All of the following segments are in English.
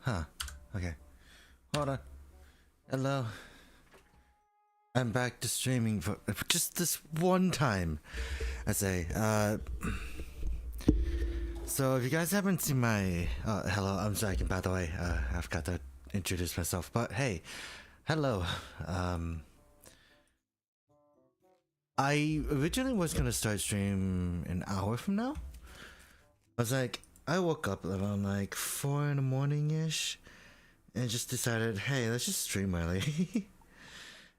Huh. Okay. Hold on. Hello. I'm back to streaming for just this one time. I say, so if you guys haven't seen my, hello, I'm Zryken, by the way. I forgot to introduce myself, but hey, hello. I originally was gonna start stream an hour from now. I was like, I woke up around like 4 in the morning ish, and just decided, hey, let's just stream early.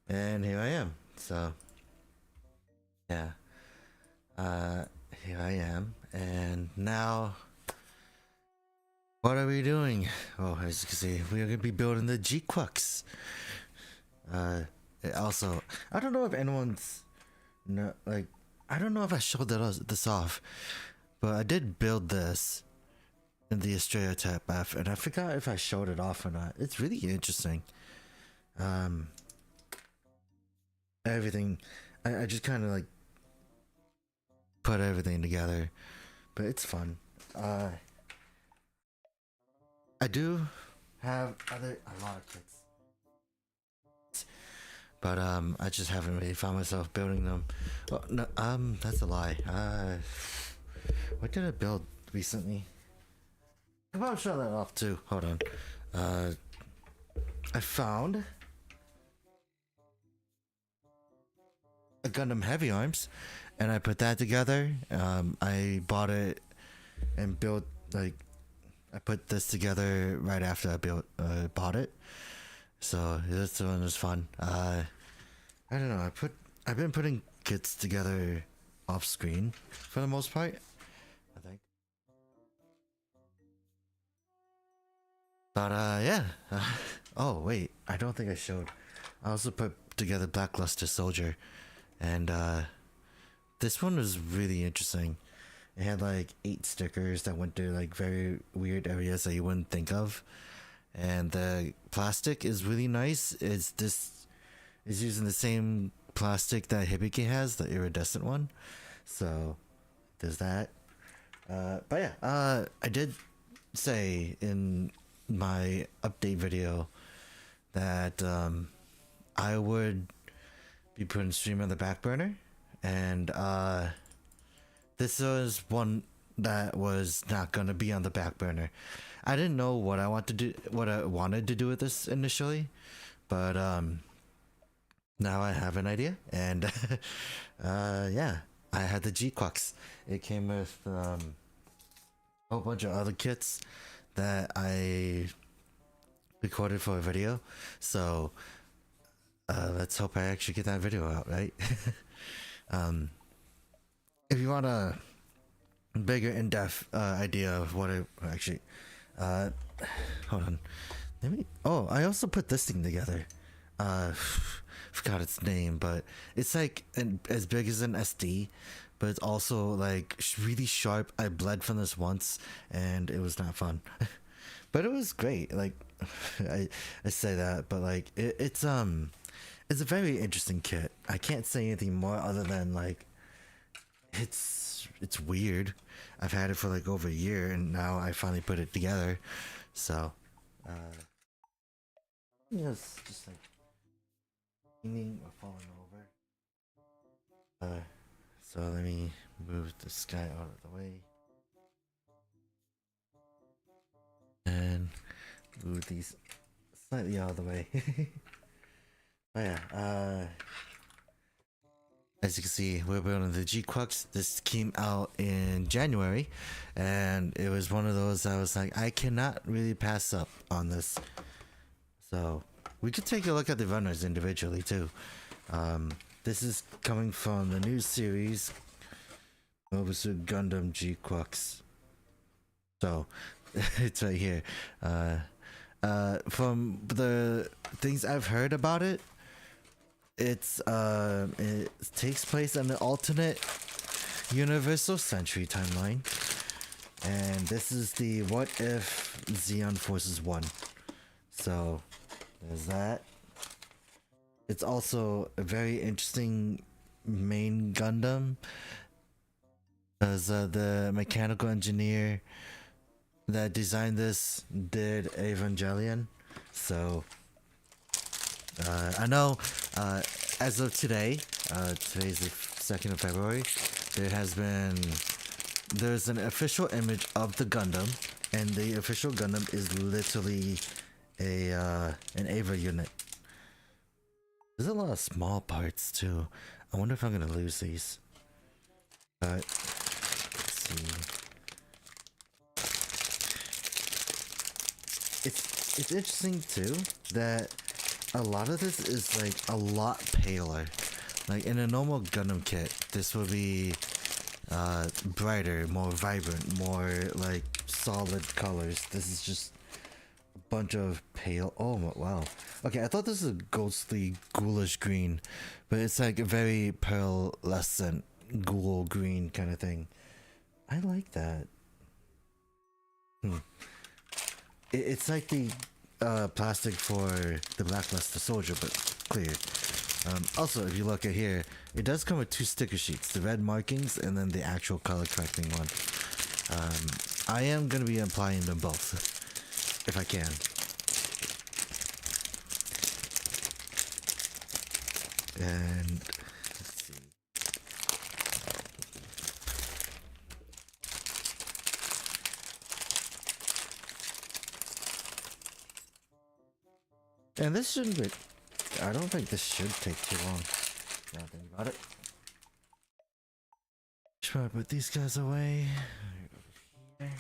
And here I am. So, yeah. Here I am. And now, what are we doing? Oh, as you can see, we are gonna be building the GQuuuuuuX. Also, I don't know if anyone's, no, like, I don't know if I showed this off, but I did build this in the Australia app, and I forgot if I showed it off or not. It's really interesting. Everything, I just kind of like put everything together, but it's fun. I do have a lot of kits, but I just haven't really found myself building them. Oh, no, that's a lie. What did I build recently? I'll probably show that off too. Hold on. I found a Gundam Heavy Arms, and I put that together. I bought it and built, like, I put this together right after I bought it. So this one was fun. I don't know. I've been putting kits together off screen for the most part, I think. But yeah. Oh wait, I don't think I showed. I also put together Blackluster Soldier, and this one was really interesting. It had like 8 stickers that went to like very weird areas that you wouldn't think of, and the plastic is really nice. It's using the same plastic that Hibiki has, the iridescent one. So there's that. But yeah, I did say in my update video that I would be putting stream on the back burner, and this was one that was not gonna be on the back burner. I didn't know what I wanted to do with this initially, but now I have an idea, and yeah, I had the GQuuuuuuX. It came with a whole bunch of other kits that I recorded for a video, so let's hope I actually get that video out, right? If you want a bigger in-depth idea of what I actually, hold on, I also put this thing together. Forgot its name, but it's like as big as an SD, but it's also like really sharp. I bled from this once, and it was not fun, but it was great. Like, I say that, but like it's a very interesting kit. I can't say anything more other than like it's weird. I've had it for like over a year, and now I finally put it together. So yes, just like leaning or falling over. So let me move this guy out of the way and move these slightly out of the way. But yeah, as you can see, we're building the GQuuuuuuX. This came out in January, and it was one of those I was like, I cannot really pass up on this. So we could take a look at the runners individually too. This is coming from the new series, Mobile Suit Gundam GQuuuuuuX. So it's right here. From the things I've heard about it, it takes place in the alternate Universal Century timeline, and this is the What If Zeon Forces 1. So there's that. It's also a very interesting main Gundam, because the mechanical engineer that designed this did Evangelion, so I know as of today, today's the 2nd of February, there's an official image of the Gundam, and the official Gundam is literally an Ava unit. There's a lot of small parts too. I wonder if I'm gonna lose these. Let's see. It's interesting too that a lot of this is like a lot paler. Like in a normal Gundam kit, this would be brighter, more vibrant, more like solid colors. This is just a bunch of pale. Oh wow. Okay, I thought this was a ghostly ghoulish green, but it's like a very pearlescent ghoul green kind of thing. I like that. It's like the plastic for the Blackluster Soldier, but clear. Also, if you look at here, it does come with 2 sticker sheets, the red markings and then the actual color correcting one. I am going to be applying them both, if I can. And let's see. And this shouldn't be, I don't think this should take too long. Now think about it. Should I put these guys away? That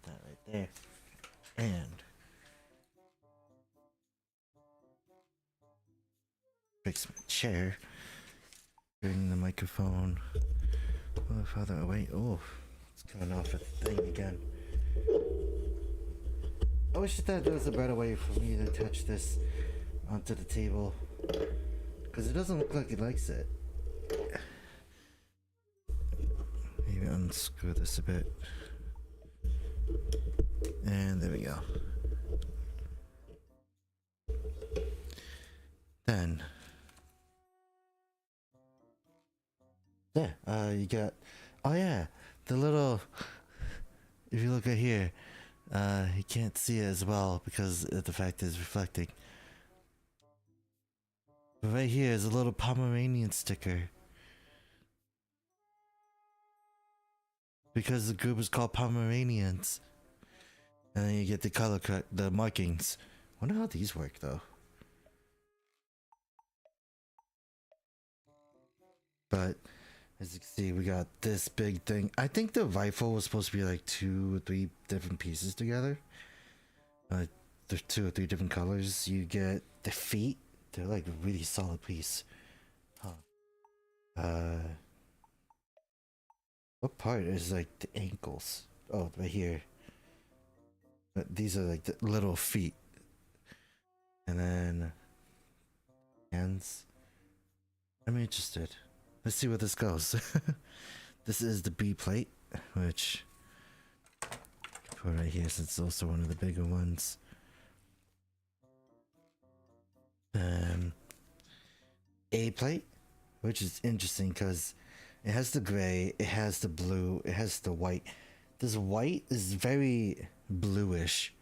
right there. And fix my chair. Bring the microphone a little farther away. Oh, it's coming off a thing again. I wish that there was a better way for me to touch this onto the table, because it doesn't look like it likes it. Maybe unscrew this a bit. And there we go. Then yeah, you got, oh yeah, the little, if you look at here, you can't see it as well because the fact is reflecting. But right here is a little Pomeranian sticker. Because the group is called Pomeranians. And then you get the color correct, the markings. Wonder how these work though. But as you can see, we got this big thing. I think the rifle was supposed to be like 2 or 3 different pieces together. There's 2 or 3 different colors. You get the feet. They're like a really solid piece. Huh. What part is like the ankles? Oh, right here. But these are like the little feet. And then hands. I'm interested. Let's see where this goes. This is the B plate, which I put right here since it's also one of the bigger ones. A plate, which is interesting because it has the gray, it has the blue, it has the white. This white is very bluish,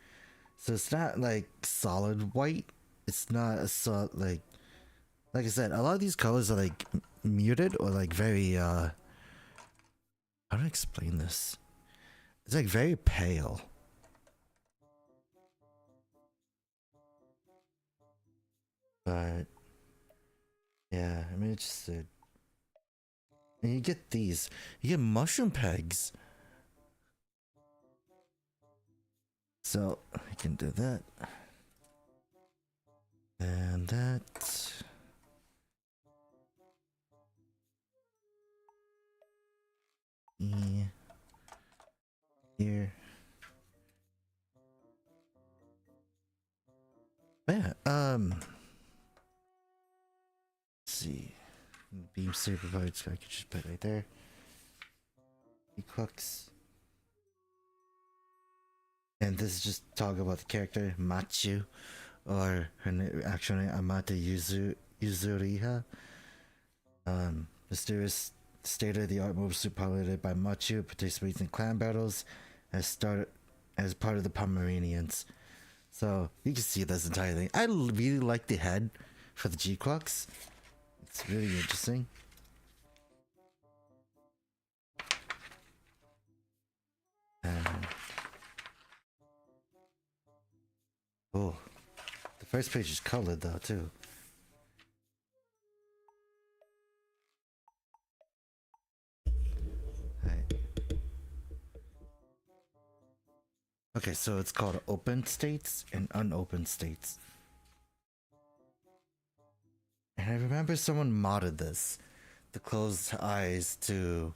so it's not like solid white. It's not a solid like I said, a lot of these colors are like muted or like very how do I explain this? It's like very pale. But yeah, I'm interested. And you get these. You get mushroom pegs. So I can do that. And that. Here. Yeah, let's see. Beam saber parts, I could just put right there. Equux. And this is just talk about the character, Machu, or her actual name, Amata Yuzuriha. Mysterious state-of-the-art move suit piloted by Machu participates in clan battles as started as part of the Pomeranians. So you can see this entire thing. I really like the head for the GQuuuuuuX. It's really interesting. Oh, the first page is colored though too. Right. Okay, so it's called open states and unopened states. And I remember someone modded this to close eyes to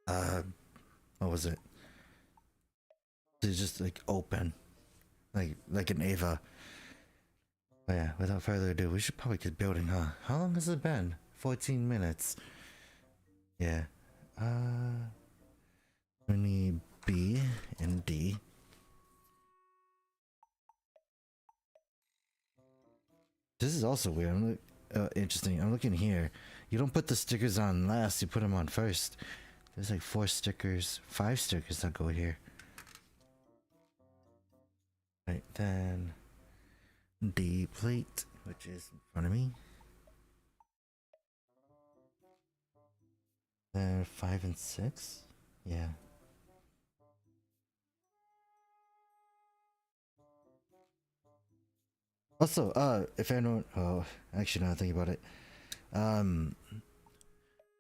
what was it? To just like open. Like an Ava. But yeah, without further ado, we should probably get building, huh? How long has it been? 14 minutes. Yeah. We need B and D. This is also weird. Interesting. I'm looking here. You don't put the stickers on last, you put them on first. There's like 4 stickers, 5 stickers that go here. Right, then D plate, which is in front of me. Then 5 and 6. Yeah. Also, if anyone, actually, now I think about it,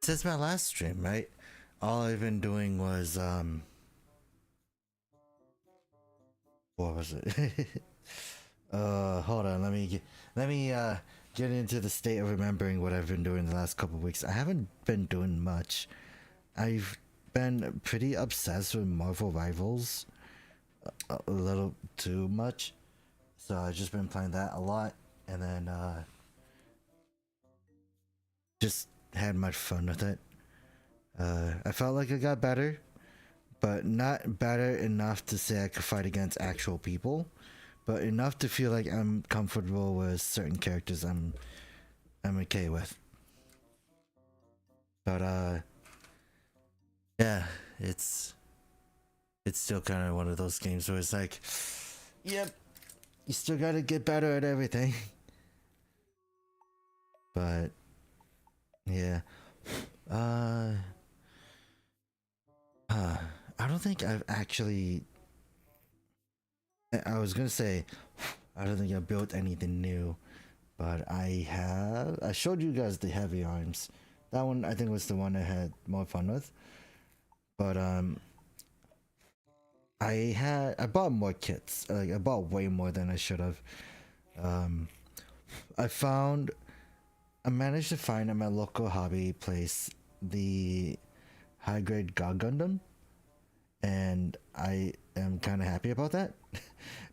since my last stream, right? All I've been doing was, what was it? Hold on, let me get into the state of remembering what I've been doing the last couple of weeks. I haven't been doing much. I've been pretty obsessed with Marvel Rivals, a little too much. So I've just been playing that a lot, and then just had much fun with it. I felt like I got better, but not better enough to say I could fight against actual people, but enough to feel like I'm comfortable with certain characters I'm okay with. But yeah, it's still kind of one of those games where it's like, yep, you still gotta get better at everything. But yeah, I don't think I've actually. I was gonna say, I don't think I built anything new, but I have. I showed you guys the heavy arms. That one I think was the one I had more fun with. But I bought more kits. Like I bought way more than I should have. I managed to find at my local hobby place the high grade God Gundam, and I am kind of happy about that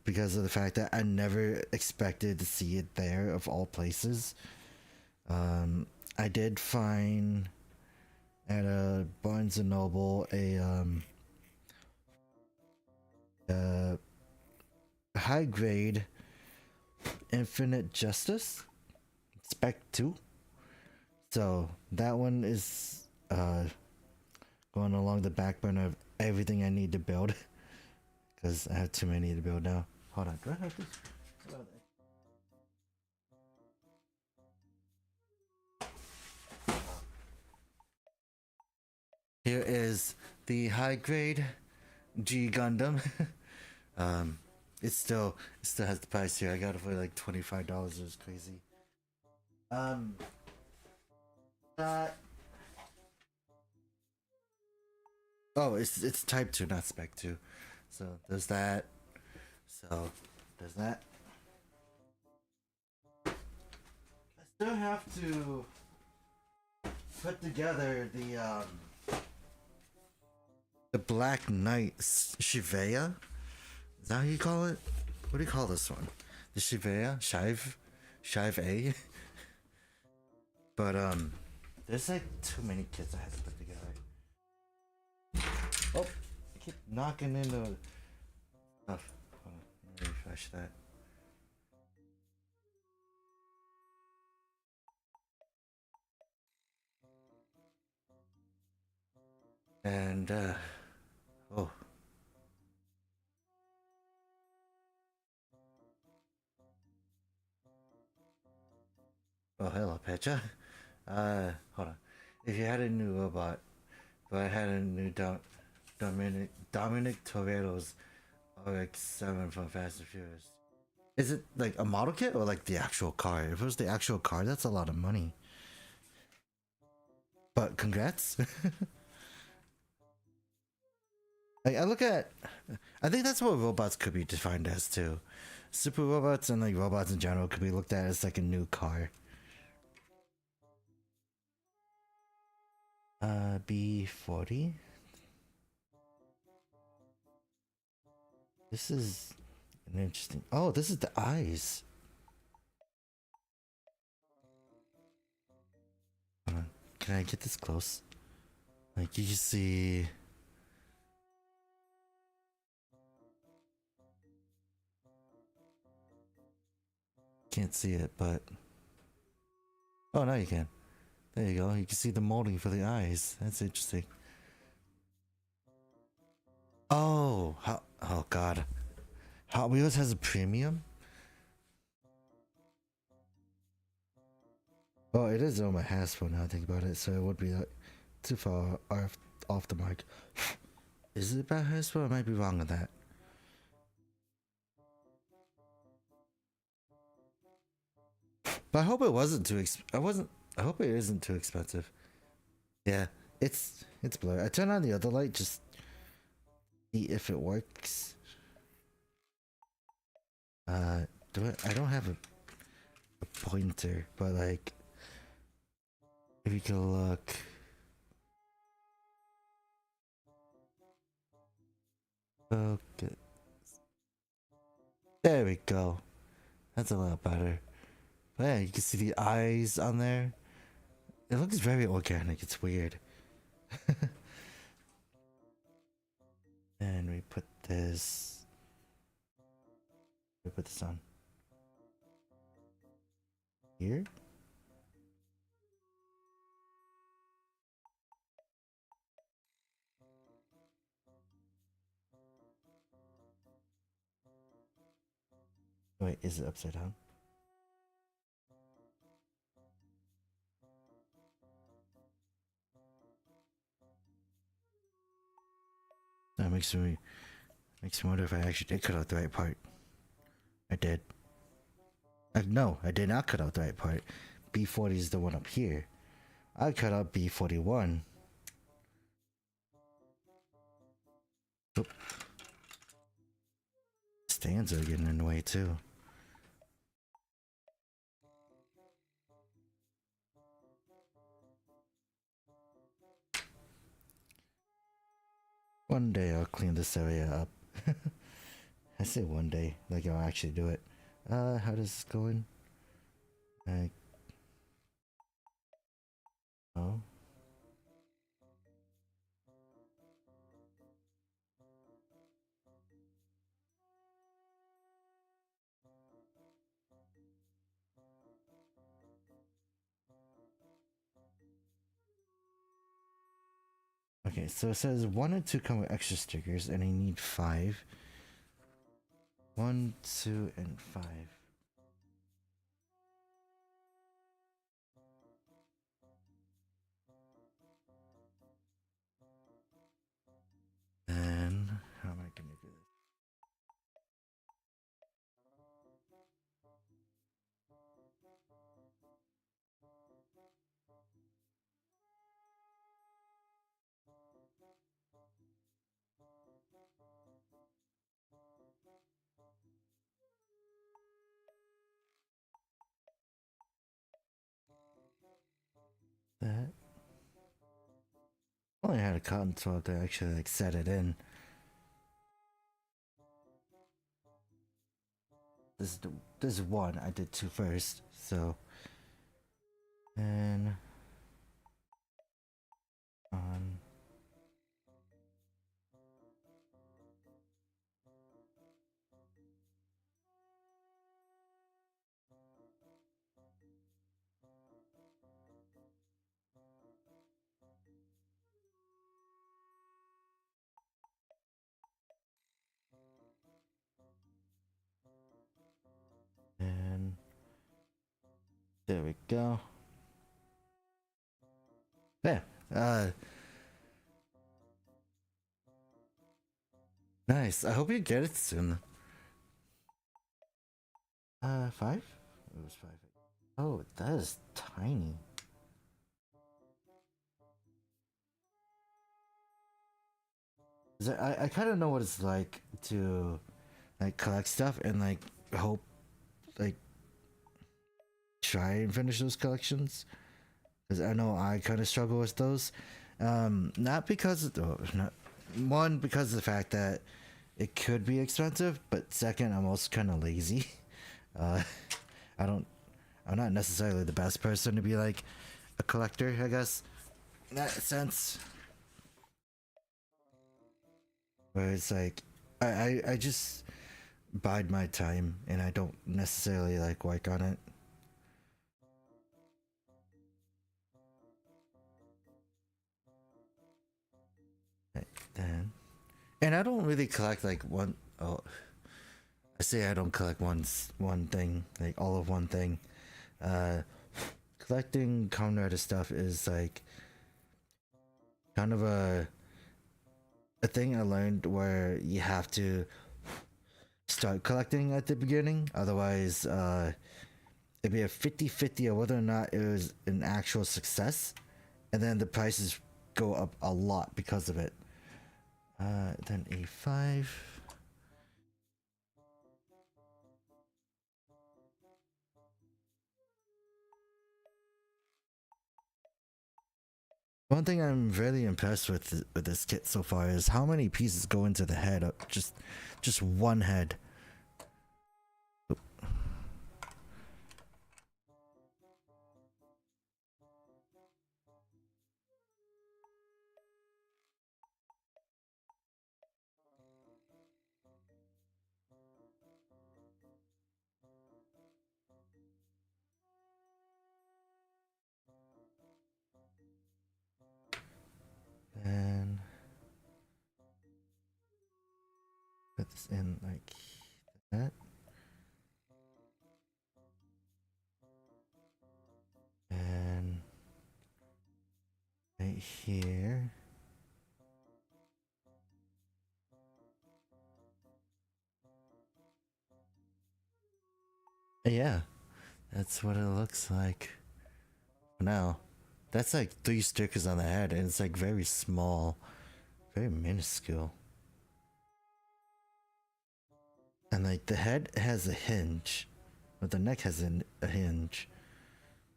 because of the fact that I never expected to see it there of all places. I did find at a Barnes and Noble a high grade Infinite Justice Spec 2. So that one is going along the backbone of everything I need to build because I have too many to build now. Hold on, do I have this? Here is the high grade G Gundam. It still has the price here. I got it for like $25. It was crazy. That. Oh, it's Type 2, not Spec 2. So there's that. So there's that. I still have to put together the Black Knight Shivea. Is that how you call it? What do you call this one? The Shivea? Shive A? But there's like too many kits I have to put together. Oh, I keep knocking into stuff. Hold on, let me refresh that. And oh, oh, hello, Petra. Hold on. If you had a new robot, but I had a new Dominic Toretto's RX-7 from Fast and Furious. Is it like a model kit or like the actual car? If it was the actual car, that's a lot of money. But congrats. Like I look at, I think that's what robots could be defined as too. Super robots and like robots in general could be looked at as like a new car. B40. This is an interesting. Oh, this is the eyes. Hold on. Can I get this close? Like you can see. Can't see it, but oh, now you can. There you go. You can see the molding for the eyes. That's interesting. Oh, how? Oh God. Hot Wheels has a premium. Oh, it is on my Hasbro now. I think about it, so it would be like too far off the mark. Is it about Hasbro? I might be wrong on that. But I hope it wasn't too. I hope it isn't too expensive. Yeah, it's blurry. I turn on the other light just see if it works. Do it. I don't have a pointer, but like, if you can look. Okay. There we go. That's a lot better. But yeah, you can see the eyes on there. It looks very organic. It's weird. And we put this. We put this on here. Wait, is it upside down? That makes me wonder if I actually did cut out the right part. I did. No, I did not cut out the right part. B40 is the one up here. I cut out B41. Oop. Stands are getting in the way too. One day I'll clean this area up. I say one day, like I'll actually do it. How does this go in? Oh. Okay, so it says 1 and 2 come with extra stickers, and I need 5. 1, 2, and 5. And how am I gonna do this? That. I only had a cotton swab to actually like set it in. This is one. I did 2 first, so and on. There we go. Yeah. Nice. I hope you get it soon. 5? It was 5. Oh, that is tiny. I kind of know what it's like to like collect stuff and like hope like try and finish those collections, because I know I kind of struggle with those. Not because not one, because of the fact that it could be expensive, but second, I'm also kind of lazy. Uh, I don't. I'm not necessarily the best person to be like a collector, I guess, in that sense. Where it's like, I just bide my time and I don't necessarily like work on it. Then, and I don't really collect like one. Oh, I say I don't collect one thing, like all of one thing. Uh, Collecting Conrad stuff is like kind of a thing I learned where you have to start collecting at the beginning, otherwise it'd be a 50-50 of whether or not it was an actual success, and then the prices go up a lot because of it. Then A5. One thing I'm really impressed with this kit so far is how many pieces go into the head. Just one head. And put this in like that. And right here. Yeah, that's what it looks like now. That's like 3 stickers on the head, and it's like very small, very minuscule. And like the head has a hinge, but the neck has a hinge.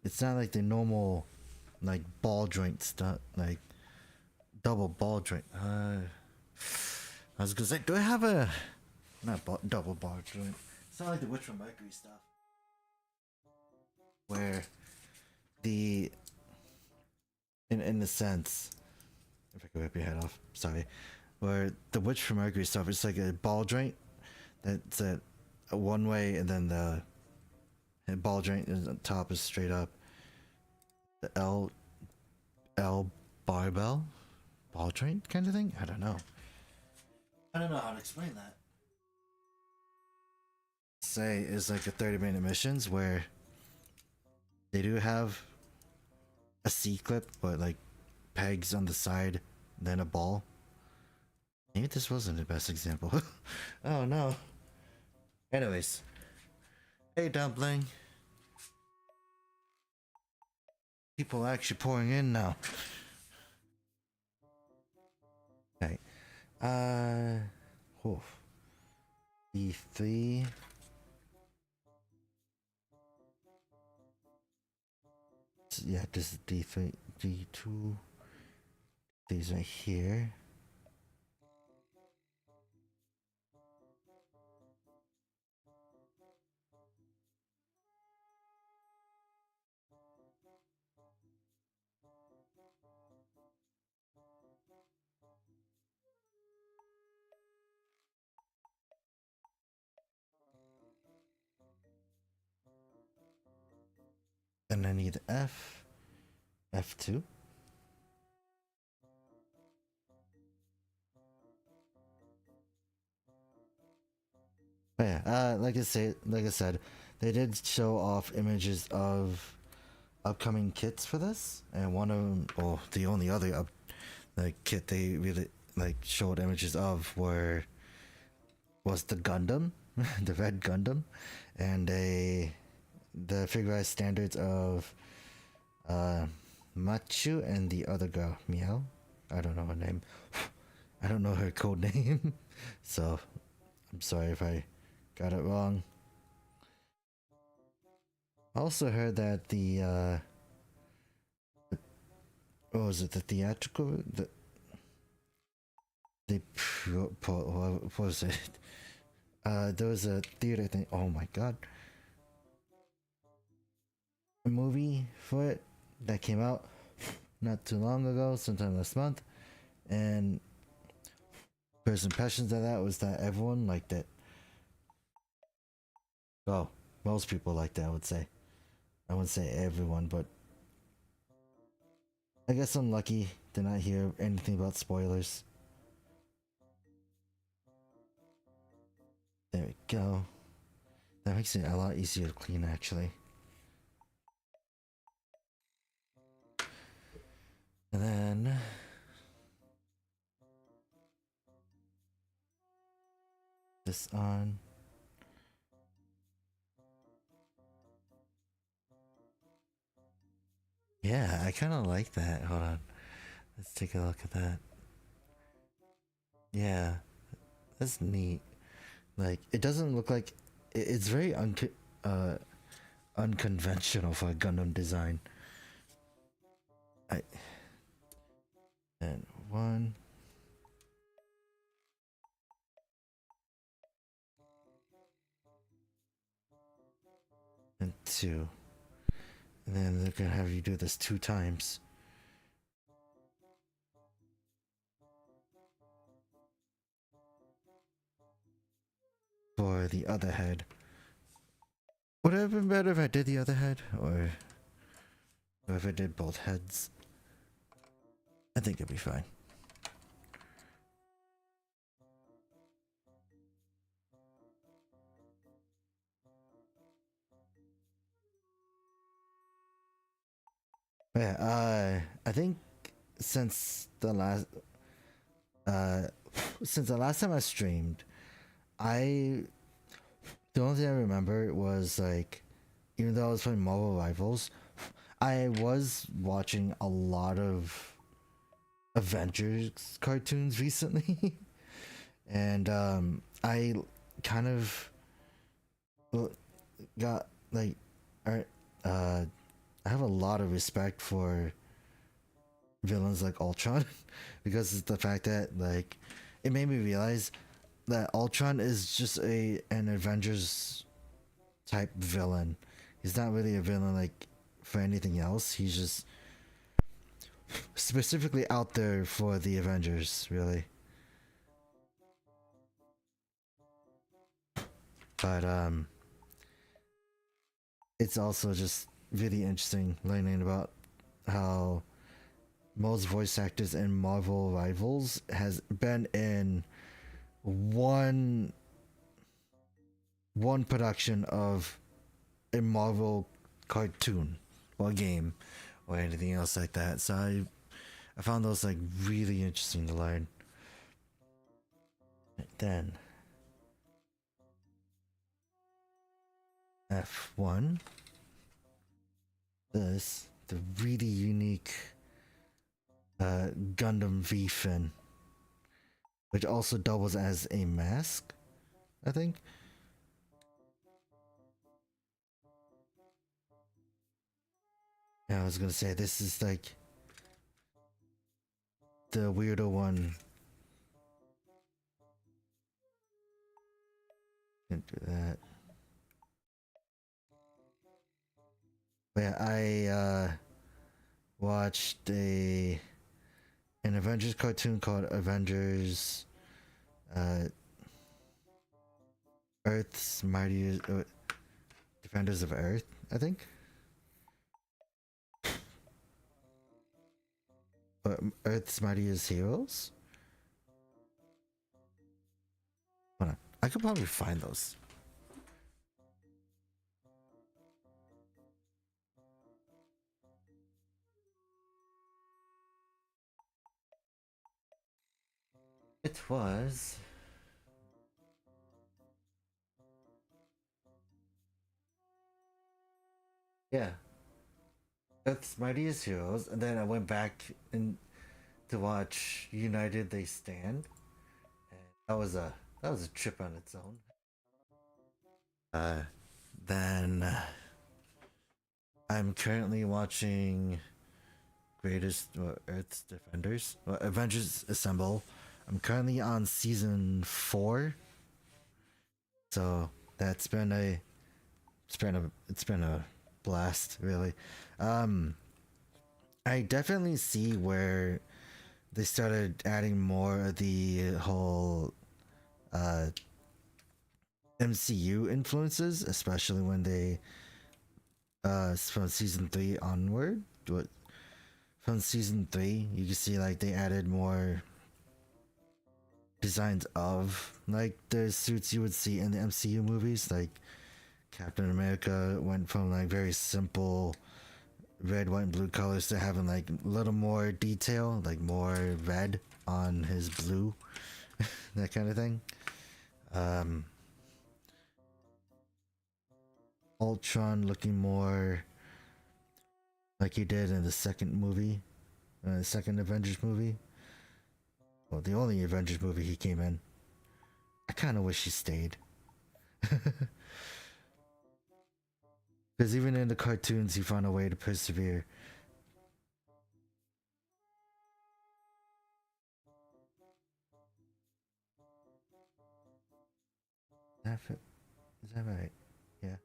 It's not like the normal like ball joint stuff, like double ball joint. I was gonna say, do I have a not double ball joint? It's not like the Witch from Mercury stuff, where the in the sense, if I could rip your head off, sorry, where the Witch from Mercury stuff, it's like a ball joint that's a one way, and then the ball joint is on top is straight up. The L barbell ball joint kind of thing. I don't know. I don't know how to explain that. Say is like a 30-minute missions where they do have a C clip, but like pegs on the side, then a ball. Maybe this wasn't the best example. Oh no. Anyways, hey Dumpling. People are actually pouring in now. Okay. Oof. D3. Yeah, this is D3, D2. These right here. And I need F, F2. But yeah, like I said, they did show off images of upcoming kits for this, and one of them, or the only other kit they really like showed images of was the Gundam, the red Gundam, and the figurized standards of Machu and the other girl, Meow. I don't know her name. I don't know her code name, so I'm sorry if I got it wrong. I also heard that the what was it? The theatrical, what was it? There was a theater thing. Oh my god, a movie for it that came out not too long ago, sometime last month, and first impressions of that was that everyone liked it. Oh, most people liked it, I would say. I wouldn't say everyone, but I guess I'm lucky to not hear anything about spoilers. There we go. That makes it a lot easier to clean, actually. And then this on. Yeah, I kind of like that. Hold on. Let's take a look at that. Yeah, that's neat. Like, it doesn't look like... It's very unconventional for a Gundam design. And one... and two. And then they're gonna have you do this 2 times. For the other head. Would it have been better if I did the other head? Or if I did both heads? I think it'd be fine. But yeah, I think since the last time I streamed, the only thing I remember was like, even though I was playing Marvel Rivals, I was watching a lot of Avengers cartoons recently, and I kind of got like, I have a lot of respect for villains like Ultron because it's the fact that like it made me realize that Ultron is just an Avengers type villain. He's not really a villain like for anything else. He's just specifically out there for the Avengers, really. But it's also just really interesting learning about how most voice actors in Marvel Rivals has been in one production of a Marvel cartoon or game or anything else like that. So I found those like really interesting to learn. Then F1, the really unique Gundam V fin, which also doubles as a mask, I think. Yeah, I was gonna say this is like the weirdo one. Can't do that. But yeah, I watched an Avengers cartoon called Avengers Earth's Mightiest Defenders of Earth, I think. Earth's Mightiest Heroes. Hold on, I could probably find those. it was. Yeah, that's Mightiest Heroes, and then I went back and to watch United They Stand, and that was a trip on its own. Uh, then I'm currently watching Greatest Earth's Defenders, Avengers Assemble. I'm currently on season 4, so that's been a it's been a blast, really. Um, I definitely see where they started adding more of the whole uh, MCU influences, especially when they from season 3 onward. From season 3, you can see like they added more designs of like the suits you would see in the MCU movies. Like Captain America went from like very simple red, white, and blue colors to having like a little more detail, like more red on his blue, that kind of thing. Ultron looking more like he did in the second movie, the second Avengers movie. Well, the only Avengers movie he came in. I kind of wish he stayed. Because even in the cartoons, he found a way to persevere. Is that right? Yeah.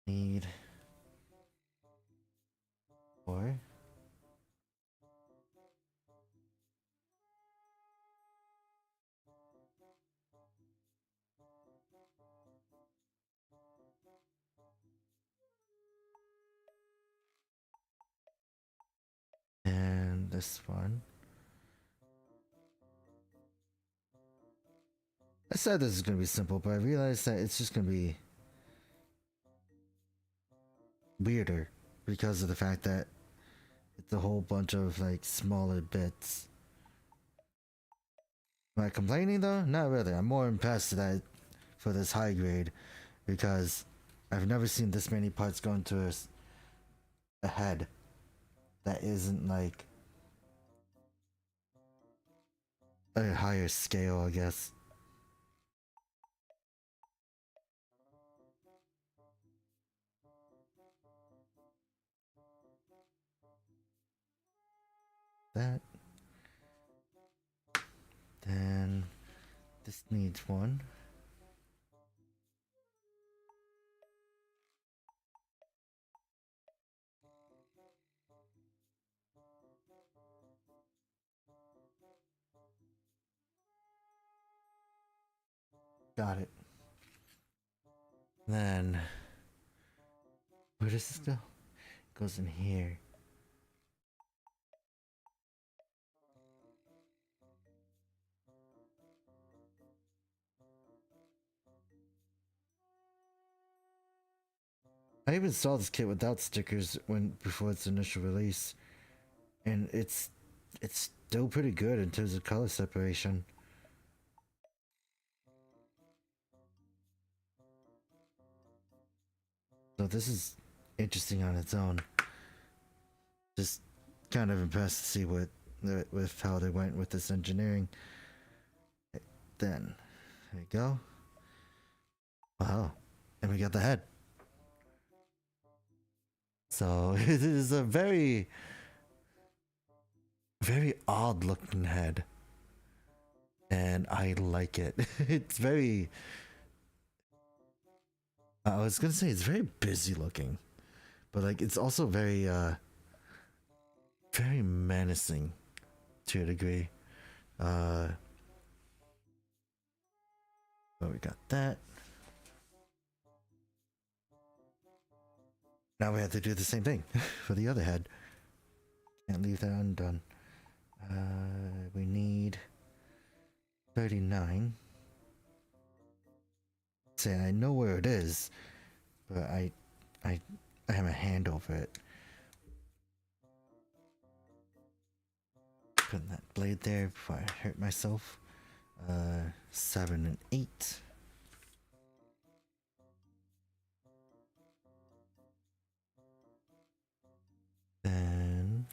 Need 4. And this one. I said this is gonna be simple, but I realized that it's just gonna be weirder because of the fact that it's a whole bunch of like smaller bits. Am I complaining though? Not really. I'm more impressed that for this high grade because I've never seen this many parts go into a head that isn't like a higher scale, I guess. That. Then this needs one. Got it. Then where does this go? It goes in here. I even saw this kit without stickers when before its initial release, and it's still pretty good in terms of color separation. So this is interesting on its own. Just kind of impressed to see what with how they went with this engineering. Then there we go. Wow, and we got the head. So it is a very odd looking head, and I like it. It's very I was gonna say it's very busy looking, but like it's also very menacing to a degree. But we got that. Now we have to do the same thing for the other head. Can't leave that undone. We need 39. Say I know where it is, but I have a hand over it. putting that blade there before I hurt myself. 7 and 8. Then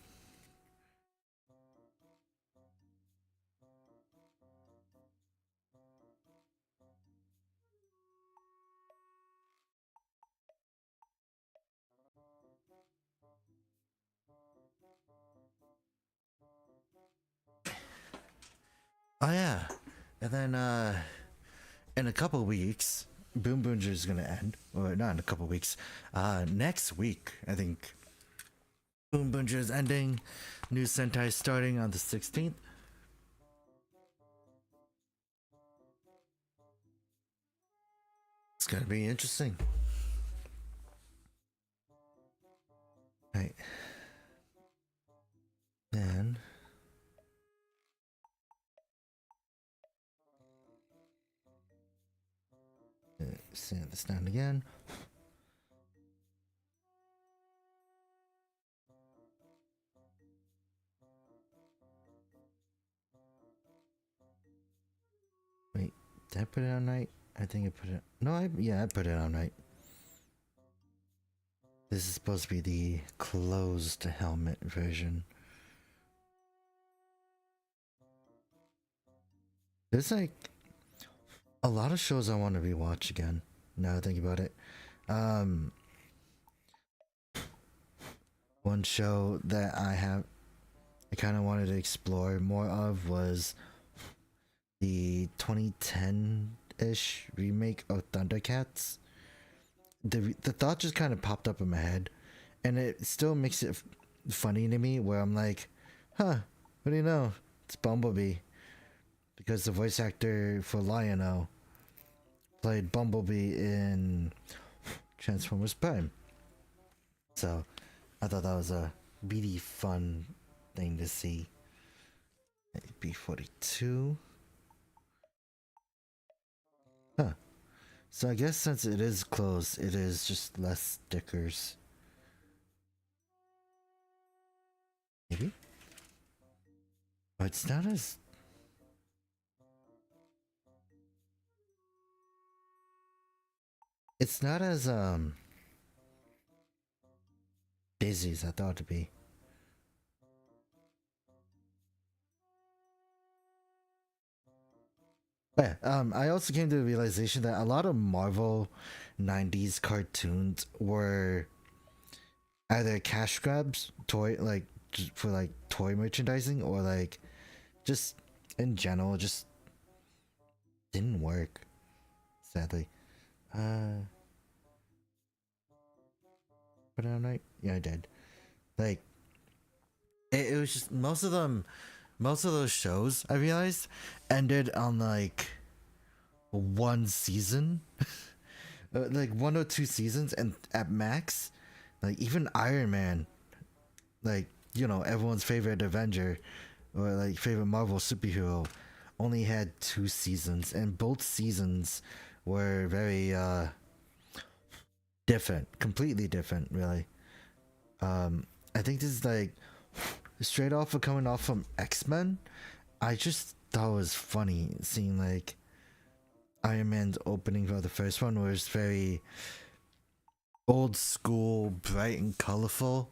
oh yeah, and then in a couple weeks, Boom Boonger is gonna end, or not in a couple weeks. Next week, I think Boom Boonger is ending. New Sentai starting on the 16th. It's gonna be interesting. Right. Then sand this down again. Wait, did I put it on night? I think I put it. No, I put it on night. This is supposed to be the closed helmet version. There's like a lot of shows I want to rewatch again. Now I think about it. One show that I kind of wanted to explore more of was the 2010-ish remake of Thundercats. The thought just kind of popped up in my head, and it still makes it funny to me, where I'm like, huh, what do you know? It's Bumblebee. Because the voice actor for Lion-O played Bumblebee in Transformers Prime. So I thought that was a really fun thing to see. B42. Huh. So I guess since it is closed, it is just less stickers. Maybe? But it's not as... It's not as busy as I thought it would be. Yeah, I also came to the realization that a lot of Marvel 90s cartoons were either cash grabs, toy for like toy merchandising, or like just in general just didn't work, sadly. Put it on right? Yeah, I did. Like it was just most of those shows I realized ended on like one season. Like 1 or 2 seasons, and at max. Like even Iron Man, like, you know, everyone's favorite Avenger or like favorite Marvel superhero, only had 2 seasons, and both seasons were very different, completely different, really. I think this is like straight off of coming off from X-Men. I just thought it was funny seeing like Iron Man's opening for the first one was very old school, bright and colorful.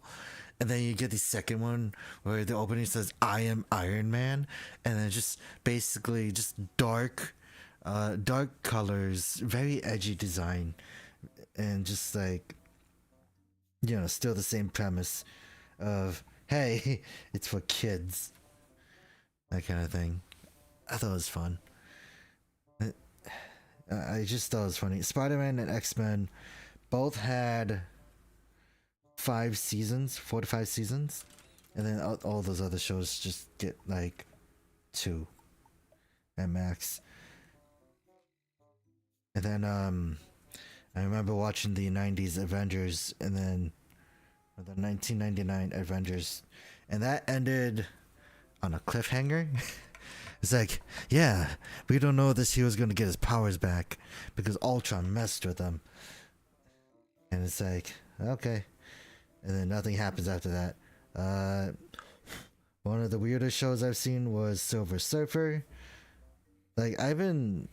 And then you get the second one where the opening says "I am Iron Man," and then just basically just dark colors, very edgy design, and just like, you know, still the same premise of, hey, it's for kids, that kind of thing. I thought it was fun. I just thought it was funny. Spider-Man and X-Men both had 5 seasons, 4 to 5 seasons, and then all those other shows just get like 2 at max. And then I remember watching the 90s Avengers, and then the 1999 Avengers, and that ended on a cliffhanger. It's like, yeah, we don't know this hero's gonna get his powers back because Ultron messed with him. And it's like, okay. And then nothing happens after that. One of the weirdest shows I've seen was Silver Surfer. Like, I've been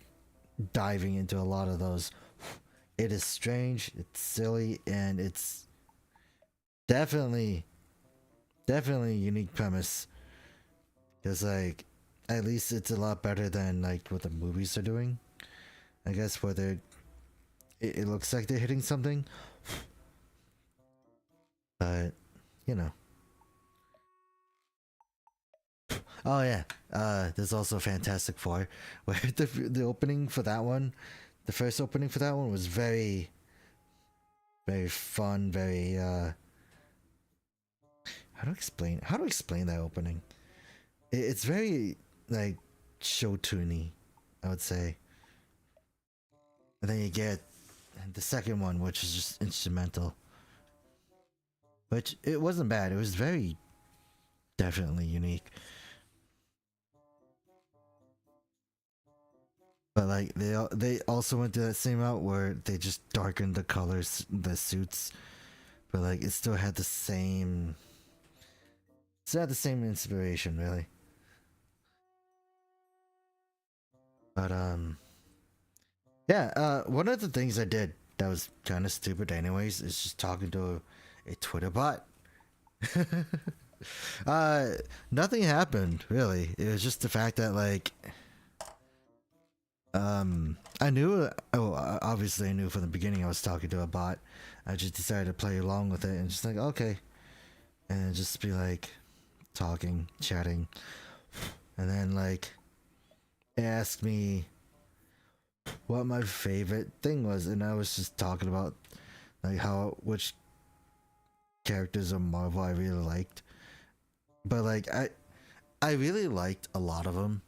diving into a lot of those. It is strange, it's silly, and it's definitely, definitely a unique premise. Because, like, at least it's a lot better than, like, what the movies are doing. I guess where it looks like they're hitting something. But, you know. Oh yeah, there's also Fantastic Four, where the opening for that one, the first opening for that one was very, very fun, very how to explain that opening. It's very like show tuney, I would say. And then you get the second one, which is just instrumental, which it wasn't bad. It was very definitely unique. But like they also went to that same route where they just darkened the colors, the suits, but like it still had the same inspiration really. But yeah, one of the things I did that was kind of stupid anyways is just talking to a Twitter bot. uh Nothing happened really. It was just the fact that like I knew, obviously I knew from the beginning I was talking to a bot. I just decided to play along with it and just like, okay. And just be like talking, chatting. And then like it asked me what my favorite thing was, and I was just talking about like which characters of Marvel I really liked. But like I really liked a lot of them.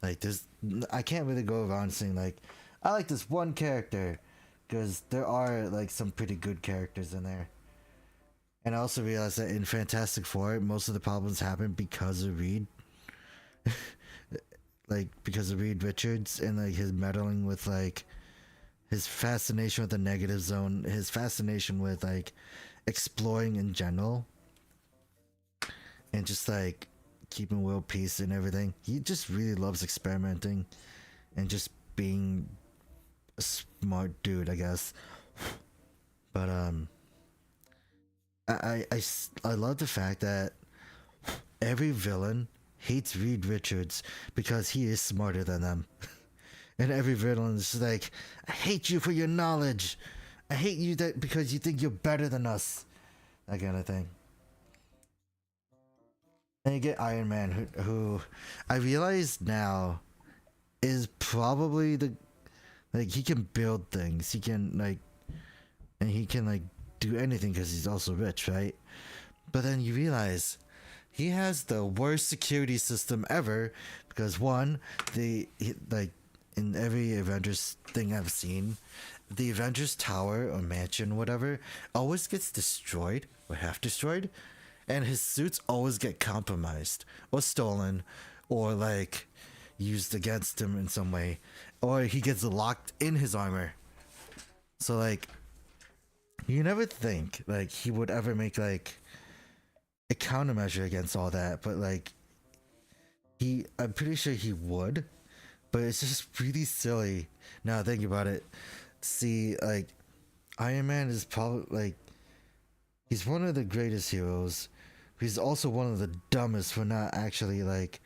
Like this, I can't really go around saying like I like this one character, because there are like some pretty good characters in there. And I also realized that in Fantastic Four, most of the problems happen because of Reed, like because of Reed Richards and like his meddling with like his fascination with the negative zone, his fascination with like exploring in general, and just like keeping world peace and everything. He just really loves experimenting and just being a smart dude, I guess. But I love the fact that every villain hates Reed Richards because he is smarter than them. And every villain is like, I hate you for your knowledge. I hate you that because you think you're better than us. That kind of thing. And you get Iron Man, who I realize now is probably the like he can build things. He can like, and he can like do anything because he's also rich, right? But then you realize he has the worst security system ever because one, like in every Avengers thing I've seen, the Avengers Tower or mansion, whatever, always gets destroyed or half destroyed, and his suits always get compromised or stolen or like used against him in some way, or he gets locked in his armor. So like you never think like he would ever make like a countermeasure against all that, but like I'm pretty sure he would, but it's just really silly now thinking about it. See, like Iron Man is probably like he's one of the greatest heroes. He's also one of the dumbest for not actually like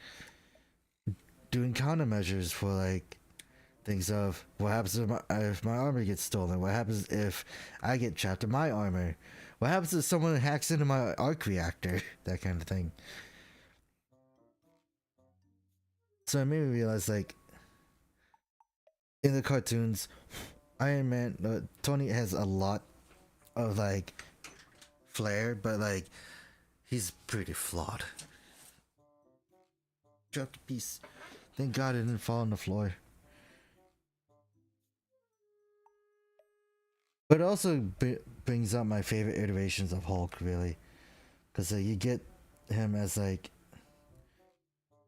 doing countermeasures for like things of what happens if my armor gets stolen, what happens if I get trapped in my armor, what happens if someone hacks into my arc reactor, that kind of thing. So it made me realize like in the cartoons, Iron Man, Tony has a lot of like flair, but like he's pretty flawed. Dropped a piece. Thank God it didn't fall on the floor. But it also brings up my favorite iterations of Hulk, really, because you get him as like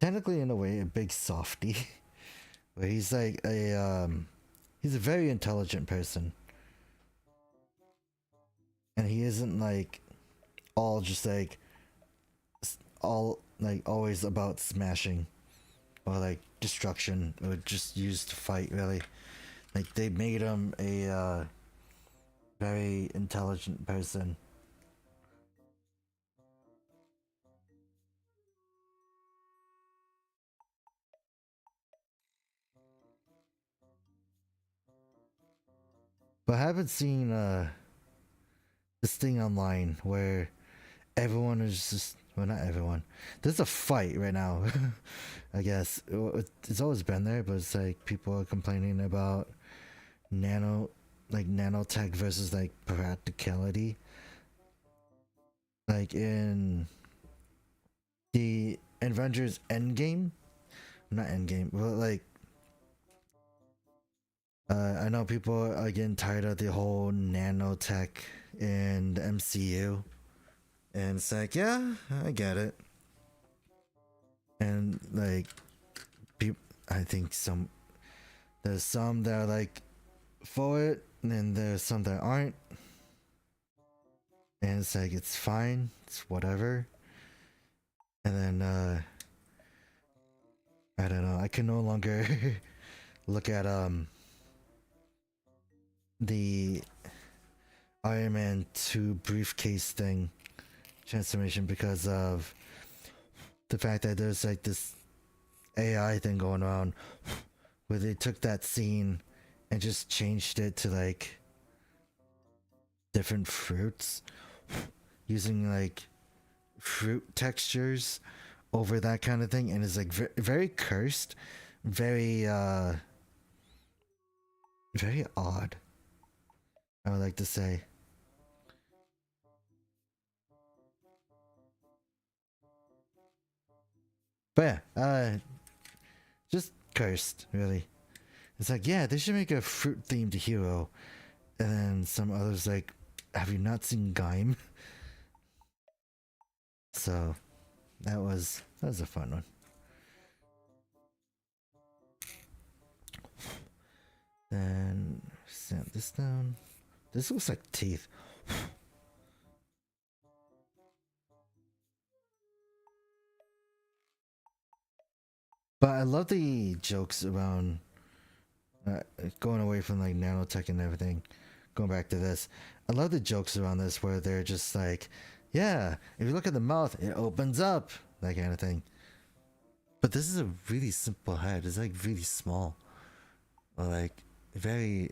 technically in a way a big softy, where he's like he's a very intelligent person, and he isn't like all just like all like always about smashing or like destruction or just used to fight really. Like they made him a very intelligent person. But I haven't seen this thing online where everyone is just, well, not everyone. There's a fight right now. I guess it's always been there, but it's like people are complaining about nanotech versus like practicality. Like in the Avengers Endgame, not Endgame, but like I know people are getting tired of the whole nanotech in the MCU, and it's like, yeah, I get it. And like, I think there's some that are like for it, and then there's some that aren't. And it's like, it's fine, it's whatever. And then I don't know, I can no longer look at the Iron Man 2 briefcase thing transformation because of the fact that there's like this AI thing going on where they took that scene and just changed it to like different fruits using like fruit textures over that kind of thing, and it's like very cursed, very very odd, I would like to say. But yeah, just cursed, really. It's like, yeah, they should make a fruit themed hero. And then some others like, have you not seen Gaim? So that was a fun one. Then sand this down. This looks like teeth. But I love the jokes around going away from like nanotech and everything. Going back to this, I love the jokes around this where they're just like, yeah, if you look at the mouth, it opens up, that kind of thing. But this is a really simple head. It's like really small, or like very,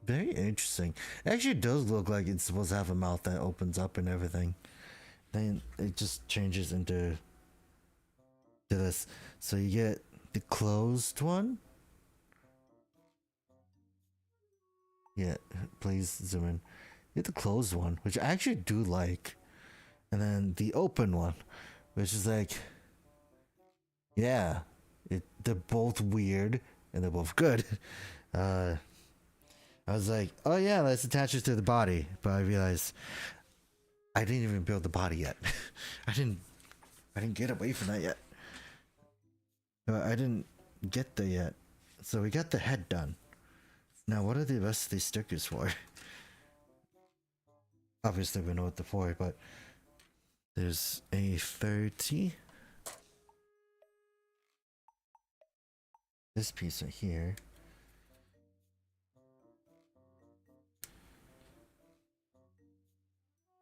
very interesting. It actually does look like it's supposed to have a mouth that opens up and everything. Then it just changes into this. So you get the closed one. Yeah, please zoom in. You get the closed one, which I actually do like. And then the open one, which is like, yeah, they're both weird and they're both good. I was like, oh yeah, let's attach it to the body, but I realized I didn't even build the body yet. I didn't get away from that yet. I didn't get there yet. So we got the head done. Now what are the rest of these stickers for? Obviously we know what they're for, but there's a 30. This piece right here.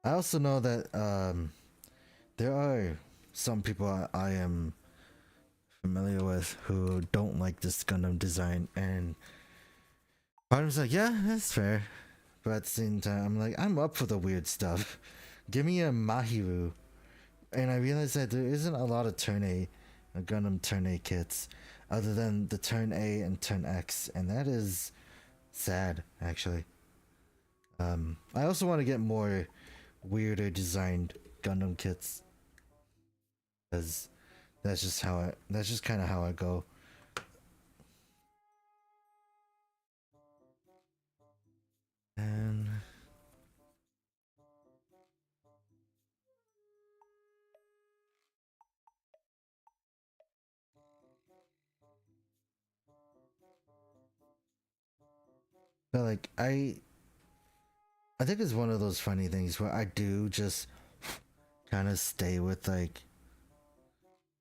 I also know that there are some people I am familiar with who don't like this Gundam design, and part of me's like, yeah, that's fair. But at the same time, I'm like, I'm up for the weird stuff. Give me a Mahiru. And I realized that there isn't a lot of Turn A, Gundam Turn A kits, other than the Turn A and Turn X, and that is sad, actually. I also want to get more weirder designed Gundam kits, because that's just kind of how I go. And but like I think it's one of those funny things where I do just kind of stay with like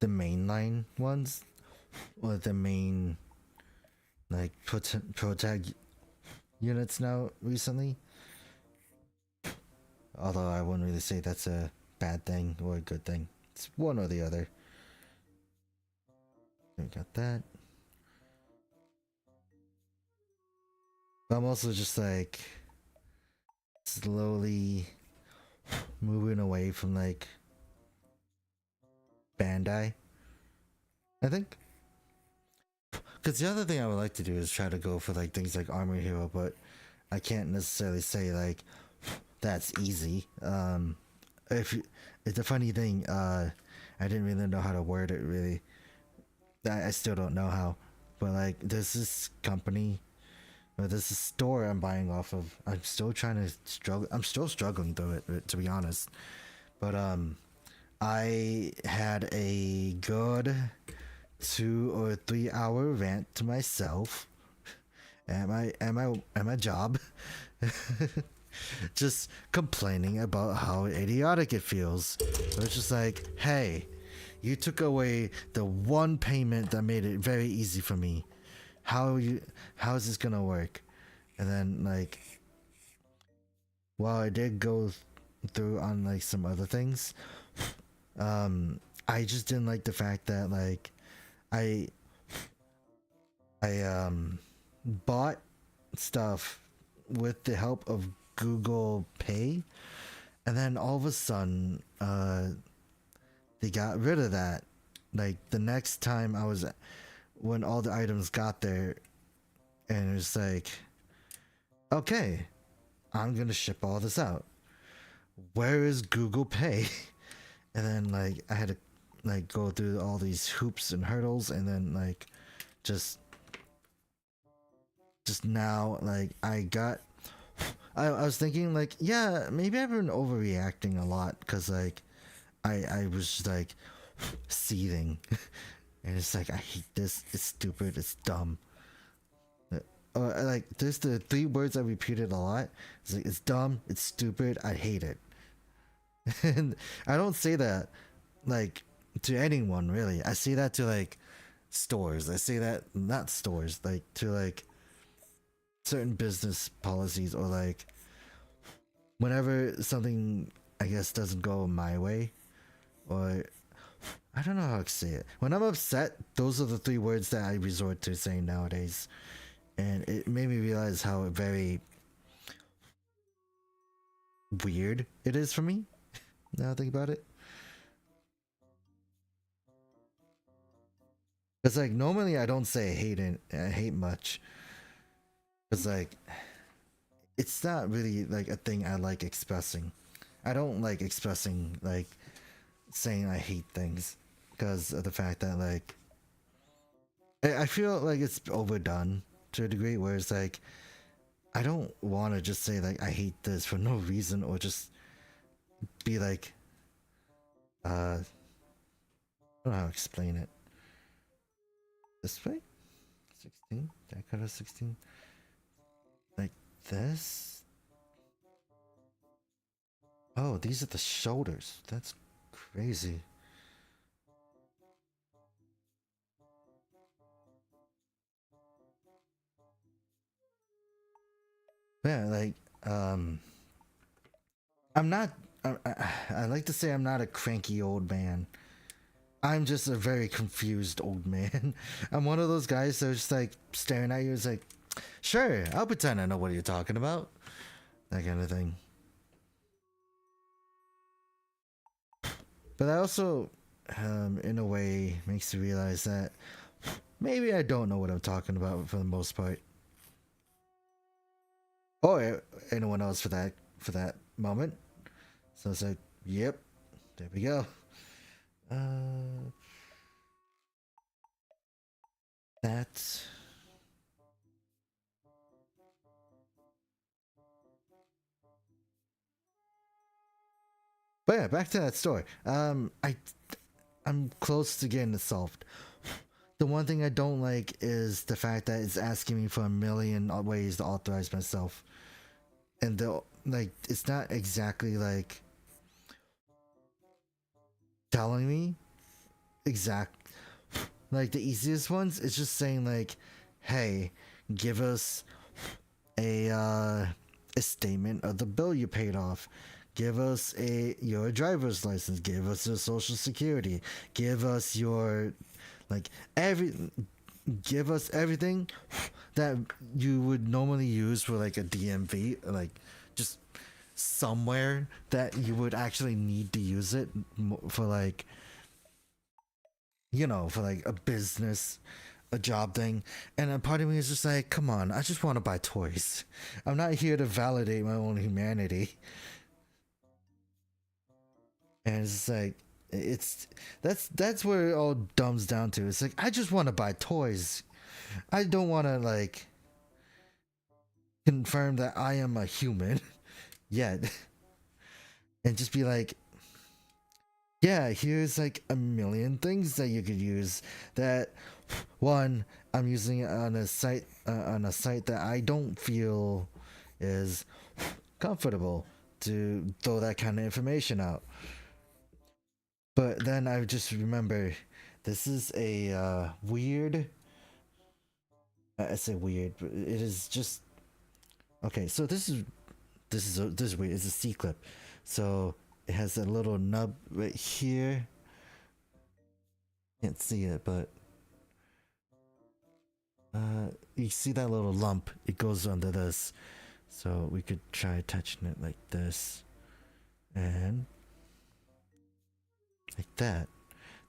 the mainline ones, or the main like protag units now recently. Although I wouldn't really say that's a bad thing or a good thing. It's one or the other. We got that. But I'm also just like slowly moving away from like Bandai, I think. Because the other thing I would like to do is try to go for like things like Armor Hero, but I can't necessarily say like that's easy. If it's a funny thing, I didn't really know how to word it really. I still don't know how, but like there's this company, or there's this store I'm buying off of. I'm still trying to struggle. I'm still struggling through it, to be honest. But I had a good 2 or 3 hour rant to myself at my job. Just complaining about how idiotic it feels. It's just like, hey, you took away the one payment that made it very easy for me. How is this gonna work? And then like, while I did go through on like some other things, I just didn't like the fact that like I bought stuff with the help of Google Pay, and then all of a sudden they got rid of that. Like the next time when all the items got there, and it's like, okay, I'm gonna ship all this out. Where is Google Pay? And then like I had to like go through all these hoops and hurdles, and then like just now like I was thinking like, yeah, maybe I've been overreacting a lot, because like I was just, like seething. And it's like, I hate this, it's stupid, it's dumb. Like there's the 3 words I repeated a lot. It's like, it's dumb, it's stupid, I hate it. And I don't say that like to anyone really. I say that to like stores. I say that, not stores, like to like certain business policies, or like whenever something I guess doesn't go my way, or I don't know how to say it. When I'm upset, those are the 3 words that I resort to saying nowadays. And it made me realize how very weird it is for me, now I think about it. It's like normally I don't say I hate much. It's like, it's not really like a thing I like expressing. I don't like expressing like saying I hate things, because of the fact that like I feel like it's overdone to a degree, where it's like I don't want to just say like I hate this for no reason, or just be like I don't know how to explain it. This way? 16? That kind of 16? Like this? Oh, these are the shoulders. That's crazy. Yeah, like I'm not I like to say I'm not a cranky old man. I'm just a very confused old man. I'm one of those guys that's just like staring at you. It's like, sure, I'll pretend I know what you're talking about. That kind of thing. But that also, in a way, makes you realize that maybe I don't know what I'm talking about for the most part. Or anyone else for that moment. So it's like, yep, there we go. That's But yeah, back to that story. I'm close to getting it solved. The one thing I don't like is the fact that it's asking me for a million ways to authorize myself, and it's not exactly like telling me exact, like the easiest ones is just saying like, hey, give us a statement of the bill you paid off. Give us your driver's license. Give us your social security. Give us your like every give us everything that you would normally use for like a DMV, like just somewhere that you would actually need to use it for like, you know, for like a business, a job thing. And a part of me is just like, come on, I just want to buy toys. I'm not here to validate my own humanity. And it's like, it's that's where it all dumbs down to. It's like, I just want to buy toys. I don't want to like confirm that I am a human yet. And just be like, yeah, here's like a million things that you could use. That one, I'm using it on a site that I don't feel is comfortable to throw that kind of information out. But then I just remember, this is a weird. I say weird, but it is just okay. So this is weird. It's a C clip, so it has a little nub right here. Can't see it, but you see that little lump? It goes under this, so we could try touching it like this, and like that.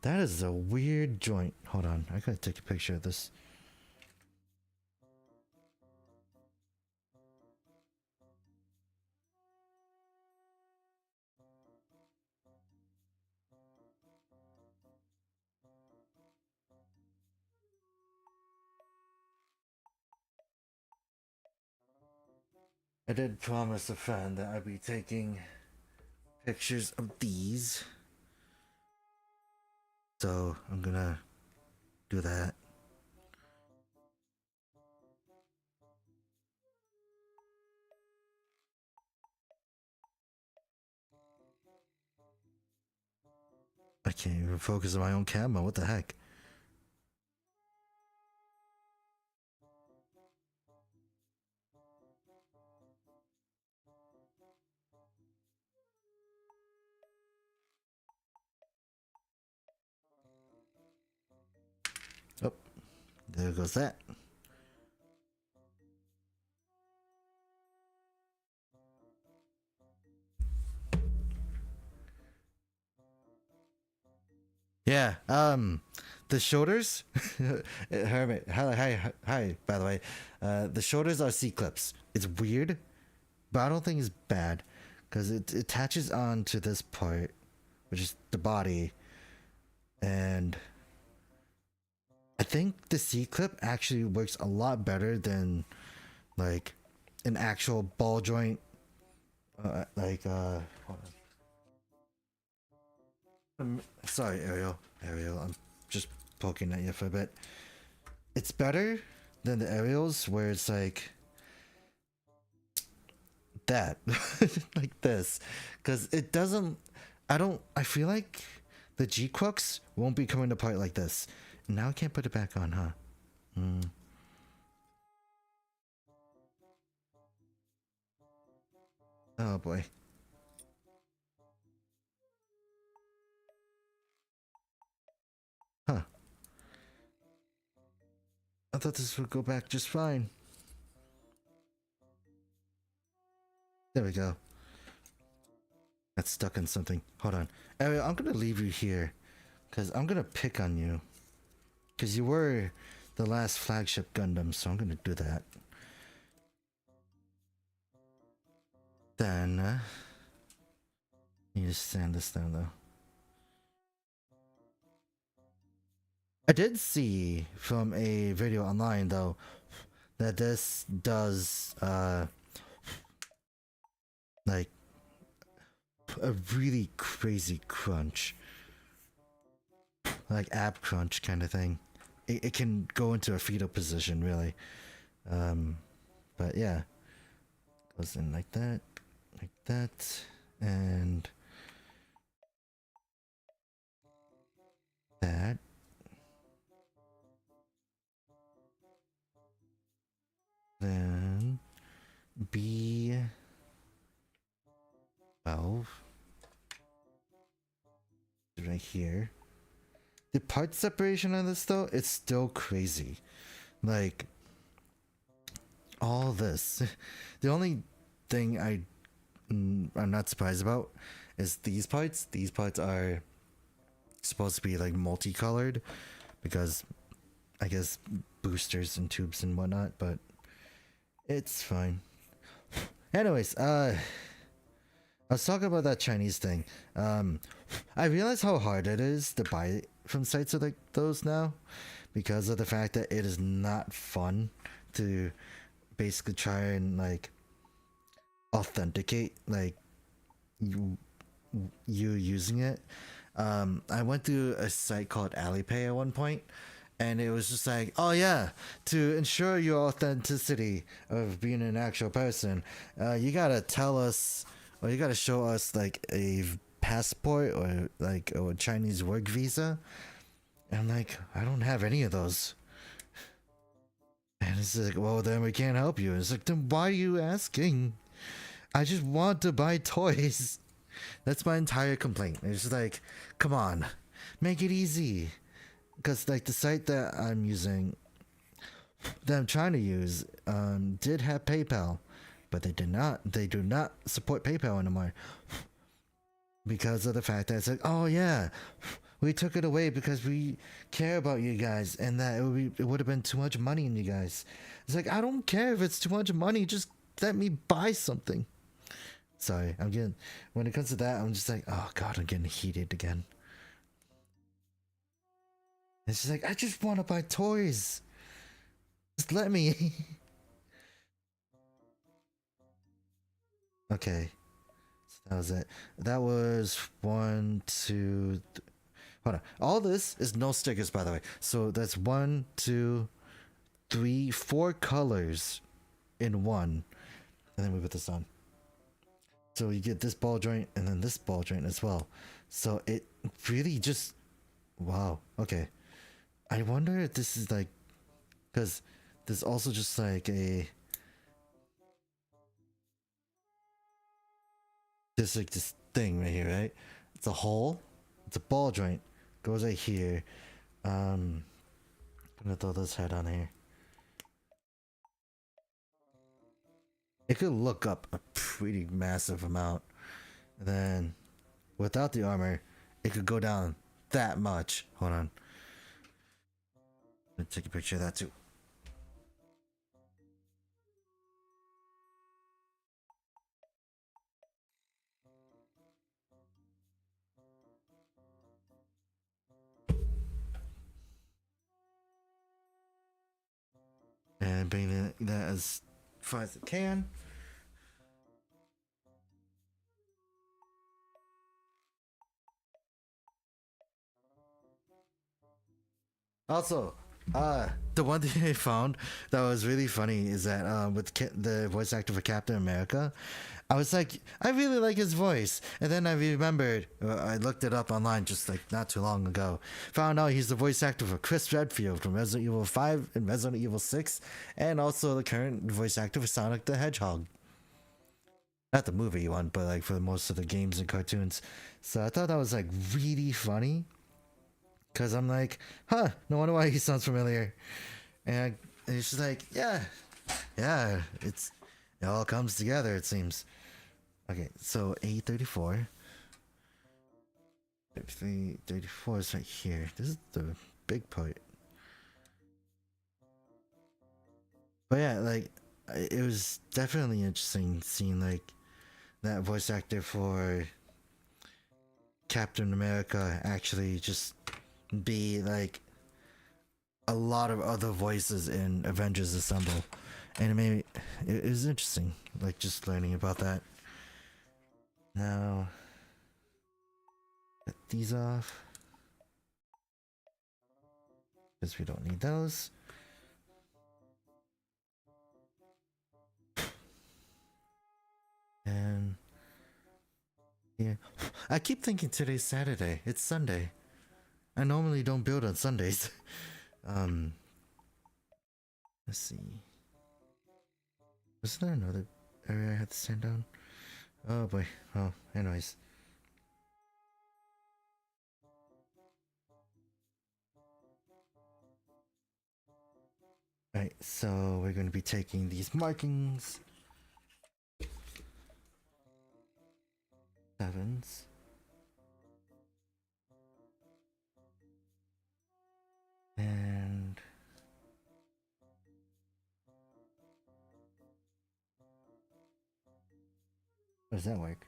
That is a weird joint. Hold on, I gotta take a picture of this. I did promise a friend that I'd be taking pictures of these, so I'm gonna do that. I can't even focus on my own camera. What the heck? Oh, there goes that. Yeah. The shoulders. Hermit. Hi. By the way, the shoulders are C clips. It's weird, but I don't think it's bad because it attaches on to this part, which is the body, and I think the C clip actually works a lot better than like an actual ball joint. Hold on. Sorry, Ariel. I'm just poking at you for a bit. It's better than the aerials where it's like that, like this, because it doesn't. I feel like the GQuuuuuuX won't be coming apart like this. Now I can't put it back on, huh? Oh boy. Huh. I thought this would go back just fine. There we go. That's stuck in something. Hold on. Ariel, I'm gonna leave you here because I'm gonna pick on you because you were the last flagship Gundam, so I'm gonna do that. Then you just stand this down though. I did see from a video online though that this does like a really crazy crunch, like ab crunch kind of thing. It can go into a fetal position really, but yeah, goes in like that, and that. Then B12. Right here. The part separation on this though, it's still crazy. Like all this. The only thing I'm not surprised about is these parts. These parts are supposed to be like multicolored because I guess boosters and tubes and whatnot, but it's fine. Anyways, I was talking about that Chinese thing. I realize how hard it is to buy from sites like those now because of the fact that it is not fun to basically try and like authenticate like you using it. I went to a site called Alipay at one point, and it was just like, oh yeah, to ensure your authenticity of being an actual person, you gotta tell us, or you gotta show us like a passport or like a Chinese work visa. And I'm like, I don't have any of those. And it's like, well, then we can't help you. And it's like, then why are you asking? I just want to buy toys. That's my entire complaint. It's just like, come on, make it easy. Because like the site that I'm using, that I'm trying to use, did have PayPal, but they do not support PayPal anymore. Because of the fact that it's like, oh yeah, we took it away because we care about you guys, and that it would have been too much money in you guys. It's like, I don't care if it's too much money, just let me buy something. Sorry, when it comes to that, I'm just like, oh god, I'm getting heated again. It's just like, I just want to buy toys. Just let me. Okay. That was it. That was 1, 2. Hold on. All this is no stickers, by the way. So that's 1, 2, 3, 4 colors in one, and then we put this on. So you get this ball joint and then this ball joint as well. So it really just, wow. Okay. I wonder if this is like, because there's also just like a, just like this thing right here, right? It's a hole. It's a ball joint. Goes right here. I'm gonna throw this head on here. It could look up a pretty massive amount. And then without the armor, it could go down that much. Hold on. Let me take a picture of that too. And bring that as far as it can. Also, the one thing I found that was really funny is that with the voice actor for Captain America, I was like, I really like his voice, and then I remembered, I looked it up online just like not too long ago, found out he's the voice actor for Chris Redfield from Resident Evil 5 and Resident Evil 6, and also the current voice actor for Sonic the Hedgehog. Not the movie one, but like for most of the games and cartoons. So I thought that was like really funny. Cause I'm like, huh, no wonder why he sounds familiar. And it's just like, yeah, it all comes together, it seems. Okay, so A34. 33, 34 is right here. This is the big part. But yeah, like, it was definitely interesting seeing like that voice actor for Captain America actually just be like a lot of other voices in Avengers Assemble, and it was interesting, like just learning about that. Now, get these off because we don't need those. And yeah, I keep thinking today's Saturday. It's Sunday. I normally don't build on Sundays. um, let's see. Was there another area I had to stand down? Oh boy. Oh, anyways. Alright, so we're going to be taking these markings. 7s. And how does that work?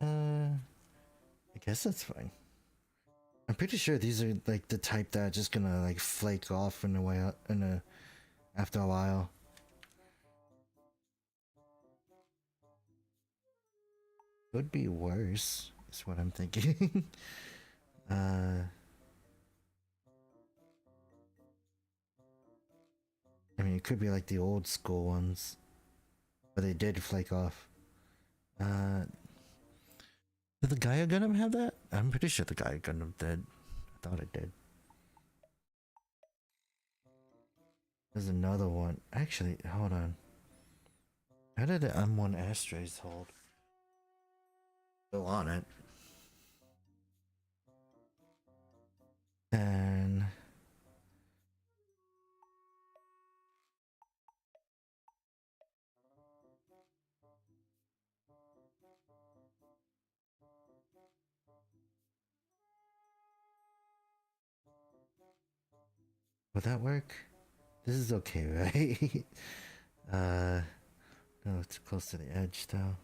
I guess that's fine. I'm pretty sure these are like the type that are just gonna like flake off in a way after a while. Could be worse, is what I'm thinking. I mean, it could be like the old school ones, but they did flake off. Did the Gaia Gundam have that? I'm pretty sure the Gaia Gundam did. I thought it did. There's another one. Actually, hold on. How did the M1 Astros hold? Still on it. And would that work? This is okay, right? No, it's close to the edge though.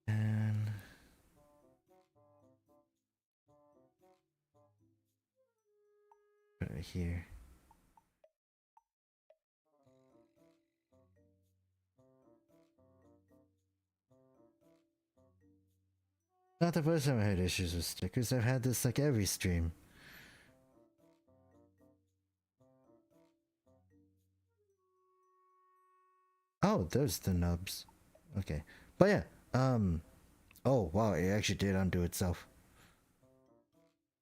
And put it here. Not the first time I had issues with stickers. I've had this like every stream. Oh, there's the nubs. Okay. But yeah, oh wow, it actually did undo itself.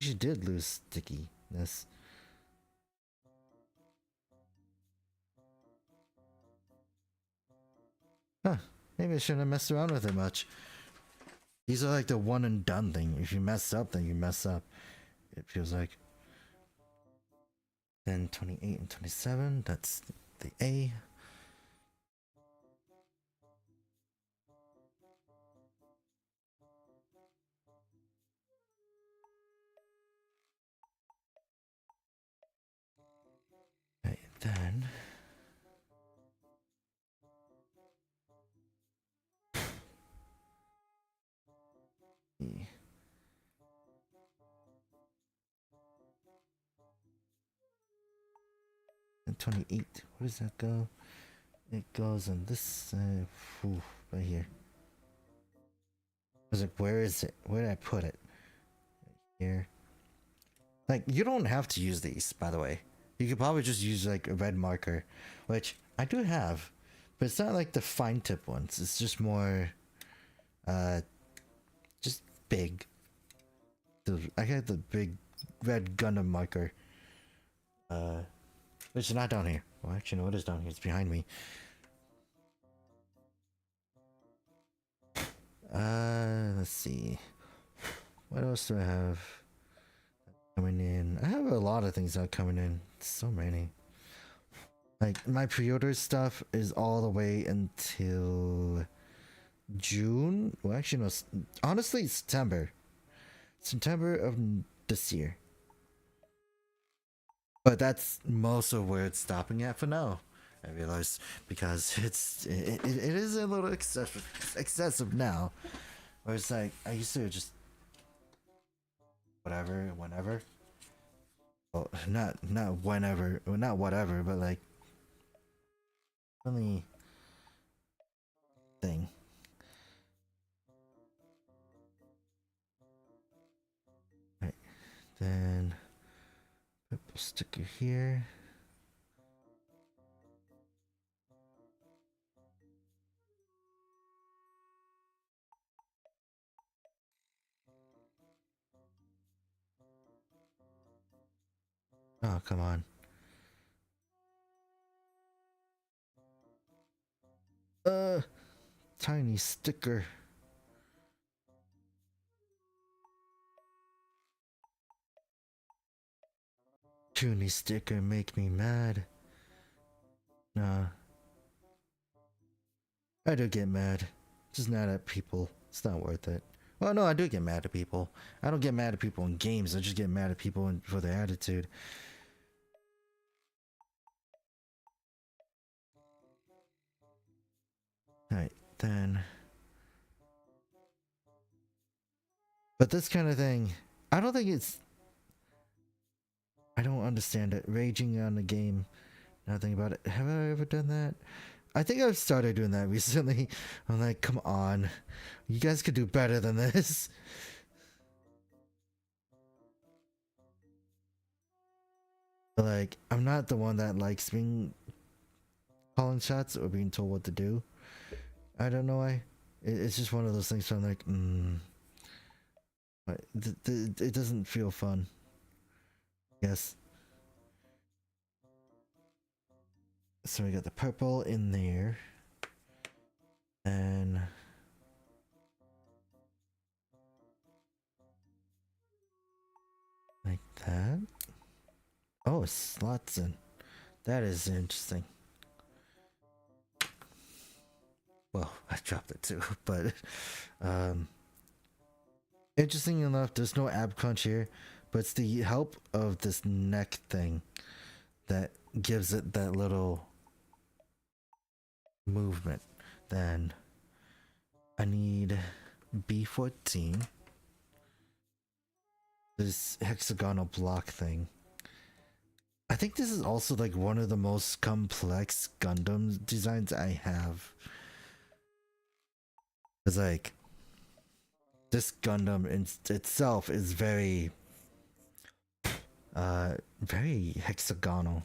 She did lose stickiness. Huh. Maybe I shouldn't have messed around with it much. These are like the one and done thing. If you mess up, then you mess up. It feels like. Then 28 and 27, that's the A. Right, then E. And 28, where does that go? It goes on this side, right here. I was like, where is it? Where did I put it? Right here. Like, you don't have to use these, by the way. You could probably just use like a red marker, which I do have, but it's not like the fine tip ones. It's just more, just big. I got the big red Gundam marker, which is not down here. Well, actually, no, it is down here. It's behind me. Let's see. What else do I have coming in? I have a lot of things that are coming in. So many. Like my pre-order stuff is all the way until June. Well, actually, no. Honestly, September. September of this year. But that's most of where it's stopping at for now. I realize because it is a little excessive now. Where it's like I used to just whatever, whenever. Well, not whenever, well, not whatever, but like only thing. Right, then purple sticker here. Oh, come on. Tiny sticker. Puny sticker make me mad. Nah. I do get mad. Just not at people. It's not worth it. Well, no, I do get mad at people. I don't get mad at people in games. I just get mad at people for their attitude. Alright, then. But this kind of thing, I don't think it's. I don't understand it. Raging on the game. Nothing about it. Have I ever done that? I think I've started doing that recently. I'm like, come on. You guys could do better than this. But like, I'm not the one that likes being calling shots or being told what to do. I don't know why. It's just one of those things where I'm like, it doesn't feel fun. Yes. So we got the purple in there. And like that. Oh, slots in. That is interesting. Well, I dropped it too, but interesting enough, there's no ab crunch here, but it's the help of this neck thing that gives it that little movement. Then I need B14. This hexagonal block thing. I think this is also like one of the most complex Gundam designs I have. It's like this Gundam in itself is very very hexagonal.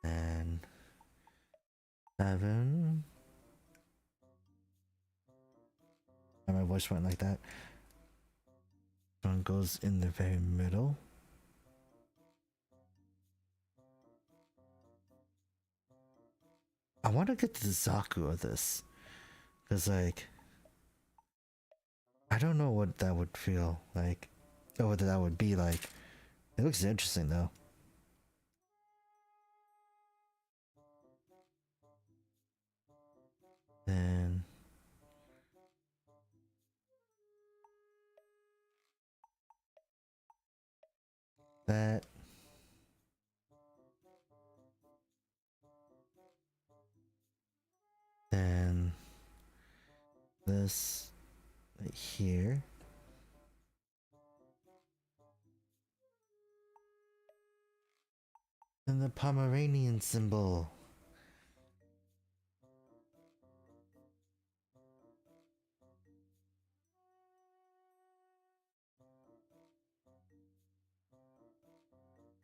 And 7. My voice went like that. One goes in the very middle. I want to get to the Zaku of this. Because, like, I don't know what that would feel like. Or what that would be like. It looks interesting, though. Then that. Then this right here. And the Pomeranian symbol.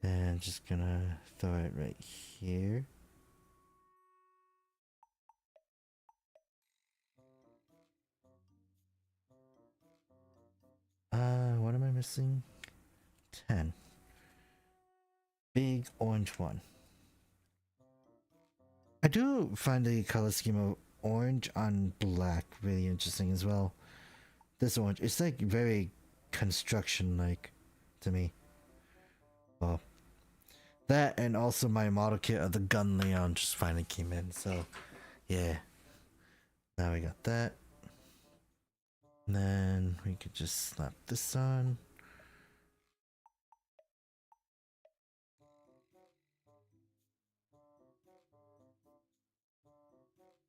And I'm just gonna throw it right here. What am I missing? 10. Big orange one. I do find the color scheme of orange on black really interesting as well. this orange. It's like very construction like to me. Well, that and also my model kit of the Gun Leon just finally came in. So yeah, now we got that. And then we could just slap this on.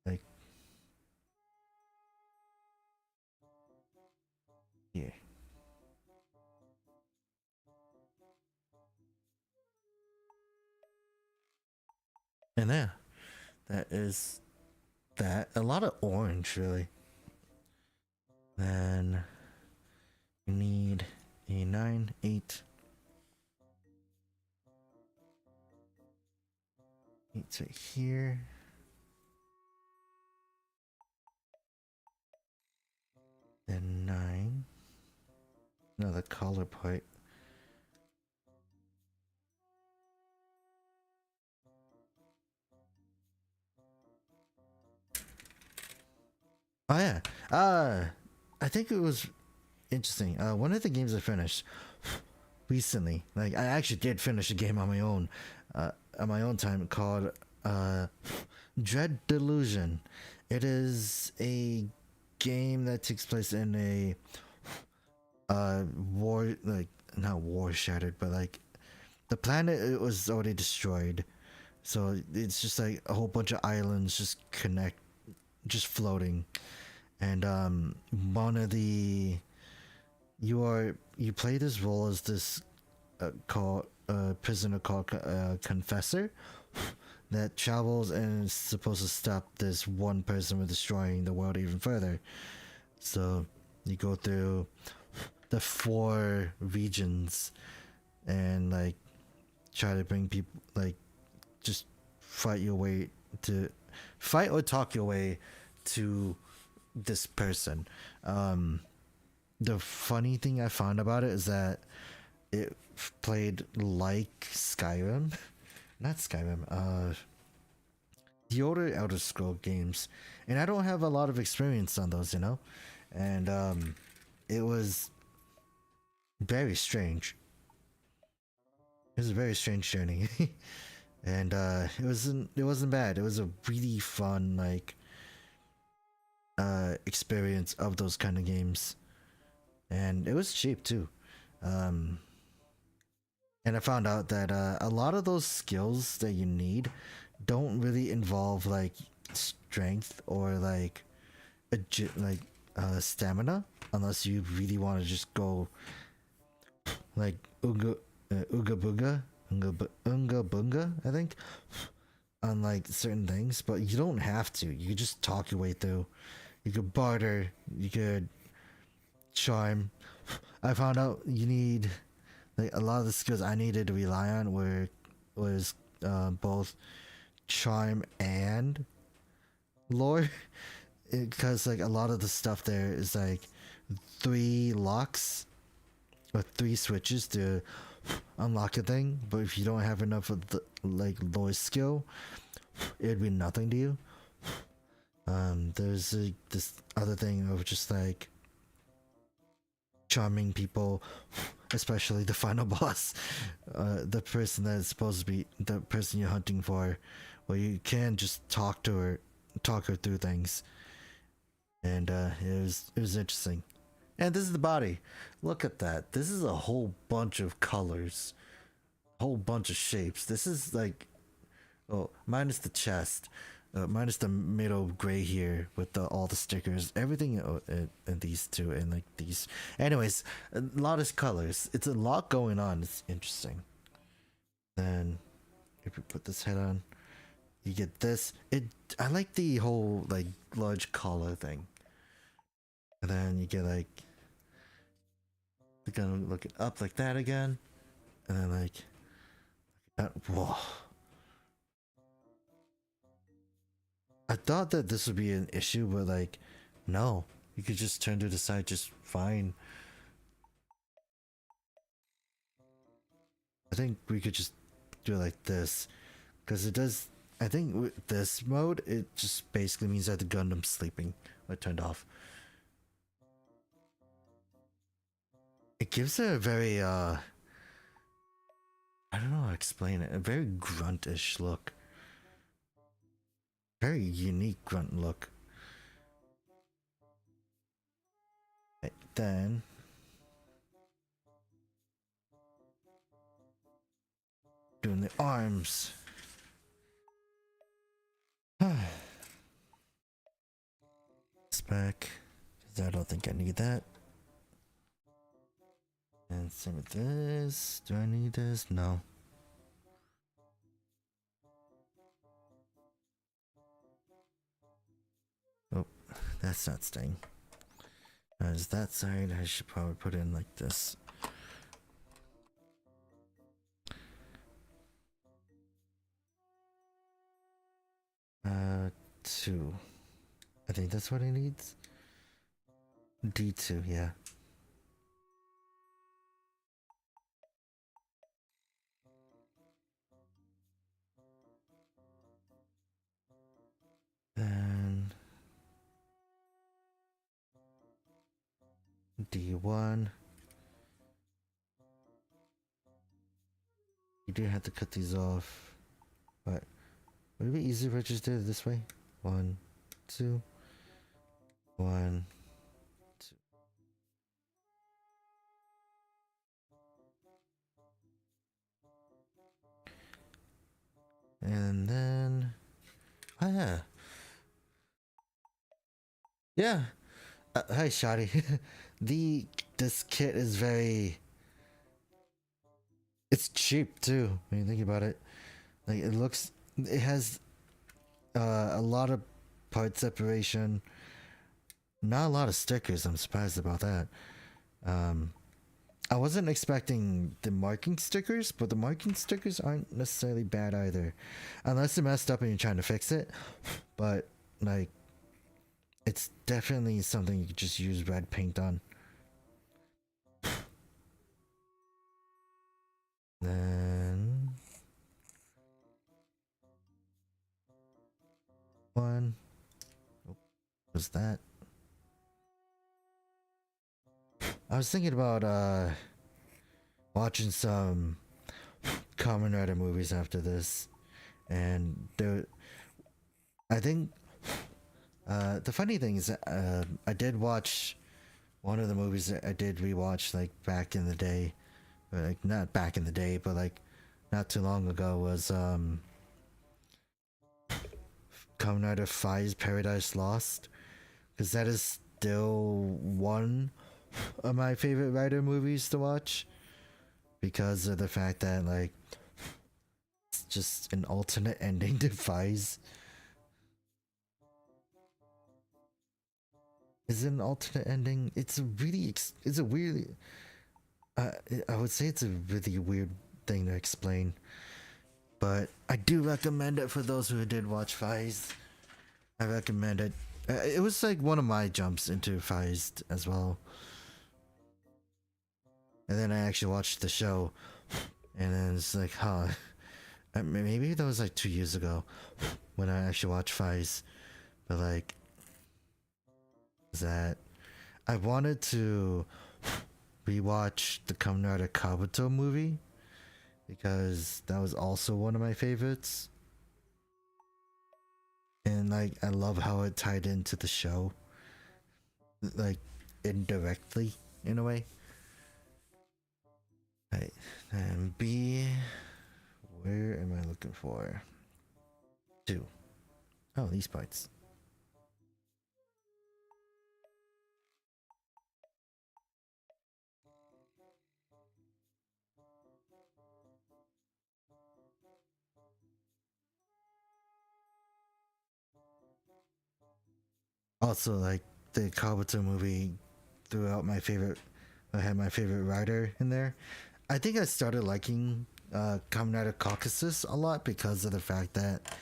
Like, yeah. And yeah, that is that. A lot of orange, really. Then you need a 9, 8. 8's right here. Then 9. No, the collar part. Oh yeah. I think it was interesting. One of the games I finished recently, like I actually did finish a game on my own time called Dread Delusion. It is a game that takes place in a war, like not war shattered, but like the planet it was already destroyed. So it's just like a whole bunch of islands just floating. And one of the you play this role as this called prisoner called Confessor that travels and is supposed to stop this one person from destroying the world even further. So you go through the 4 regions and like try to bring people, like just fight or talk your way to this person. The funny thing I found about it is that it played like Skyrim, not Skyrim, the older Elder Scroll games, and I don't have a lot of experience on those, and it was very strange. It was a very strange journey. And it wasn't bad. It was a really fun like experience of those kind of games, and it was cheap too. And I found out that a lot of those skills that you need don't really involve like strength or like stamina, unless you really want to just go like Ooga Booga, Unga Bunga, I think, on like certain things, but you don't have to. You could just talk your way through. You could barter, you could charm. I found out you need like a lot of the skills I needed to rely on was both charm and lore, because like a lot of the stuff there is like 3 locks or 3 switches to unlock a thing, but if you don't have enough of the like lore skill, it'd be nothing to you. There's this other thing of just like charming people, especially the final boss, the person that is supposed to be the person you're hunting for, where you can just talk her through things, and it was interesting. And this is the body. Look at that. This is a whole bunch of colors, whole bunch of shapes. This is like, oh, minus the chest, minus the middle gray here with all the stickers, everything in these two and like these. Anyways, a lot of colors. It's a lot going on. It's interesting. Then if you put this head on, you get this. I like the whole like large collar thing. And then you get like, you're gonna look it up like that again, and then like that. Whoa! I thought that this would be an issue, but like, no, you could just turn to the side just fine. I think we could just do it like this, because it does. I think with this mode, it just basically means that the Gundam's sleeping or turned off. it gives it a very I don't know how to explain it, a very gruntish look. Very unique grunt look. Right, then doing the arms. Spec, because I don't think I need that. And same with this. Do I need this? No. Oh, that's not staying. As that side, I should probably put in like this. Two. I think that's what it needs. D2, yeah. Then D1. You do have to cut these off, but would it be easier if I just did it this way? 1, 2, 1, 2. And then, oh yeah. Yeah. Hi, Shadi. This kit is very. It's cheap too when you think about it. Like it has a lot of part separation. Not a lot of stickers. I'm surprised about that. I wasn't expecting the marking stickers, but the marking stickers aren't necessarily bad either, unless it messed up and you're trying to fix it. But like, it's definitely something you could just use red paint on. Then one. Oh, was that? I was thinking about watching some Kamen Rider movies after this, and I think the funny thing is I did watch one of the movies that I did rewatch like back in the day, or like not back in the day, but like not too long ago was Kamen Rider 5's Paradise Lost, because that is still one of my favorite Rider movies to watch, because of the fact that like it's just an alternate ending to 5's. Is it an alternate ending? It's a really it's a weird I would say it's a really weird thing to explain, but I do recommend it for those who did watch 5's. I recommend it. It was like one of my jumps into 5's as well. And then I actually watched the show, and then it's like, huh, maybe that was like 2 years ago when I actually watched 5's. But like, that I wanted to rewatch the Kamen Rider Kabuto movie, because that was also one of my favorites, and like I love how it tied into the show, like indirectly in a way. Right, and B, where am I looking for? 2. Oh, these parts. Also, like the Kabuto movie throughout my favorite, I had my favorite writer in there. I think I started liking Kamen Rider Caucasus a lot because of the fact that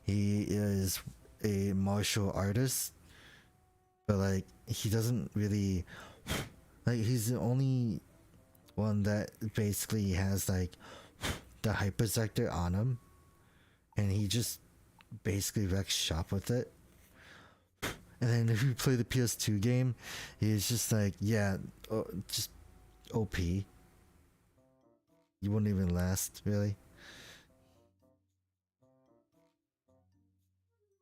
he is a martial artist, but like he doesn't really, like, he's the only one that basically has like the hyper sector on him, and he just basically wrecks shop with it. And then if you play the PS2 game, he's just like, yeah, just OP. You wouldn't even last, really.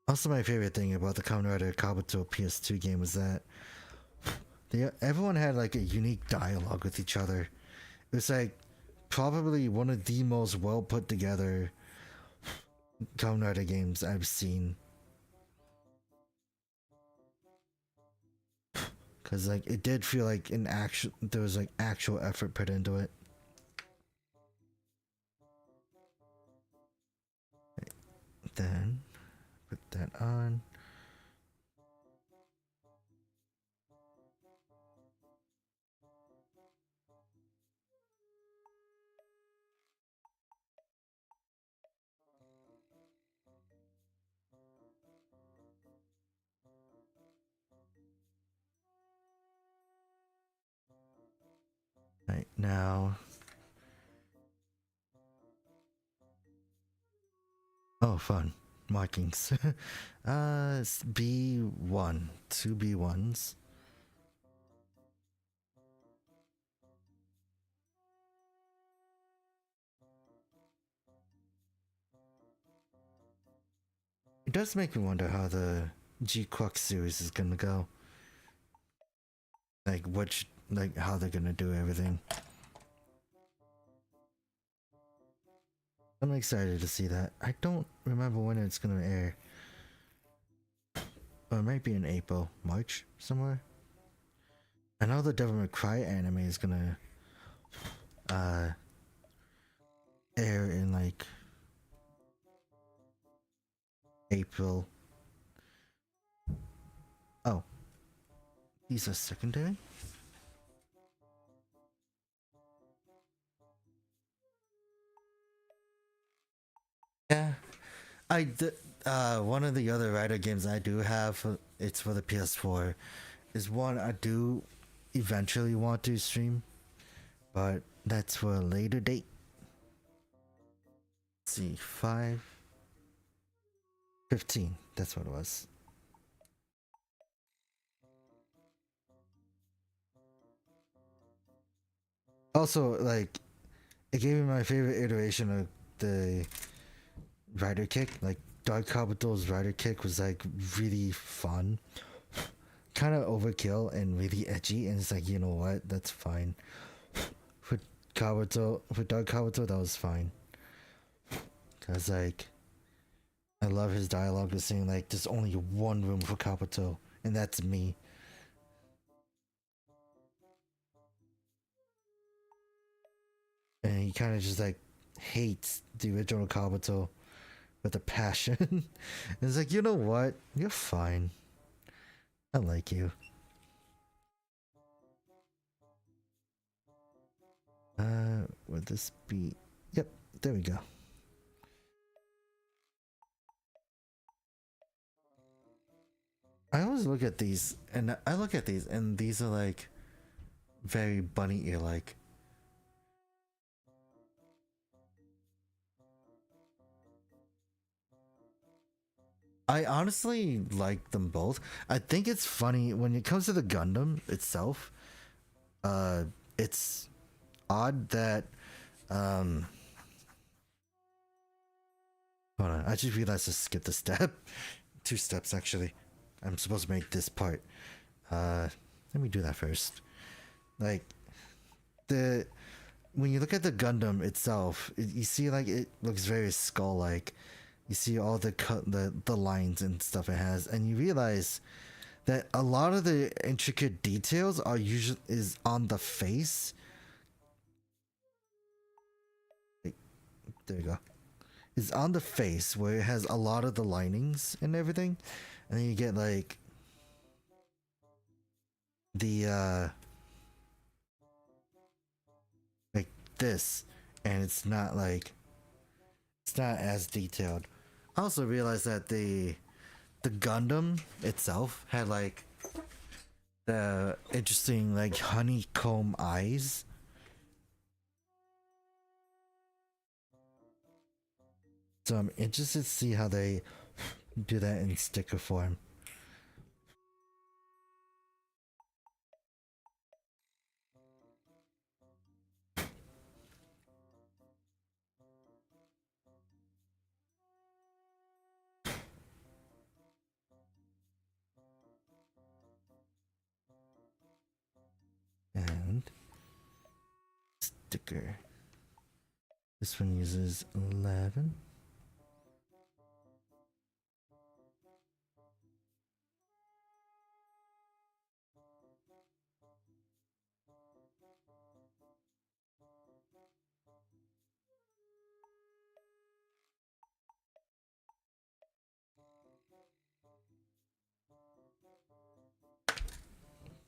Also, my favorite thing about the Kamen Rider Kabuto PS2 game was that everyone had like a unique dialogue with each other. It was like probably one of the most well put together Kamen Rider games I've seen. Cause like it did feel like there was like actual effort put into it. Then put that on. Right now. Oh, fun. Markings. It's B1. 2 B1s. It does make me wonder how the GQuuuuuX series is gonna go. Like how they're gonna do everything. I'm excited to see that. I don't remember when it's gonna air. Or it might be in April, March, somewhere. I know the Devil May Cry anime is gonna air in like April. Oh. These are secondary? Yeah. One of the other Rider games I do have, it's for the PS4, is one I do eventually want to stream, but that's for a later date. Let's see, 15, that's what it was. Also, like, it gave me my favorite iteration of the Rider Kick. Like, Dark Kabuto's Rider Kick was like really fun. Kind of overkill and really edgy, and it's like, you know what, that's fine. For Dark Kabuto, that was fine. Cause like, I love his dialogue of saying like, there's only one room for Kabuto, and that's me. And he kind of just like hates the original Kabuto with a passion. It's like, you know what, you're fine. I like you. Would this be? Yep, there we go. I always look at these, and these are like very bunny ear like. I honestly like them both. I think it's funny when it comes to the Gundam itself. It's odd that hold on, I just realized to skip the step. 2 steps actually. I'm supposed to make this part. Let me do that first. Like when you look at the Gundam itself, you see like it looks very skull-like. You see all the lines and stuff it has, and you realize that a lot of the intricate details is on the face. Like, there you go. It's on the face where it has a lot of the linings and everything, and then you get like the like this, and it's not as detailed. I also realized that the Gundam itself had like the interesting like honeycomb eyes. So I'm interested to see how they do that in sticker form. marker. This one uses 11.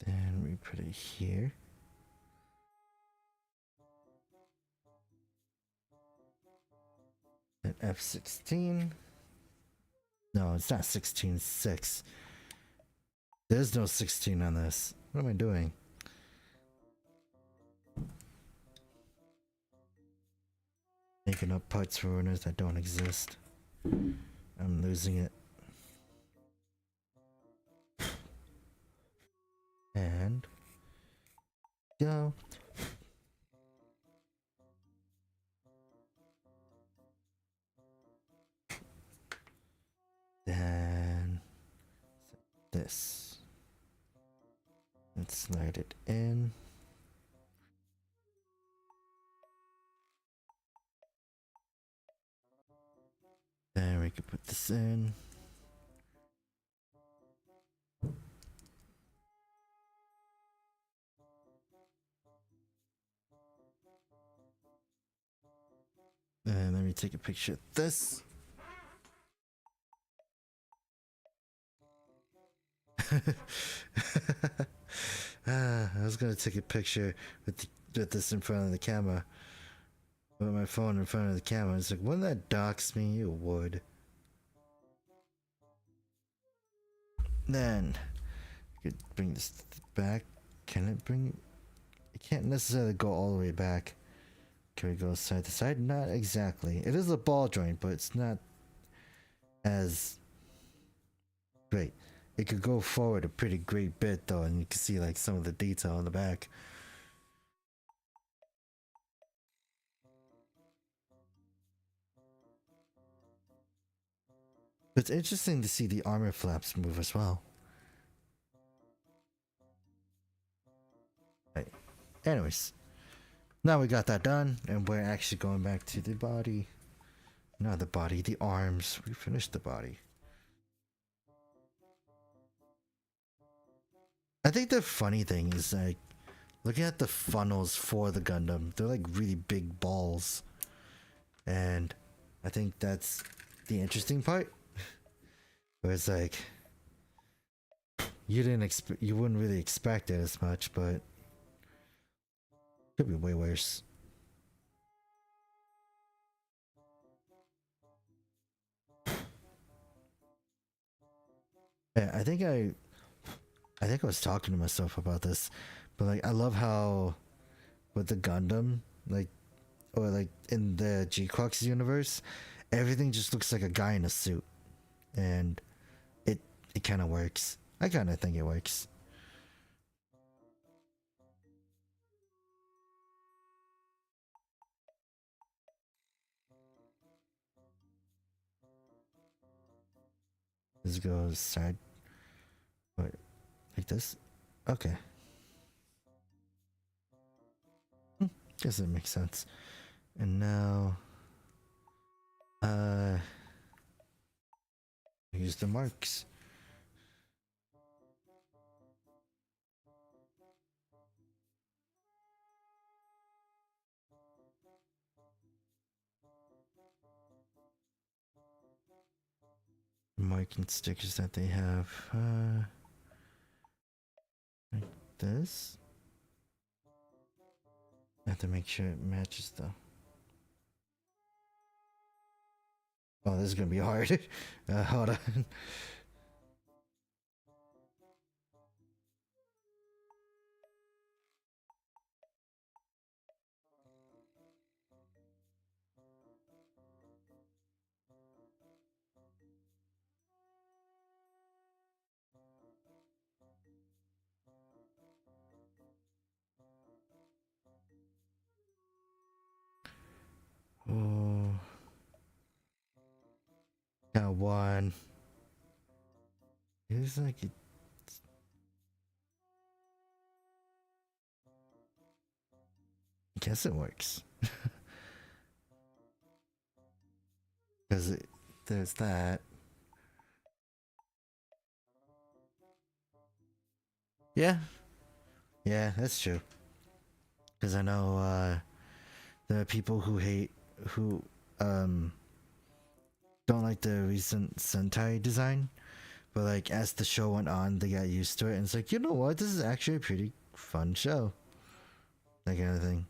Then we put it here. Then F16. No, it's not 16, 6. There's no 16 on this. What am I doing? Making up parts for runners that don't exist. I'm losing it. And go. Then this. Let's slide it in. Then we can put this in. And let me take a picture of this. I was gonna take a picture with this in front of the camera. With my phone in front of the camera. It's like, wouldn't that dox me? You would. Then you could bring this back. Can it bring? It can't necessarily go all the way back. Can we go side to side? Not exactly. It is a ball joint, but it's not as great. It could go forward a pretty great bit though, and you can see like some of the detail on the back. It's interesting to see the armor flaps move as well. Right. Anyways, now we got that done, and we're actually going back to the body. Not the body, the arms. We finished the body. I think the funny thing is like, looking at the funnels for the Gundam, they're like really big balls. And I think that's the interesting part. Where it's like, you wouldn't really expect it as much, but could be way worse. Yeah, I think I was talking to myself about this, but like I love how with the Gundam, like, or like in the GQuuuuuX universe, everything just looks like a guy in a suit, and it kind of works. I kind of think it works. This goes side, wait, like this. Okay. Guess it makes sense. And now, use the marks. Marking stickers that they have, like this. I have to make sure it matches though. Oh, this is gonna be hard. Hold on. Oh, got one. It's like it's... guess it works. Because there's that. Yeah. Yeah, that's true. Because I know there are people who don't like the recent Sentai design, but like as the show went on, they got used to it, and it's like, you know what, this is actually a pretty fun show. That kind of thing.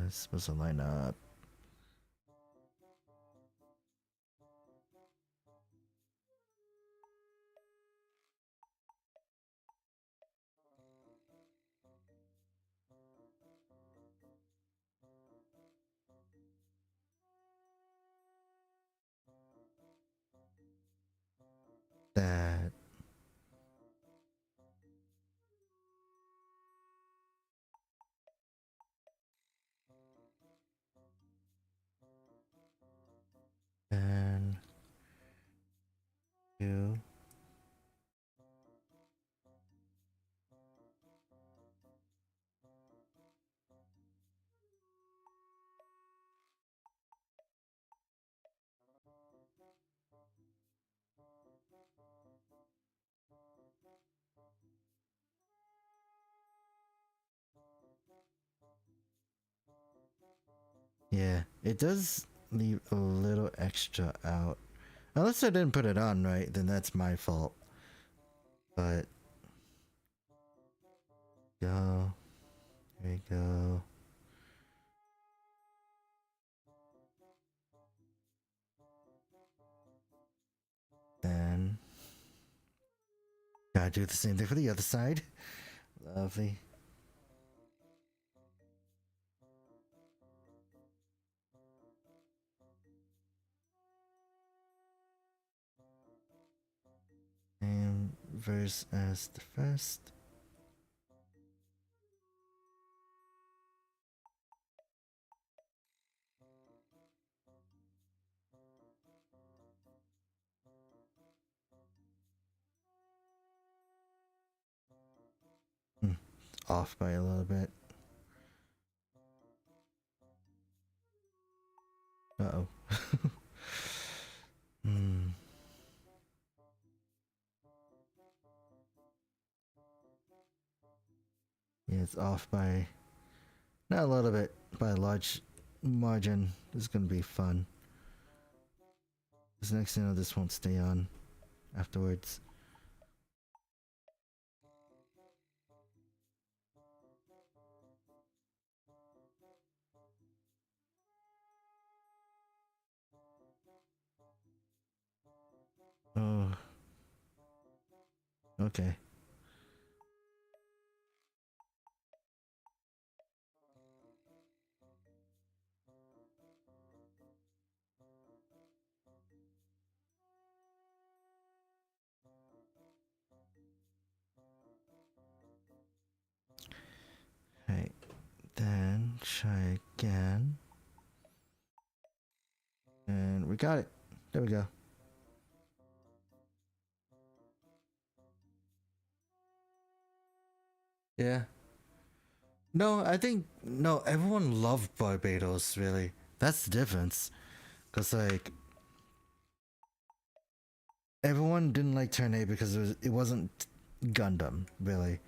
It's supposed to line up. That. And you. Yeah, it does leave a little extra out. Unless I didn't put it on right, then that's my fault. But go. There we go. Then gotta do the same thing for the other side. Lovely. And verse as the first. Off by a little bit. Uh-oh. Yeah, it's off by not a little bit, by a large margin. This is gonna be fun. This next thing, you know, this won't stay on afterwards. Oh. Okay. Right. Then try again. And we got it. There we go. Yeah. No, I think no, everyone loved Barbados, really. That's the difference. Cause like everyone didn't like Turn A because it wasn't Gundam, really.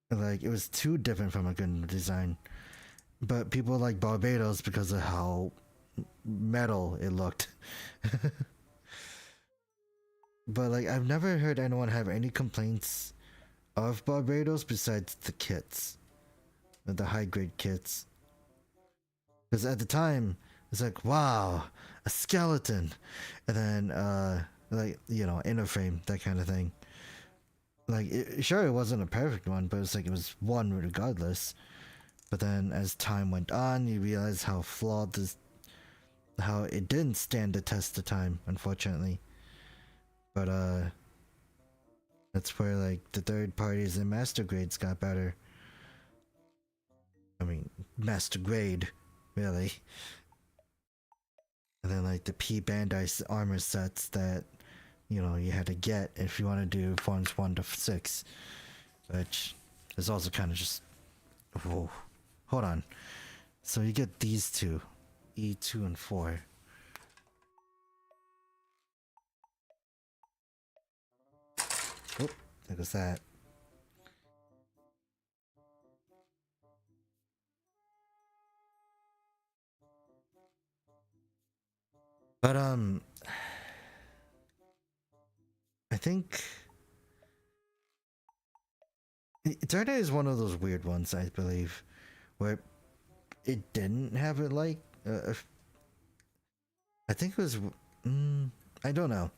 Like it was too different from a Gundam design. But people like Barbados because of how metal it looked. But like I've never heard anyone have any complaints of Barbados besides the kits. The high grade kits. Because at the time it's like, wow, a skeleton, and then like, you know, inner frame, that kind of thing. Like sure, it wasn't a perfect one, but it's like it was one regardless. But then as time went on, you realize how flawed this, how it didn't stand the test of time, unfortunately. But that's where like the third parties and master grades got better. I mean, master grade, really. And then like the P Bandai armor sets that you know, you had to get if you want to do forms 1 to 6, which is also kind of just, whoa, hold on. So you get these two, E2 and 4. Oh, there goes that. But I think Eternity is one of those weird ones, I believe, where it didn't have it like I think it was I don't know.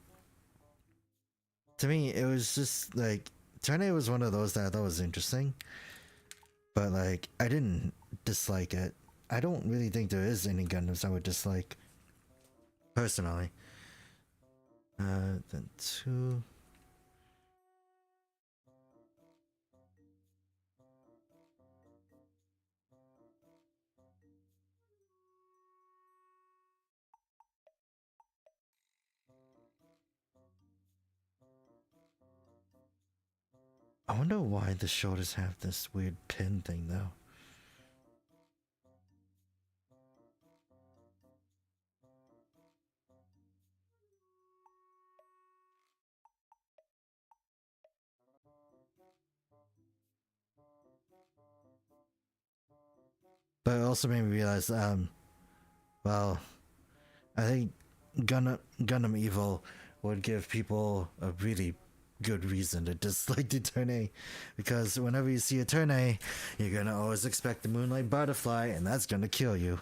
To me, it was just like Eternity was one of those that I thought was interesting, but like I didn't dislike it. I don't really think there is any Gundams I would dislike personally. Then 2. I wonder why the shoulders have this weird pin thing though. But it also made me realize, well, I think Gundam Evil would give people a really good reason to dislike the turn A, because whenever you see a turn A, you're gonna always expect the Moonlight Butterfly, and that's gonna kill you.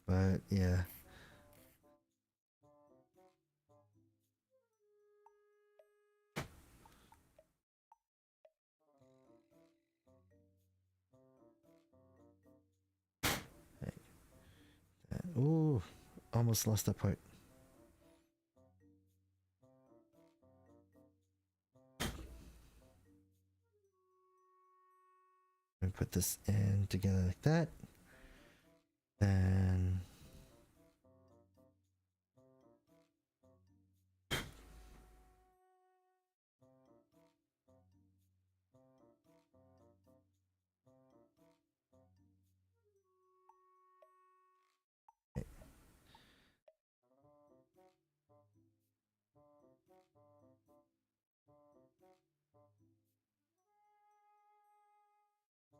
But yeah. Ooh, almost lost that part. Let me put this in together like that. Then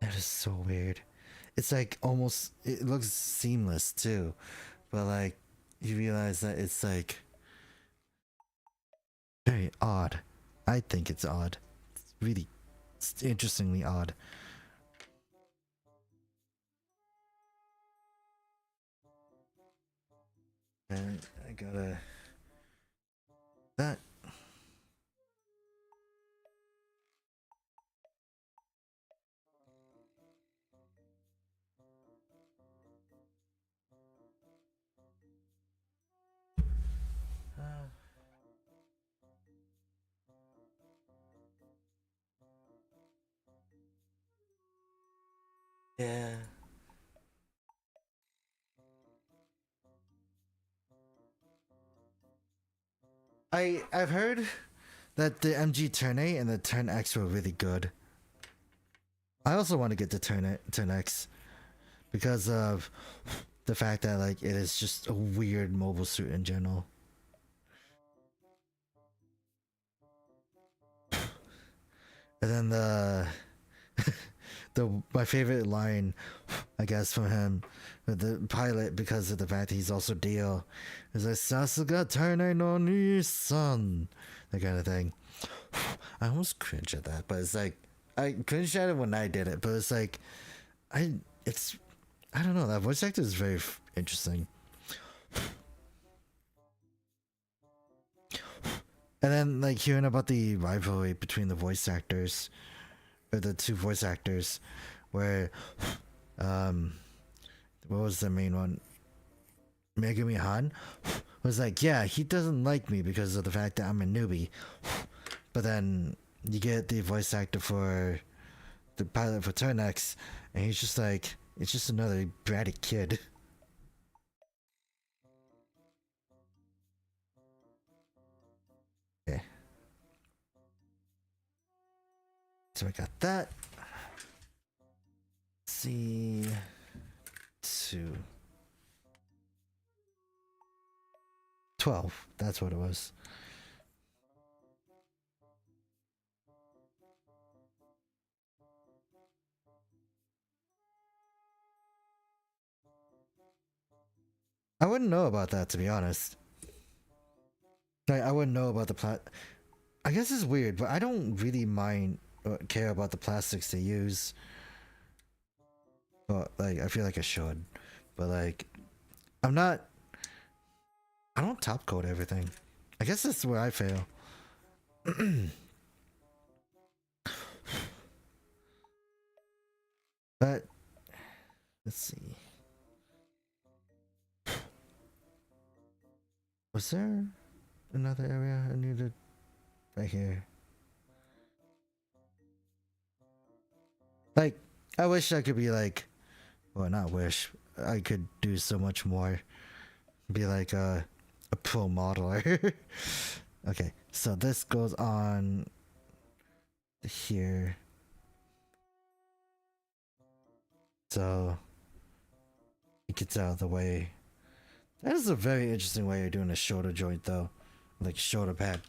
that is so weird. It's like almost, it looks seamless too, but like you realize that it's like very odd. I think it's odd. It's really interestingly odd. And I gotta that. Yeah. I've heard that the MG Turn A and the Turn X were really good. I also want to get the Turn X because of the fact that like it is just a weird mobile suit in general. And then my favorite line, I guess, from him, with the pilot, because of the fact that he's also Dio, is like "Sasuga Turner no Ni-san," that kind of thing. I almost cringe at that, but it's like I cringed at it when I did it, but it's like I don't know, that voice actor is very interesting. And then like hearing about the rivalry between the voice actors, or the two voice actors, where what was the main one? Megumi Han was like, yeah, he doesn't like me because of the fact that I'm a newbie. But then you get the voice actor for the pilot for Turn X, and he's just like, It's just another bratty kid. Okay. So I got that. C2. $12. That's what it was. I wouldn't know about that, to be honest. I wouldn't know about the I guess it's weird, but I don't really mind or care about the plastics they use. But like, I feel like I should. But like, I'm not. I don't top coat everything. I guess that's where I fail. But let's see. Was there another area I needed? Right here. Like, I wish I could be like, well, not wish. I could do so much more. Be like a pro modeler. Okay, so this goes on here. So it gets out of the way. That is a very interesting way of doing a shoulder joint, though, like shoulder pad,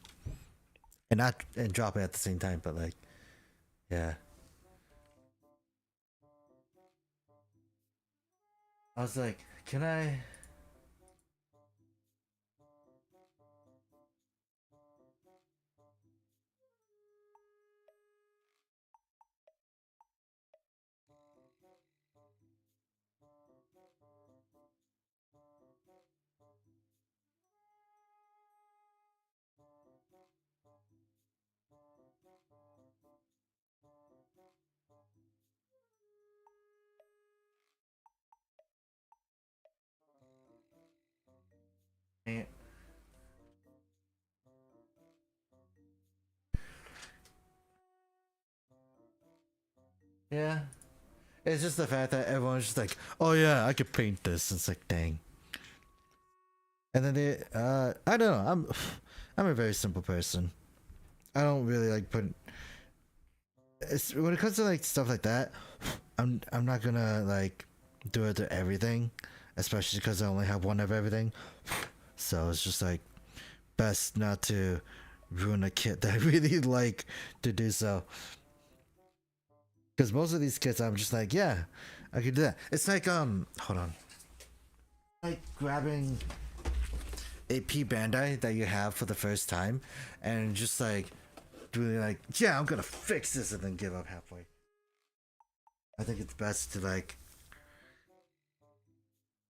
and not and drop it at the same time. But like, yeah. I was like, can I? Yeah. It's just the fact that everyone's just like, oh yeah, I could paint this. It's like, dang. And then they, I don't know. I'm a very simple person. I don't really like put. It's when it comes to like stuff like that. I'm not gonna like do it to everything, especially because I only have one of everything. So it's just like best not to ruin a kit that I really like to do so. Because most of these kits, I'm just like, yeah, I could do that. It's like hold on, like grabbing a P Bandai that you have for the first time, and just like really like, yeah, I'm gonna fix this, and then give up halfway. I think it's best to like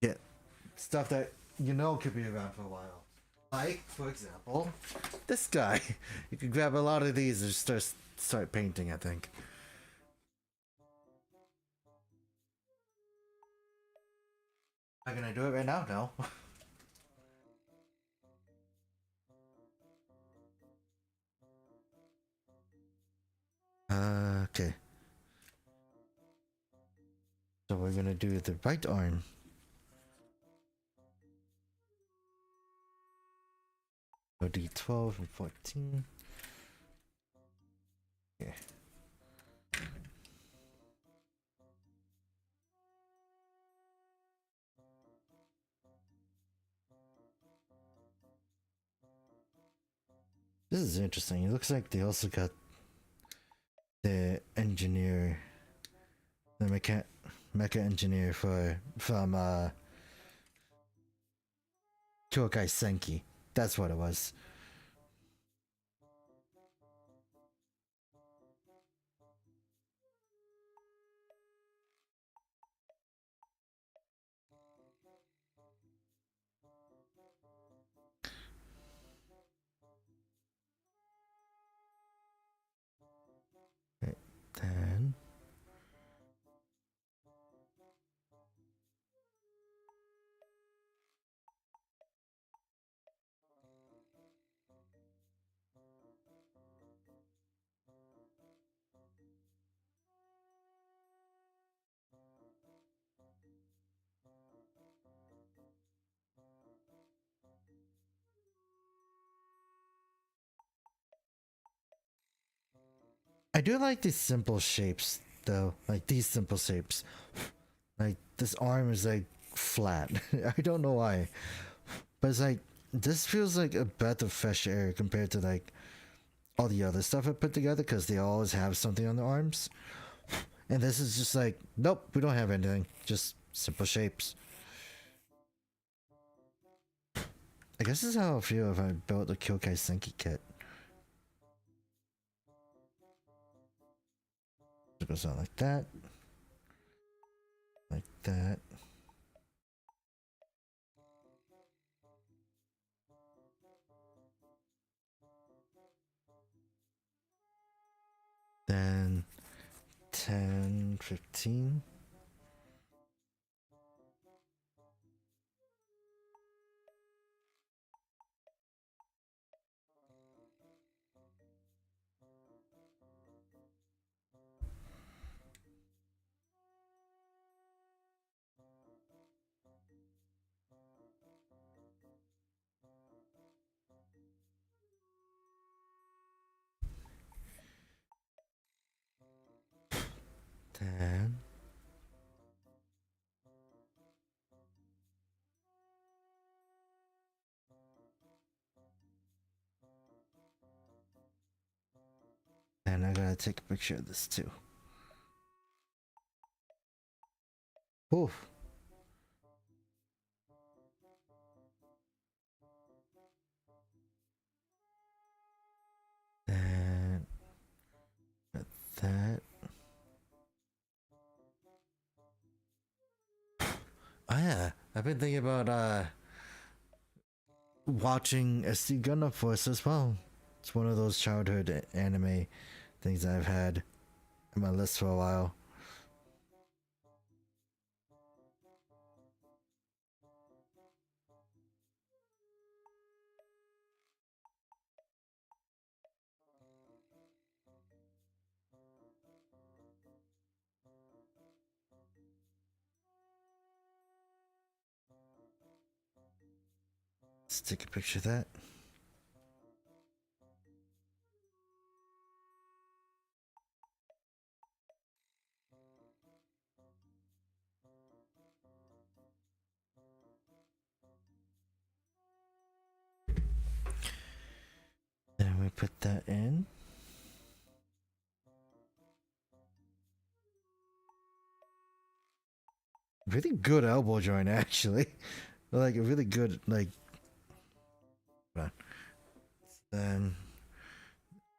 get stuff that you know could be around for a while. Like, for example, this guy. You can grab a lot of these and just start painting, I think. How can I do it right now? No. Okay. So we're gonna do the right arm. So D12 and 14. Okay. This is interesting. It looks like they also got the engineer, the mecha engineer from Kyokai Senki. That's what it was. Right, then I do like these simple shapes though, like these simple shapes. Like this arm is like flat. I don't know why, but it's like this feels like a breath of fresh air compared to like all the other stuff I put together because they always have something on their arms. And this is just like, nope, we don't have anything. Just simple shapes. I guess this is how I feel if I built a Kyokai Senki kit. It goes out like that. Like that. Then 10, 15. Then and I gotta take a picture of this too. Oof. Then that. Oh yeah, I've been thinking about watching SD Gundam Force as well. It's one of those childhood anime things I've had in my list for a while. Let's take a picture of that. Then we put that in. Really good elbow joint, actually. Like a really good, like. Then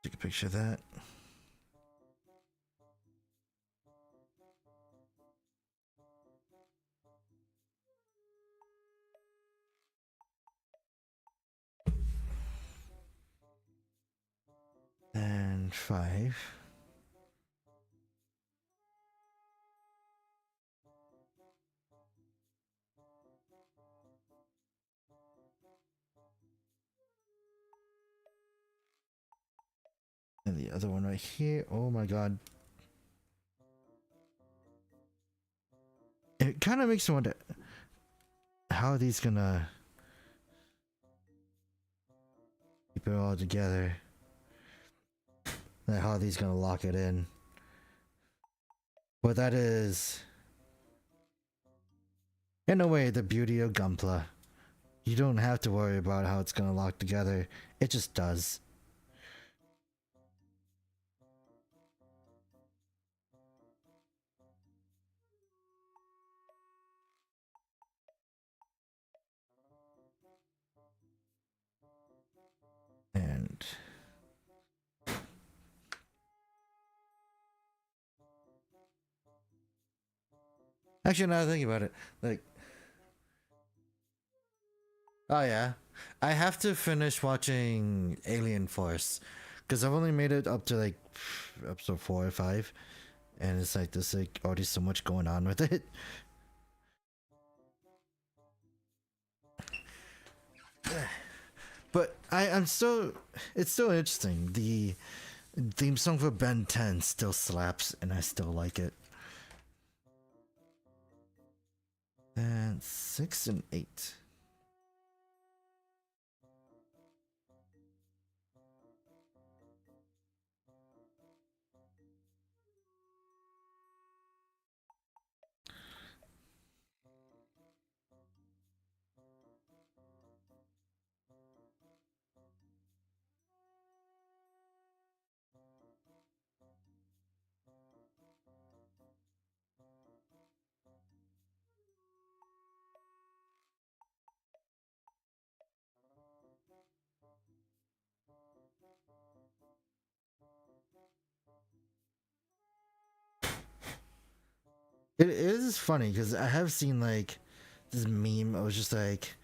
take a picture of that. And 5. And the other one right here. Oh my god. It kind of makes me wonder how are these gonna keep it all together. Like how are these gonna lock it in. But that is, in a way, the beauty of Gunpla. You don't have to worry about how it's gonna lock together. It just does. And actually, now that I think about it, like, oh yeah, I have to finish watching Alien Force because I've only made it up to like episode 4 or 5, and it's like there's like already so much going on with it. But I'm still, it's still interesting. The theme song for Ben 10 still slaps, and I still like it. And 6 and 8. It is funny because I have seen like this meme. It was just like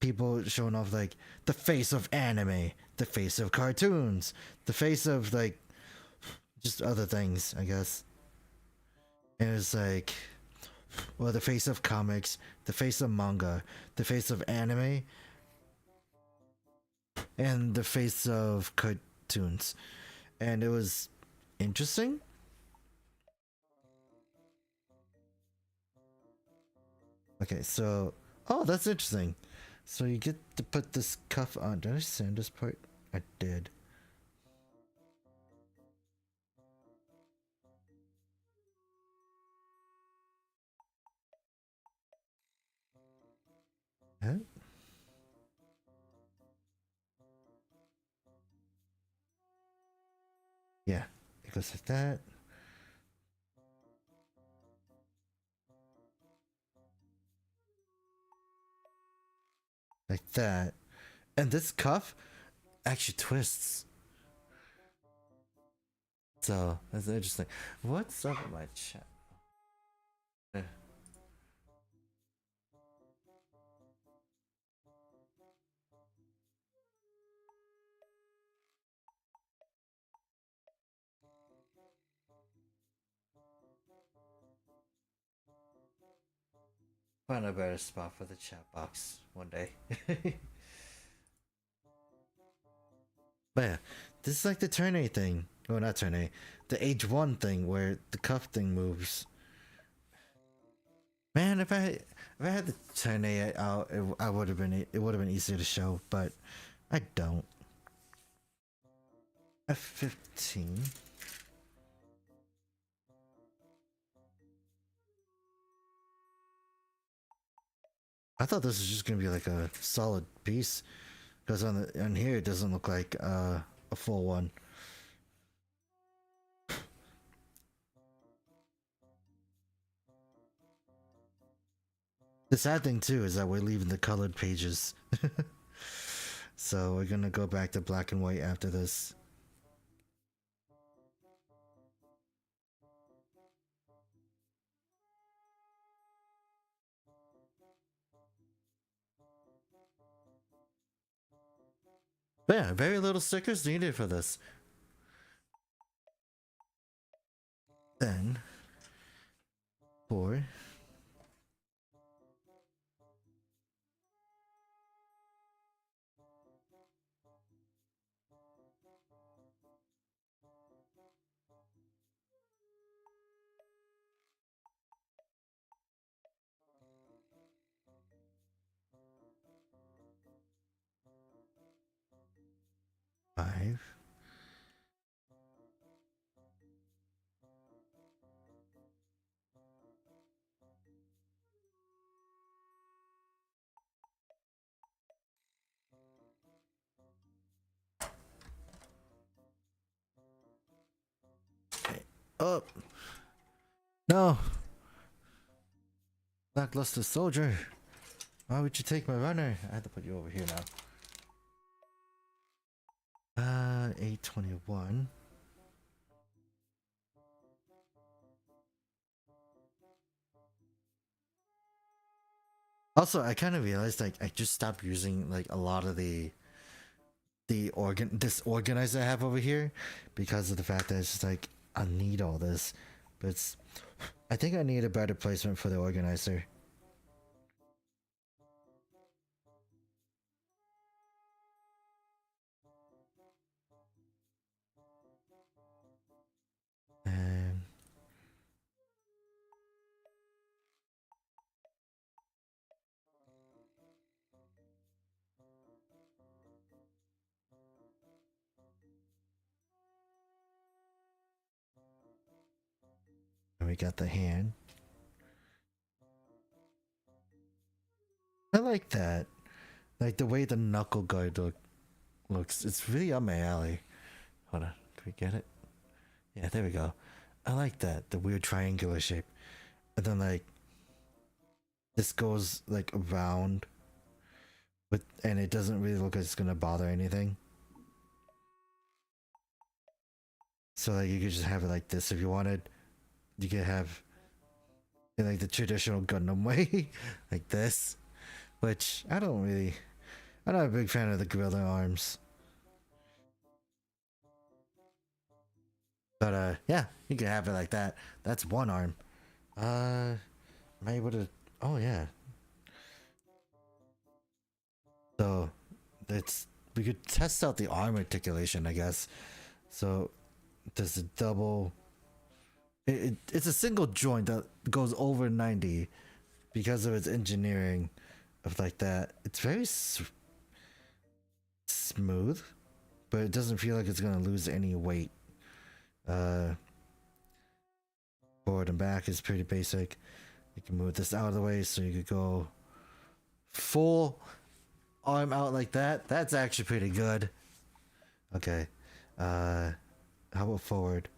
people showing off like the face of anime, the face of cartoons, the face of like just other things, I guess. And it's like, well, the face of comics, the face of manga, the face of anime, and the face of cartoons. And it was interesting. Okay, so, oh, that's interesting. So you get to put this cuff on. Did I sand this part? I did. Huh? Yeah, it goes like that. Like that. And this cuff actually twists. So that's interesting. What's up with my chat? Find a better spot for the chat box one day. But yeah, this is like the turn A thing. Well, not turn A. The age 1 thing where the cuff thing moves. Man, if I had the turn A out, I would have been it would have been easier to show, but I don't. F15. I thought this was just gonna be like a solid piece, because on here it doesn't look like a full one. The sad thing too is that we're leaving the colored pages. So we're gonna go back to black and white after this. But yeah, very little stickers needed for this. Then, 4. Five. Okay. Up. No. Lackluster soldier. Why would you take my runner? I had to put you over here now. 821. Also, I kind of realized like I just stopped using like a lot of this organizer I have over here because of the fact that it's just like I need all this, but I think I need a better placement for the organizer. And we got the hand. I like that. Like the way the knuckle guard looks. It's really on my alley. Hold on. Can we get it? Yeah, there we go. I like that. The weird triangular shape. And then like this goes like around and it doesn't really look like it's gonna bother anything. So like you could just have it like this if you wanted. You could have in like the traditional Gundam way, like this. Which I'm not a big fan of the gorilla arms. But yeah, you can have it like that. That's one arm. Am I able to? Oh yeah. So it's we could test out the arm articulation, I guess. So there's a double. It's a single joint that goes over 90 because of its engineering of like that. It's very smooth, but it doesn't feel like it's gonna lose any weight. Forward and back is pretty basic. You can move this out of the way so you could go full arm out like that. That's actually pretty good. Okay. How about forward?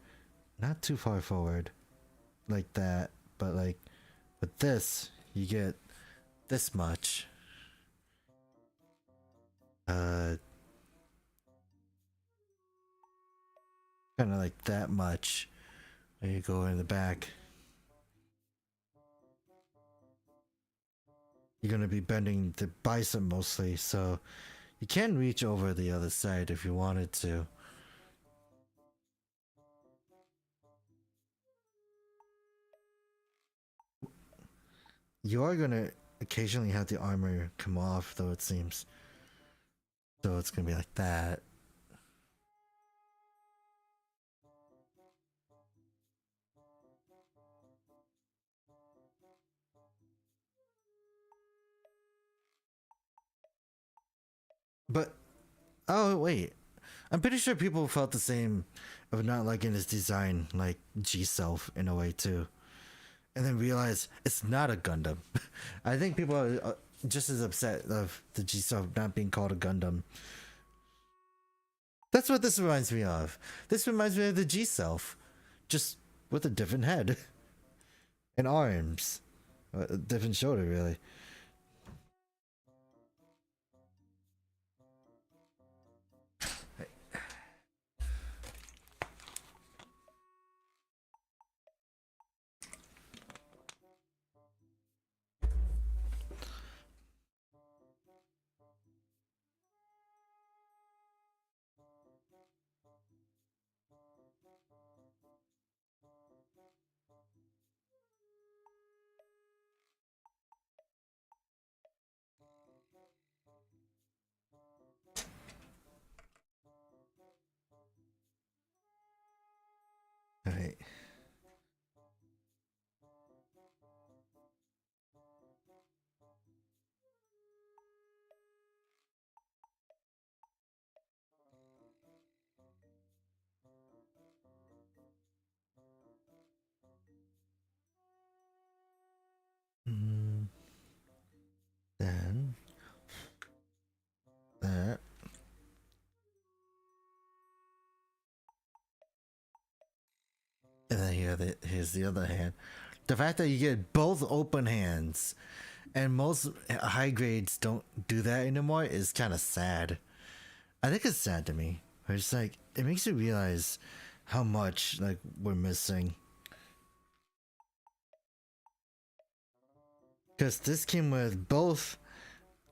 Not too far forward like that, but like with this you get this much. Kind of like that much. There you go in the back. You're gonna be bending the bicep mostly, so you can reach over the other side if you wanted to. You are gonna occasionally have the armor come off, though, it seems. So it's gonna be like that. But, oh wait, I'm pretty sure people felt the same of not liking his design, like G-Self in a way too. And then realize it's not a Gundam. I think people are just as upset of the G-Self not being called a Gundam. That's what this reminds me of. This reminds me of the G-Self, just with a different head and arms, a different shoulder, really. All right. Then that. And then here's the other hand. The fact that you get both open hands, and most high grades don't do that anymore, is kind of sad. I think it's sad to me. It's like it makes you realize how much like we're missing. Because this came with both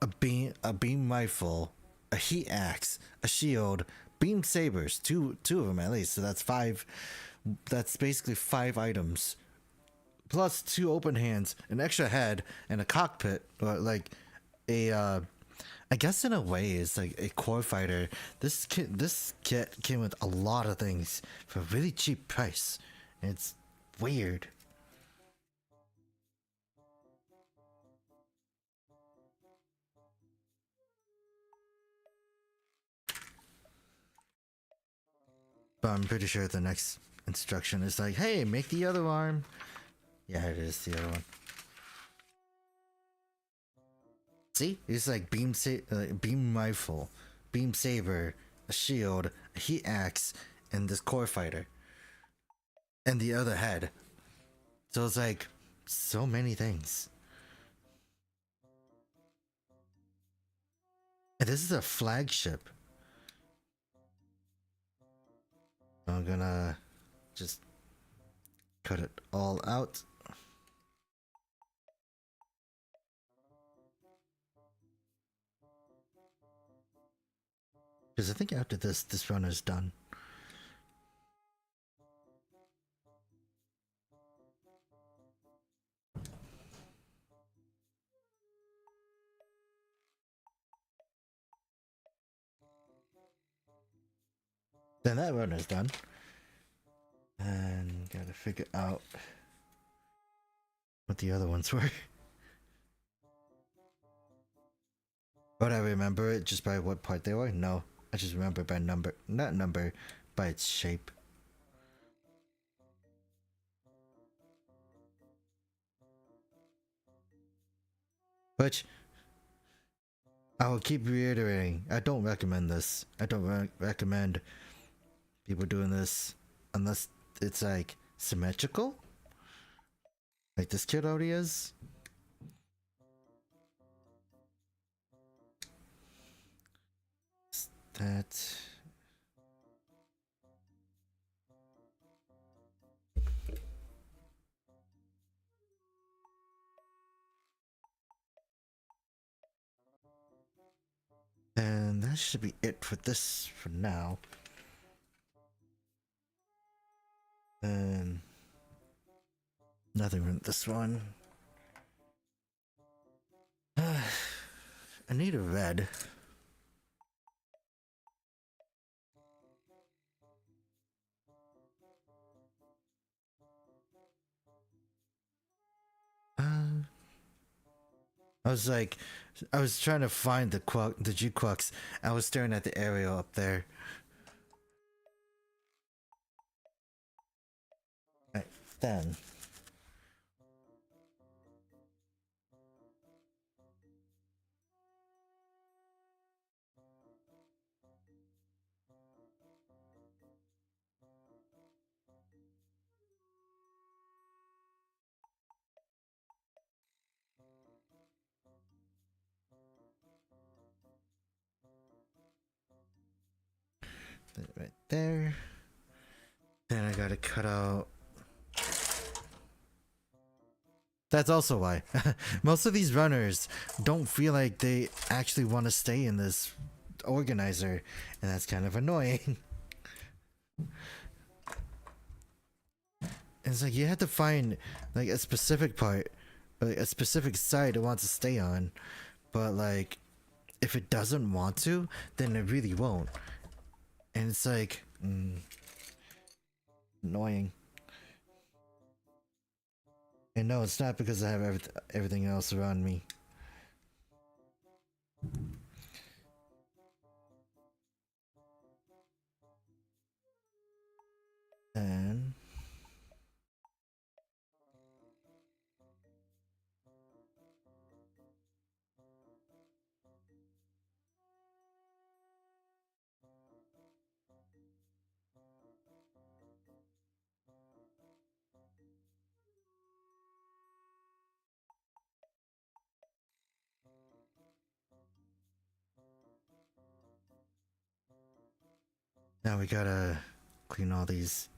a beam rifle, a heat axe, a shield, beam sabers, two of them at least. So that's five. That's basically 5 items, plus 2 open hands, an extra head, and a cockpit, or like a. I guess in a way, it's like a core fighter. This kit came with a lot of things for a really cheap price. It's weird. But I'm pretty sure the next instruction is like, hey, make the other arm. Yeah, it is the other one. See? It's like beam rifle, beam saber, a shield, a heat axe, and this core fighter. And the other head. So it's like so many things. And this is a flagship. I'm gonna just cut it all out. Because I think after this run is done. Then that run is done. And gotta figure out what the other ones were. Would I remember it just by what part they were? No. I just remember by number. Not number, by its shape. Which I will keep reiterating. I don't recommend this. I don't recommend people doing this unless it's like symmetrical. Like this kid already is. That. And that should be it for this for now. And nothing with this one. I need a red. I was trying to find the GQuuuuuX. I was staring at the aerial up there. Right, then. Right there. Then I gotta cut out. That's also why. Most of these runners don't feel like they actually want to stay in this organizer, and that's kind of annoying. It's like you have to find like a specific part, like a specific side it wants to stay on, but like if it doesn't want to, then it really won't. And it's like annoying. And no, it's not because I have everything else around me. And now we gotta clean all these.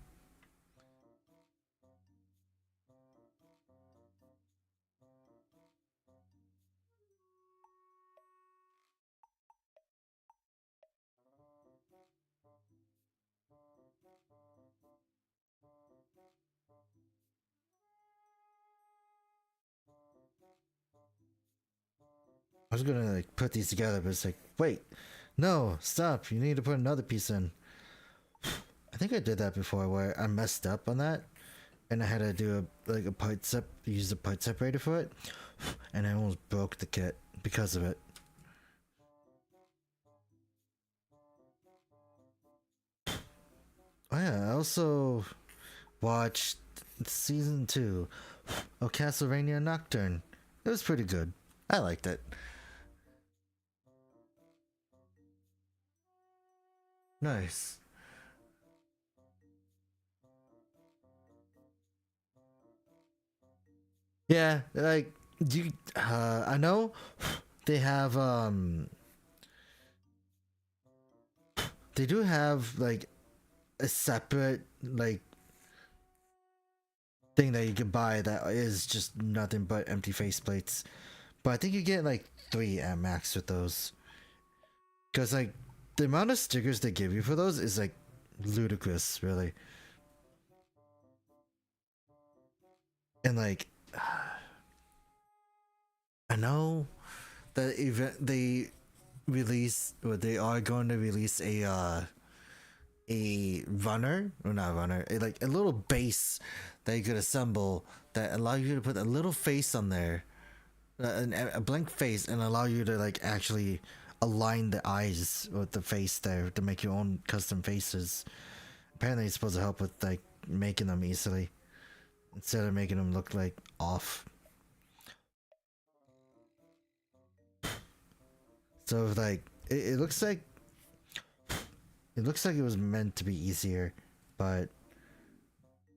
I was gonna like put these together, but it's like, wait, no, stop, you need to put another piece in. I think I did that before where I messed up on that and I had to do a part use a part separator for it, and I almost broke the kit because of it. Oh yeah, I also watched season 2 of Castlevania Nocturne. It was pretty good. I liked it. Nice. Yeah, like you I know they have they do have like a separate like thing that you can buy that is just nothing but empty faceplates. But I think you get like 3 at max with those. Cause like the amount of stickers they give you for those is like ludicrous, really. And like, I know that event they release, or they are going to release a runner, or not runner, like a little base that you could assemble that allow you to put a little face on there, a blank face, and allow you to like actually align the eyes with the face there to make your own custom faces. Apparently it's supposed to help with like making them easily instead of making them look like off. So like it looks like it was meant to be easier, but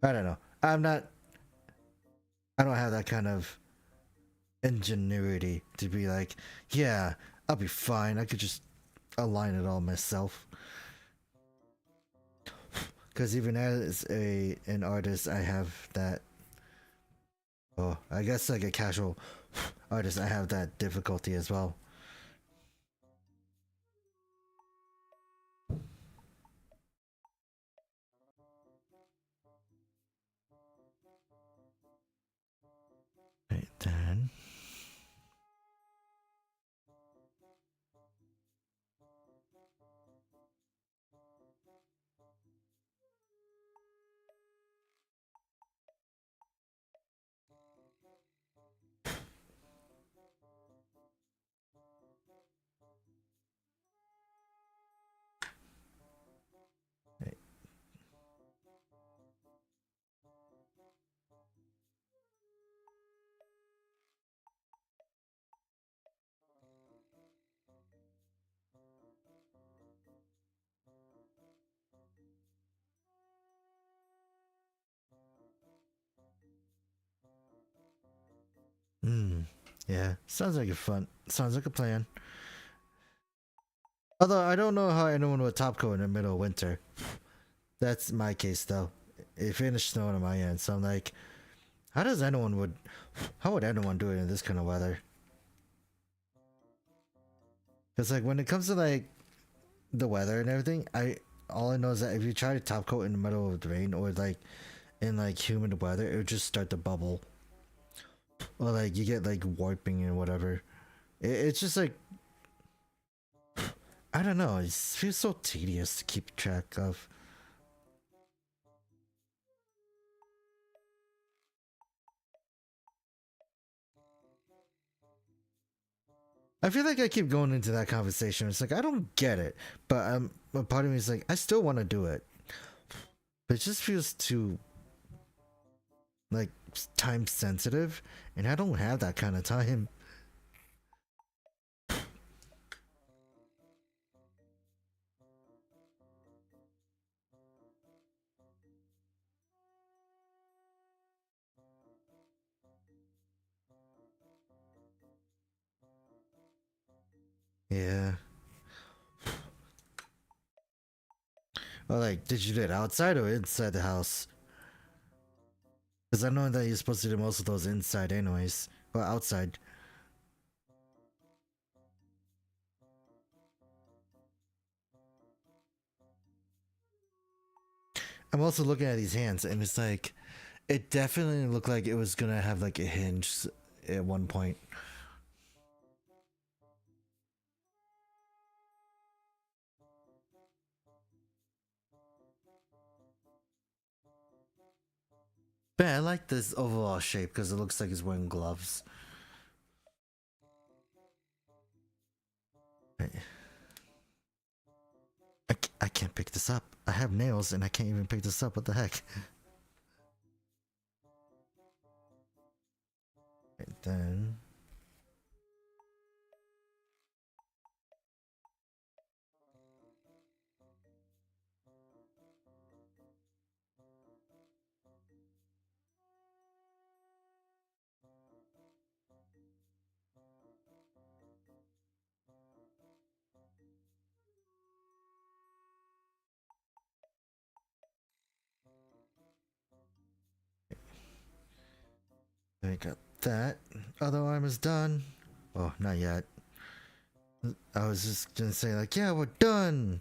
I don't know. I don't have that kind of ingenuity to be like, yeah, I'll be fine. I could just align it all myself. Because even as an artist, I have that. Oh, I guess like a casual artist, I have that difficulty as well. Right then. Right. Yeah, sounds like a fun. Sounds like a plan. Although I don't know how anyone would top coat in the middle of winter. That's my case though. It finished snowing on my end, so I'm like, how would anyone do it in this kind of weather? Because like when it comes to like the weather and everything, all I know is that if you try to top coat in the middle of the rain or like in like humid weather, it would just start to bubble, or like you get like warping and whatever. It's just like, I don't know. It feels so tedious to keep track of. I feel like I keep going into that conversation. It's like I don't get it, but a part of me is like I still want to do it, but it just feels too like time sensitive, and I don't have that kind of time. Yeah. Or like, did you do it outside or inside the house? Because I know that you're supposed to do most of those inside, anyways, or outside. I'm also looking at these hands, and it's like, it definitely looked like it was gonna have like a hinge at one point. But I like this overall shape because it looks like he's wearing gloves. I can't pick this up. I have nails and I can't even pick this up. What the heck? Right then. I got that. Other arm is done. Oh, not yet. I was just gonna say like, yeah, we're done,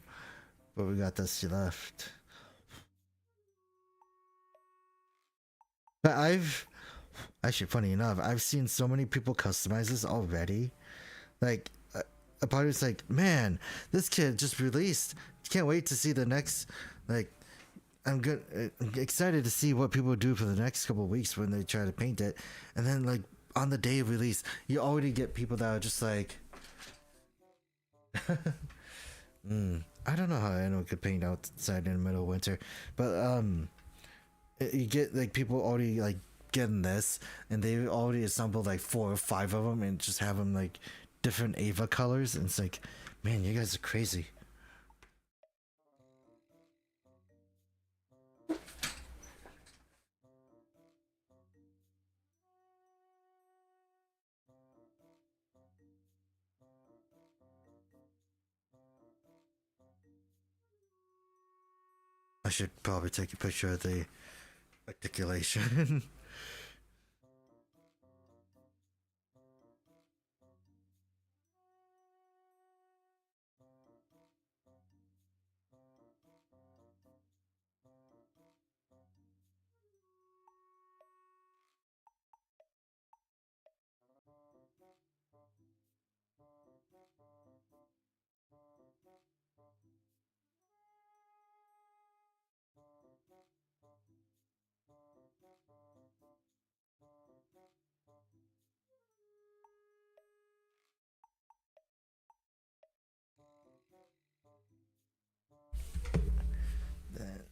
but we got this. She left. But I've actually, funny enough, I've seen so many people customize this already. Like, a part of it's like, man, this kid just released. Can't wait to see the next. Like, I'm good. I'm excited to see what people do for the next couple of weeks when they try to paint it, and then like on the day of release, you already get people that are just like, I don't know how anyone could paint outside in the middle of winter, but you get like people already like getting this, and they already assembled like 4 or 5 of them, and just have them like different Ava colors, and it's like, man, you guys are crazy. I should probably take a picture of the articulation. Then-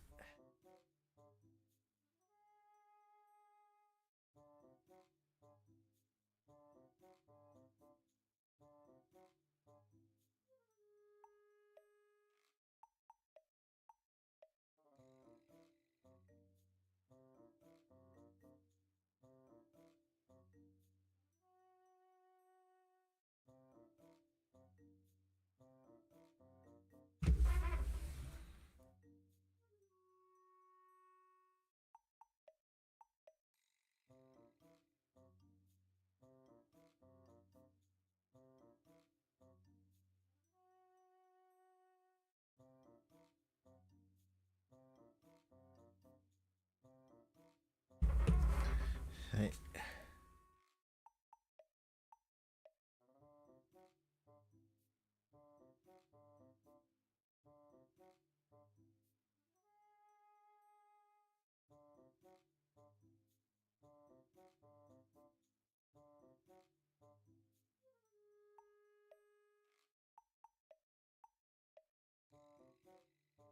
Hey.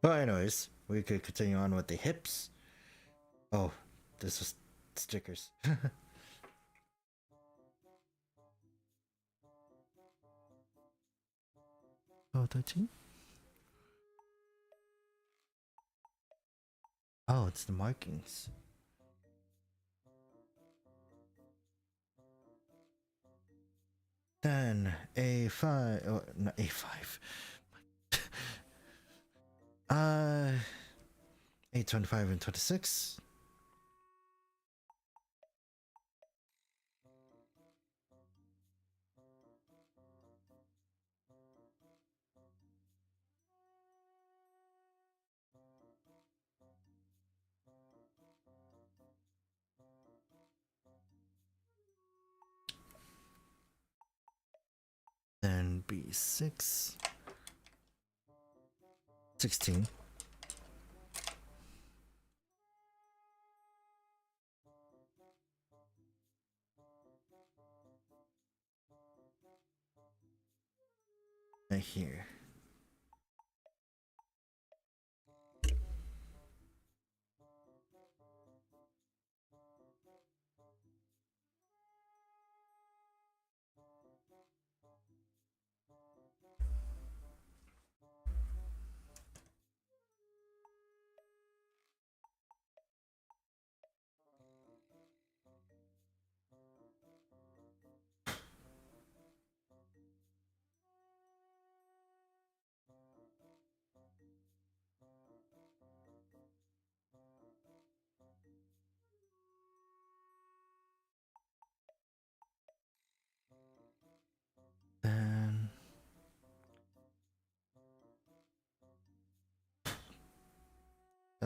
Well, anyways, we could continue on with the hips. Oh, this was stickers. Oh, 13? Oh, it's the markings. Then A5. Oh, not A5. 825 and 26. Then B6. 16. Right here.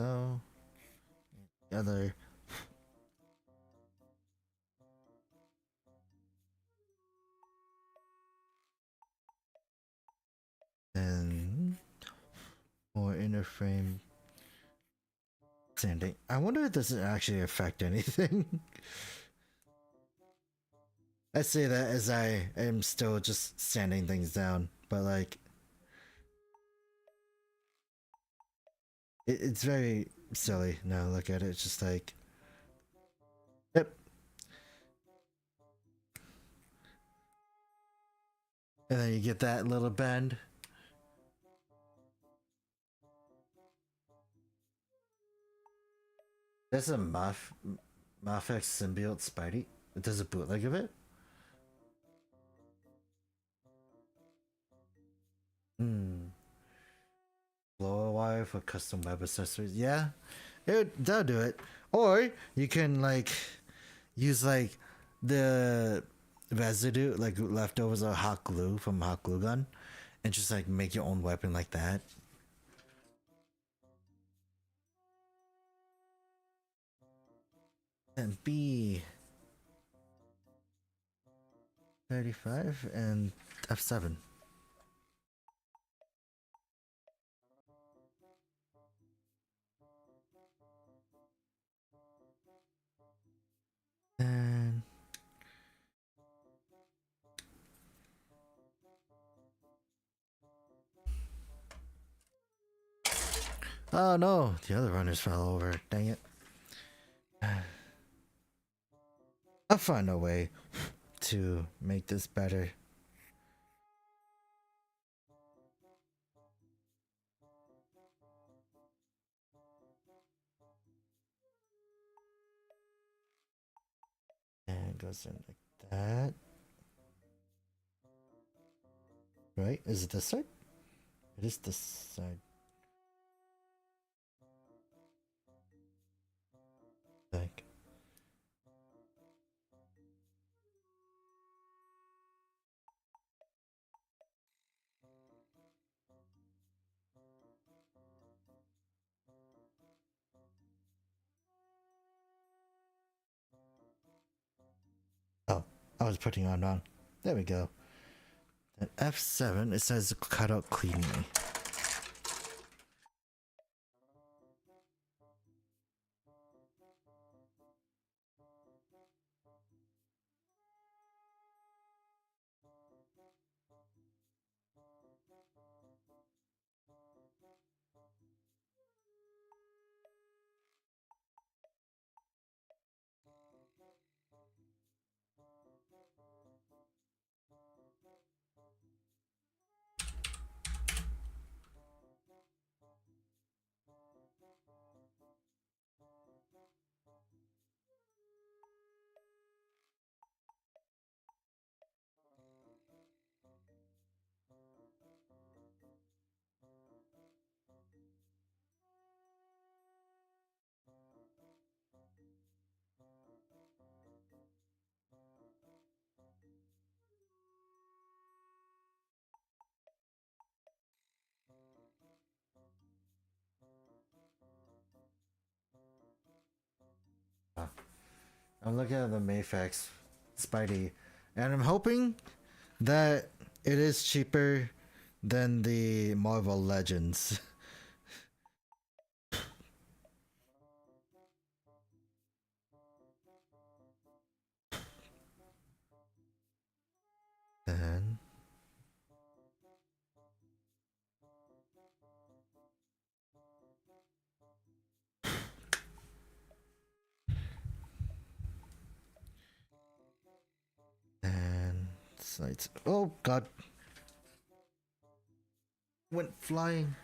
go. The other. And more inner frame sanding. I wonder if this doesn't actually affect anything. I say that as I am still just sanding things down, but like it's very silly now. Look at it, it's just like, yep. And then you get that little bend. There's a Mafex symbiote Spidey. There's a bootleg of it. Blower wire for custom web accessories. Yeah, that'll do it. Or you can like use like the residue, like leftovers of hot glue from hot glue gun, and just like make your own weapon like that. And B 35 and F7. And oh no, the other runners fell over. Dang it. I'll find a way to make this better. And it goes in like that. Right? Is it this side? It is this side. Like. Oh, I was putting on wrong. There we go. At F7, it says cut out cleanly. I'm looking at the Mayfax Spidey, and I'm hoping that it is cheaper than the Marvel Legends. And sights. Oh god. Went flying.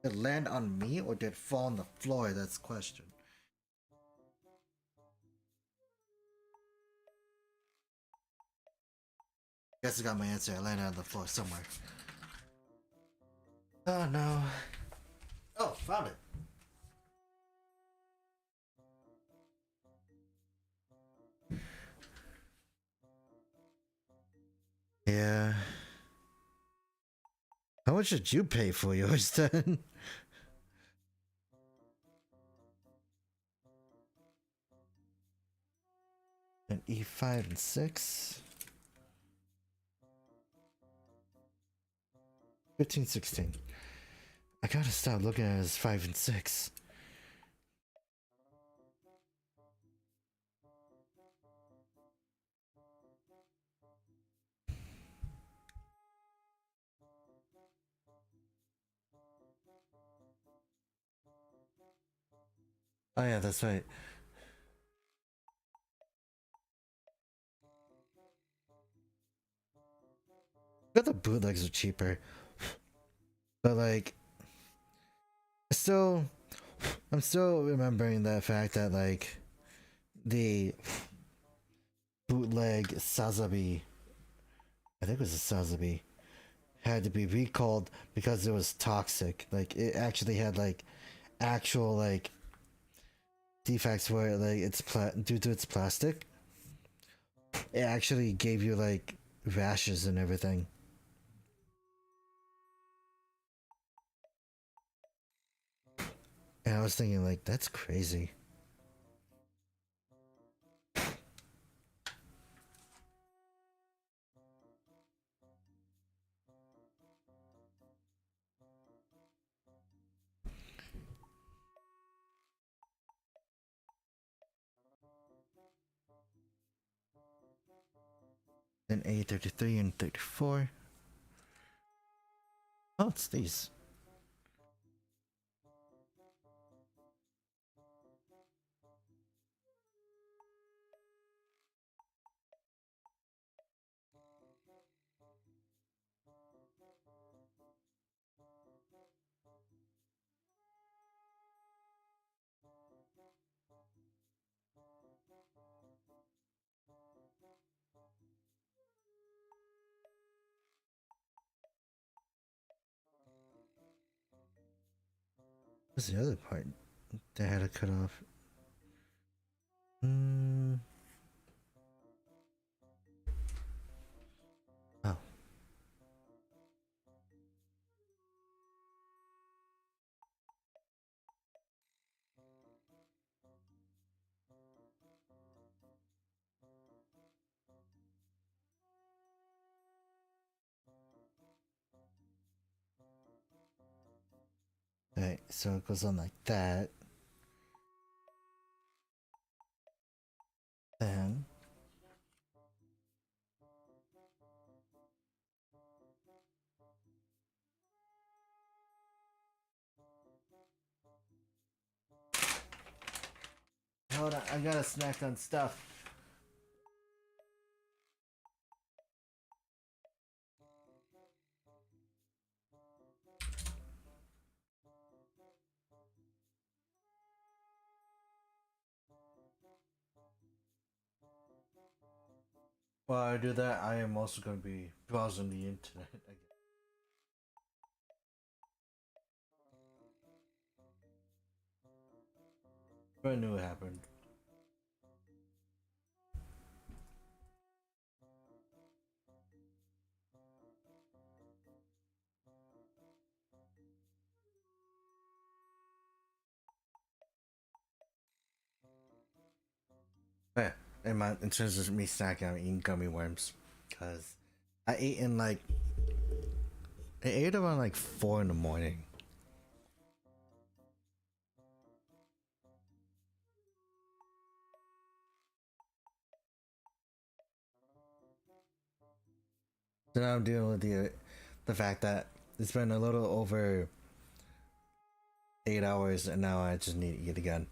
Did it land on me or did it fall on the floor? That's the question. Guess I got my answer. I landed on the floor somewhere. Oh no. Oh, found it. Yeah. How much did you pay for yours then? And E5 and 6. 15, 16. I gotta stop looking at it as 5 and 6. Oh yeah, that's right. But the bootlegs are cheaper. But like, still, I'm still remembering that fact that like the bootleg Sazabi, I think it was a Sazabi, had to be recalled because it was toxic. Like it actually had like actual like defects where like it's due to its plastic. It actually gave you like rashes and everything. And I was thinking like that's crazy. Then A33 and 34. Oh, it's these. What's the other part that had to cut off? Oh. Alright, so it goes on like that. Then hold on, I gotta snack on stuff. While I do that, I am also going to be browsing the internet again. I knew it happened. Yeah, in terms of me snacking, I'm eating gummy worms. Because I ate around like 4 in the morning. So now I'm dealing with the fact that it's been a little over 8 hours and now I just need to eat again.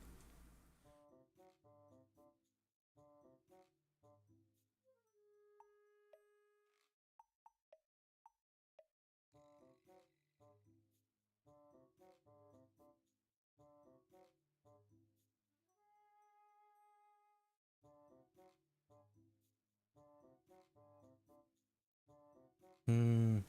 Hmm.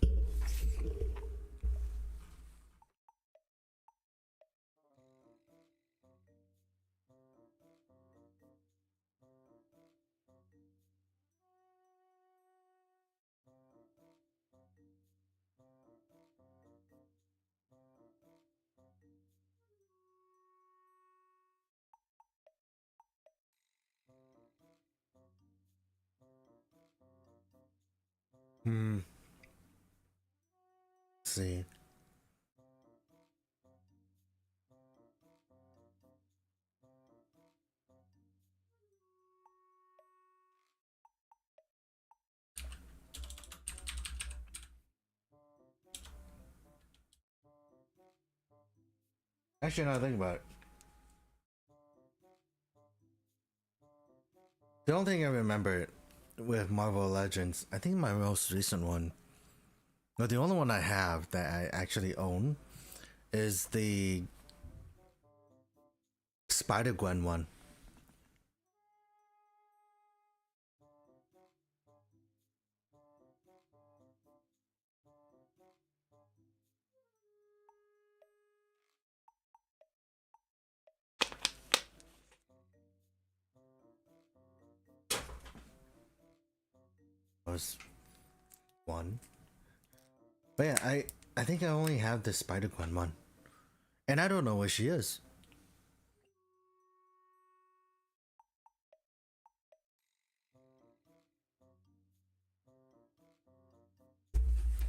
Let's see. Actually, now I think about it. The only thing I remember with Marvel Legends, I think my most recent one, or the only one I have that I actually own, is the Spider-Gwen one. Was one. But yeah, I think I only have the Spider-Gwen one. And I don't know where she is.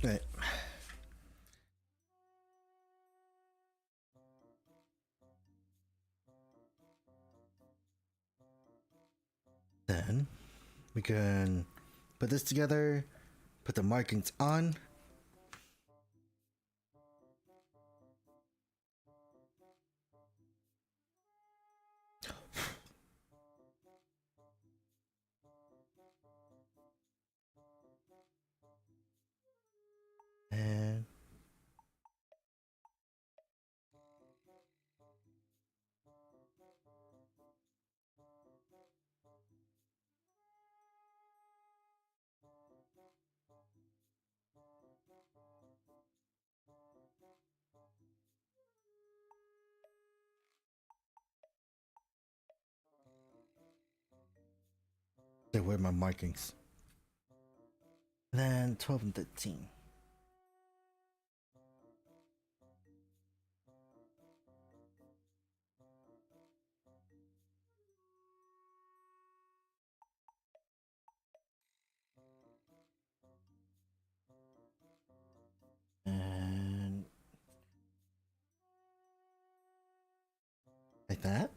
Right. Then we can put this together, put the markings on. And they were my markings. Then 12 and 13. And like that.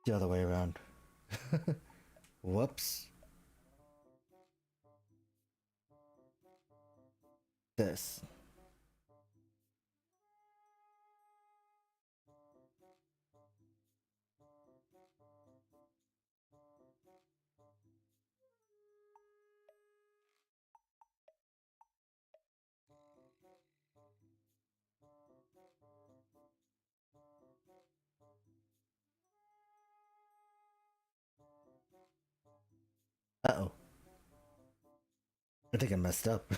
The other way around. Whoops. This. Uh-oh. I think I messed up.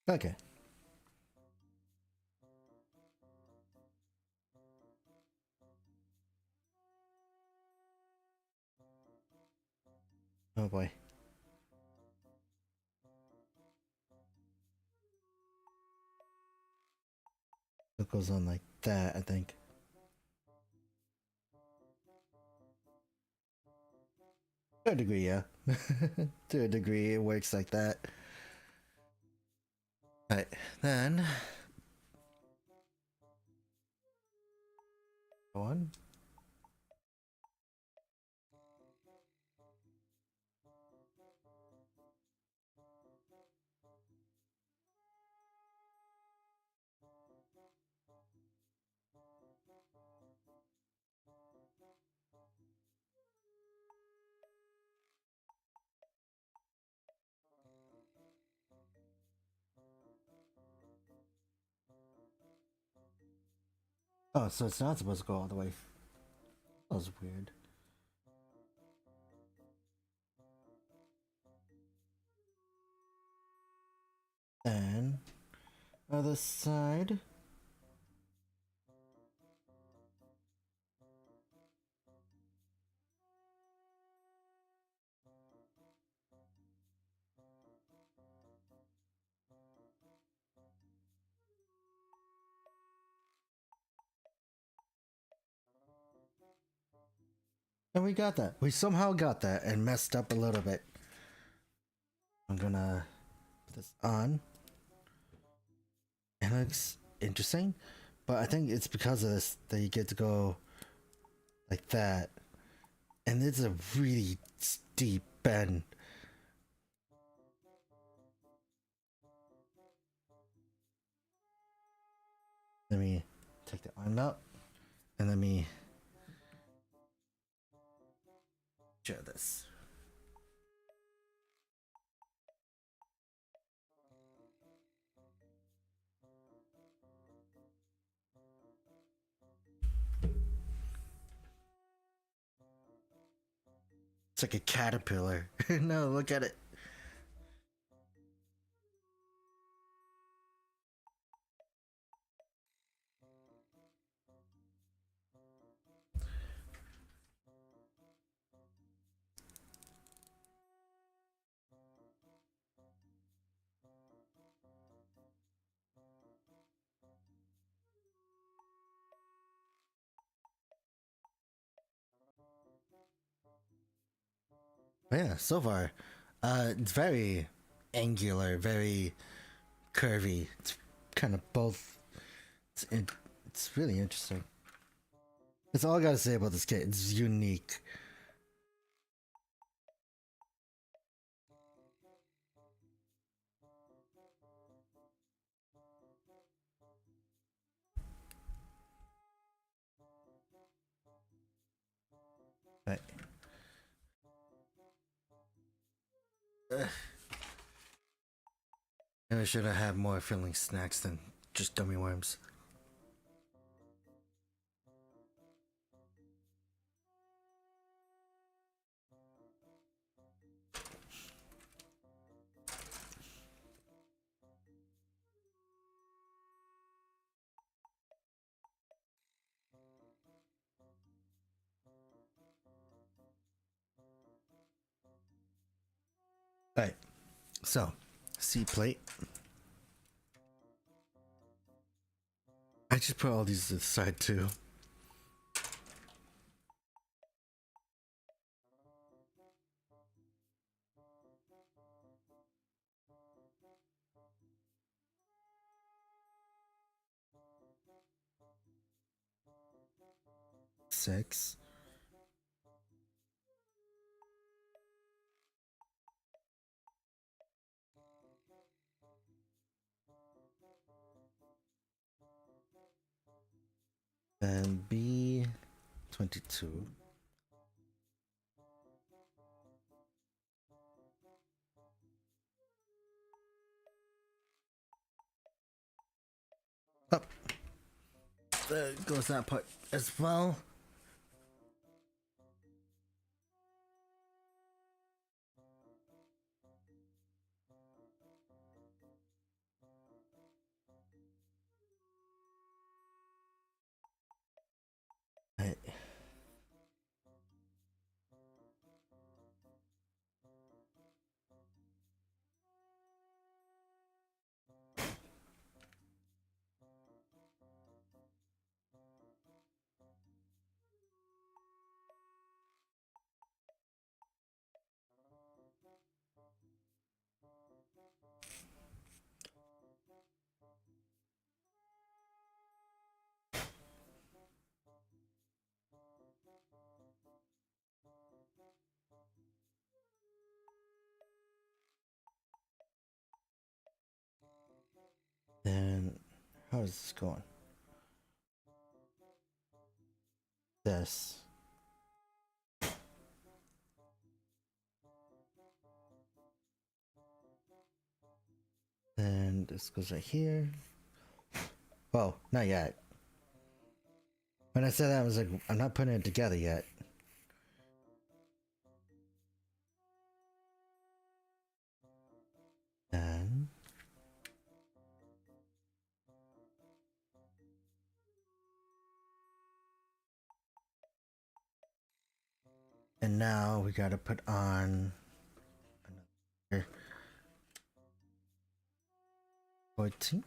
Okay. Oh boy. It goes on like that, I think. To a degree, yeah. To a degree, it works like that. Alright, then. Go on. Oh, so it's not supposed to go all the way. That was weird. And other side. And we got that. We somehow got that and messed up a little bit. I'm gonna put this on. It looks interesting, but I think it's because of this that you get to go like that. And it's a really steep bend. Let me take the arm out and let me share this. It's like a caterpillar. No, look at it. Yeah, so far, it's very angular, very curvy. It's kind of both. It's really interesting. That's all I gotta say about this kit. It's unique. Right. I should have had more filling snacks than just gummy worms. Alright, so, seat plate. I just put all these to the side too. Six. And B22. Up. There goes that part as well. Right. Then, how is this going? This. And this goes right here. Well, not yet. When I said that, I was like, I'm not putting it together yet. And And now we gotta put on another 14.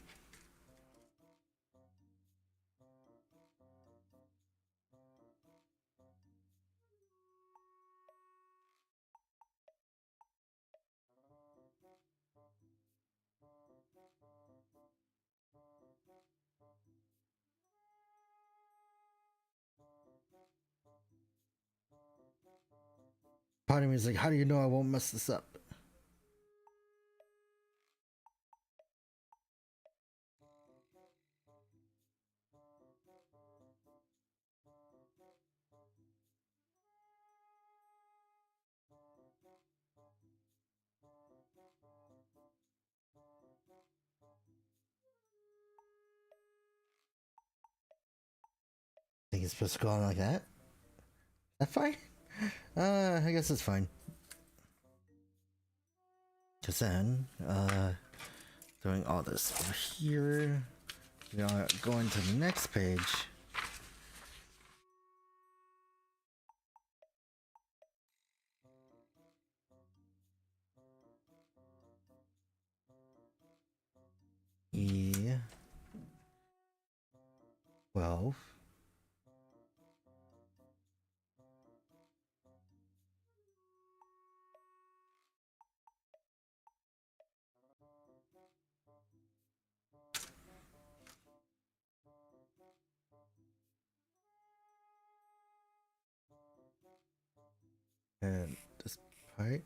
Part of me is like, how do you know I won't mess this up? I think it's supposed to go on like that. Is that fine? I guess it's fine. Cause then, doing all this over here, we are going to the next page. E12. And this part.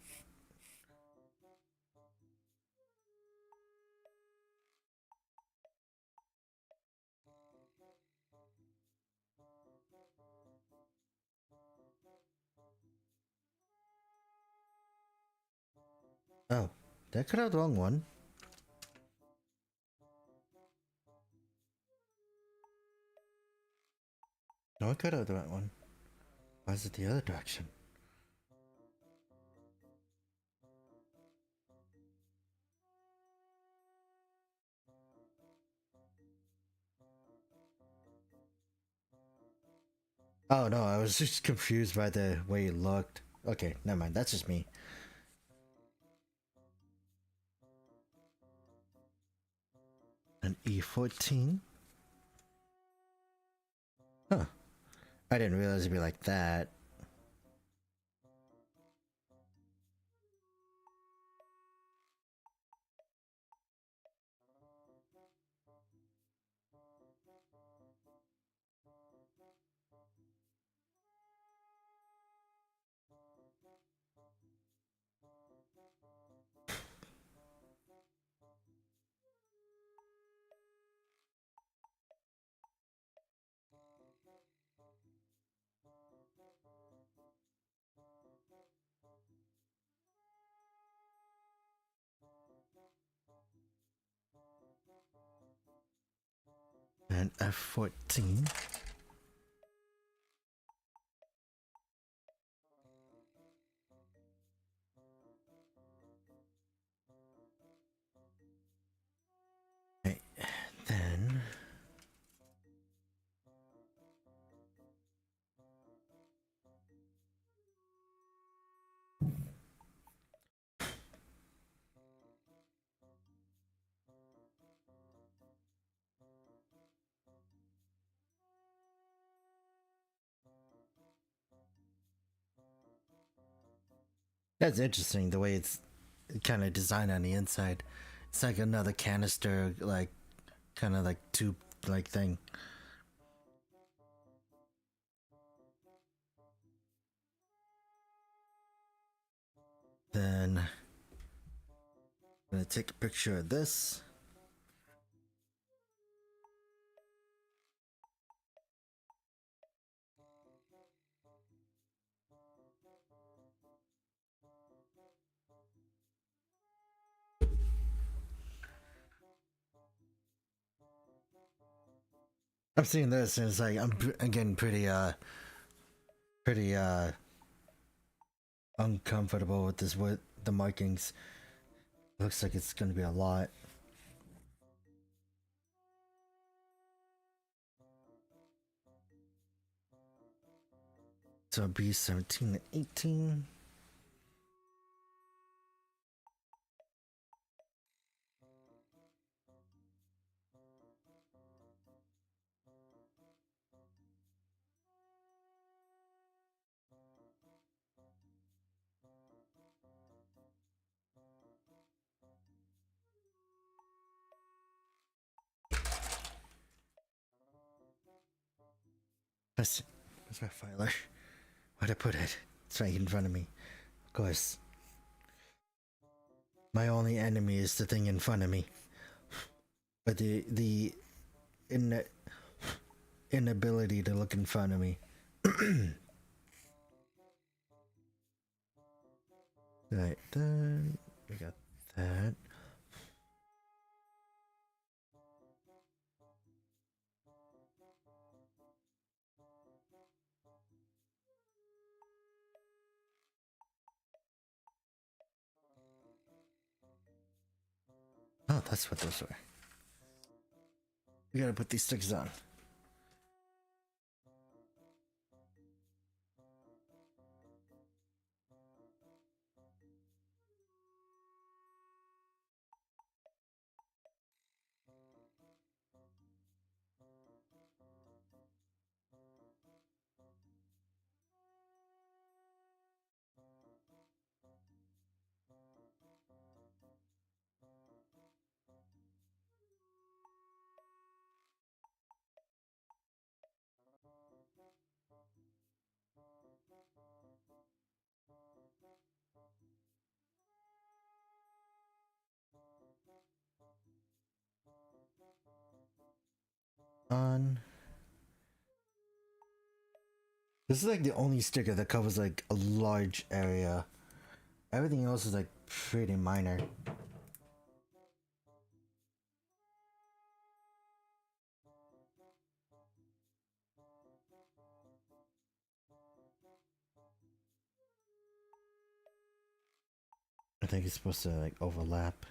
Oh, did I cut out the wrong one? No, I cut out the right one. Why is it the other direction? Oh no, I was just confused by the way it looked. Okay, never mind. That's just me. An E14. Huh. I didn't realize it'd be like that. And F14. Okay, then that's interesting the way it's kind of designed on the inside. It's like another canister, like kind of like tube like thing. Then I'm gonna take a picture of this. I'm seeing this and it's like I'm getting pretty uncomfortable with this, with the markings. Looks like it's gonna be a lot. So it'll be 17 and 18. That's my filer. Where'd I put it? It's right in front of me. Of course. My only enemy is the thing in front of me. But the inability to look in front of me. Right, then we got that. Oh, that's what those were. We gotta put these stickers on. On. This is like the only sticker that covers like a large area. Everything else is like pretty minor. I think it's supposed to like overlap.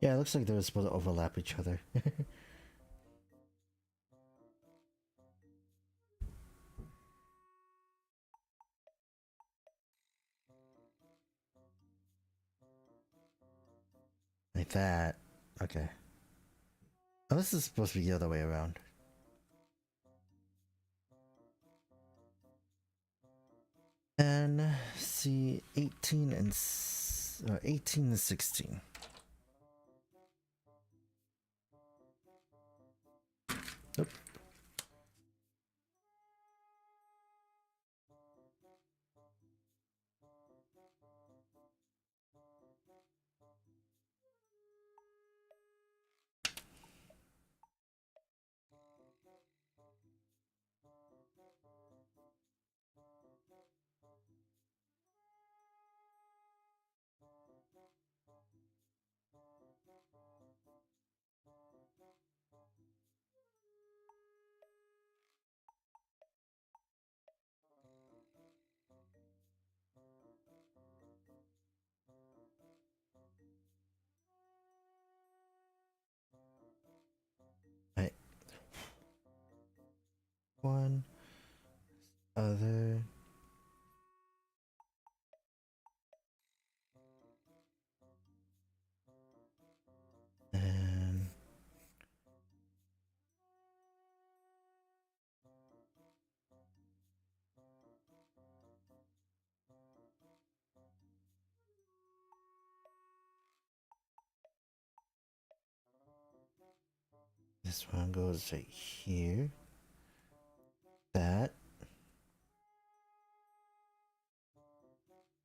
Yeah, it looks like they're supposed to overlap each other. Like that. Okay. Oh, this is supposed to be the other way around. And see 18 and 18 and 16. Nope. Right. One other. And this one goes right here. That.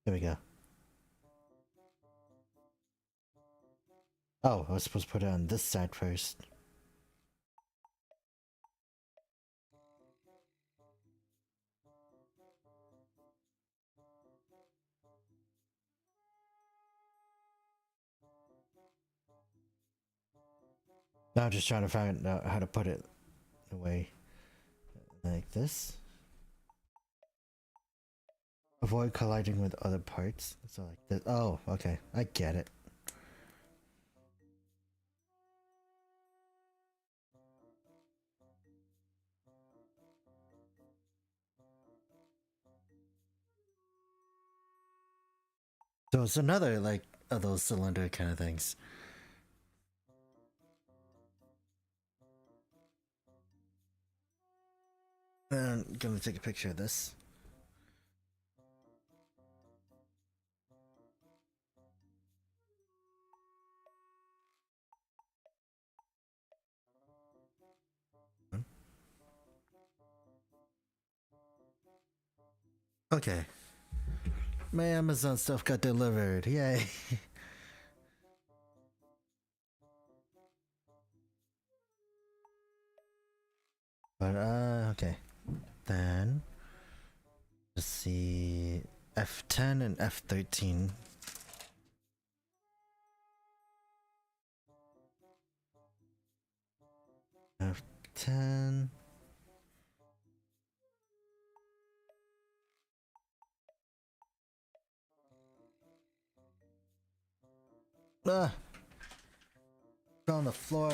There we go. Oh, I was supposed to put it on this side first. Now I'm just trying to find out how to put it away. Like this. Avoid colliding with other parts. So like this. Oh, okay. I get it. So it's another like of those cylinder kind of things. I'm gonna take a picture of this. Okay. My Amazon stuff got delivered. Yay. But okay. Then let's see F10 and F13. F10. Ah, on the floor.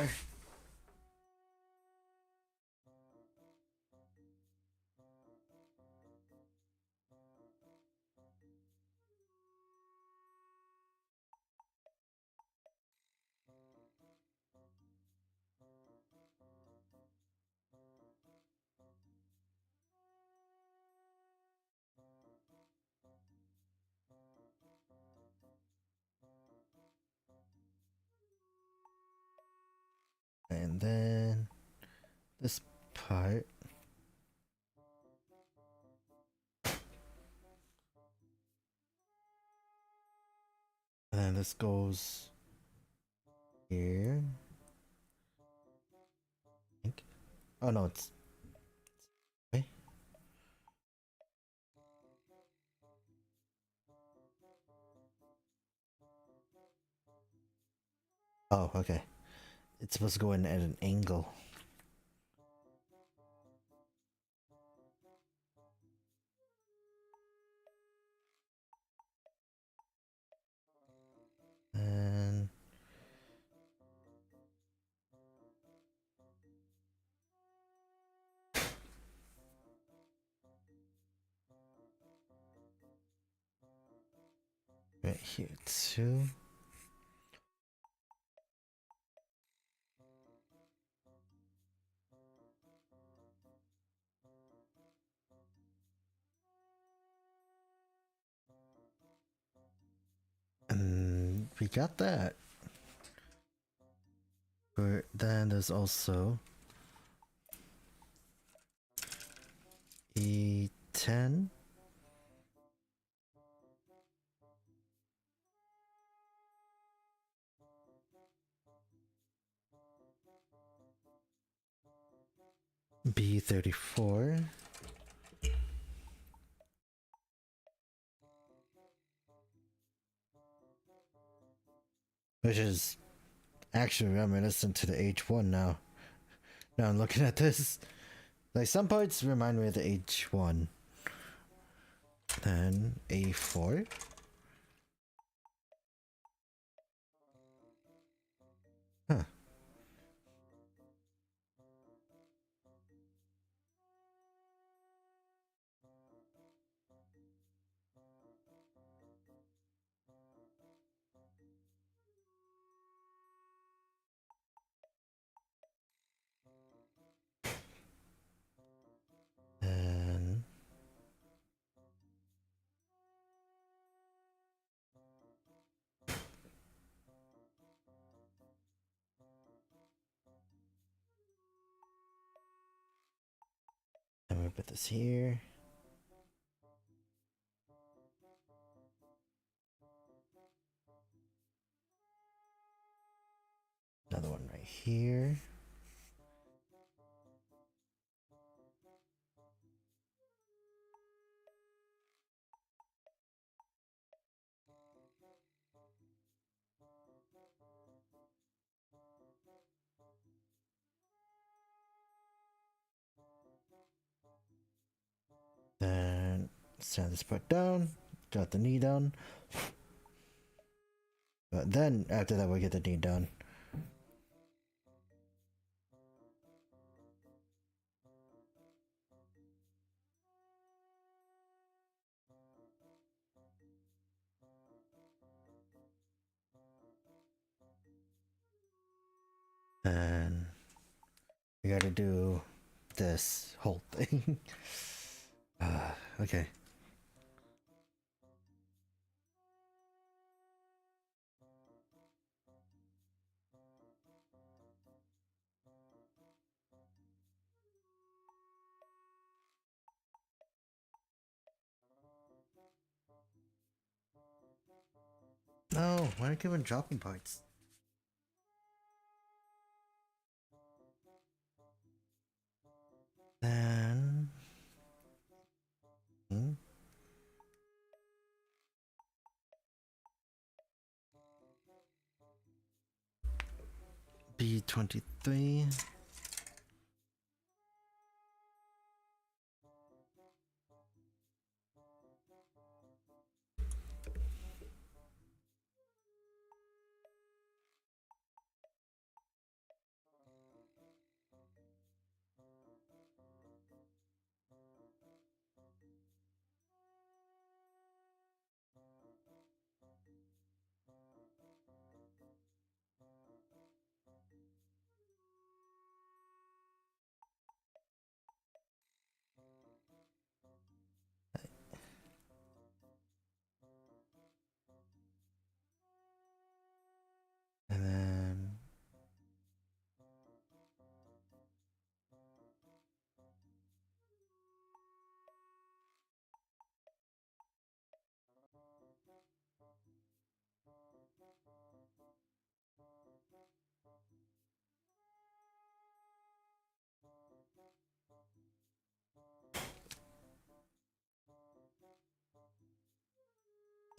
And then this part. And then this goes here. I think. Oh no, it's. Okay. Oh, okay. It's supposed to go in at an angle. And right here too. And we got that. But then there's also E10. B34. Which is actually reminiscent to the H1 now. Now I'm looking at this. Like some parts remind me of the H1. Then A4. Huh. And then we put this here. Another one right here. Then sand this part down. Got the knee down. But then after that we get the knee down. And we gotta do this whole thing. Okay. No, why are you giving dropping parts? Then B23. And then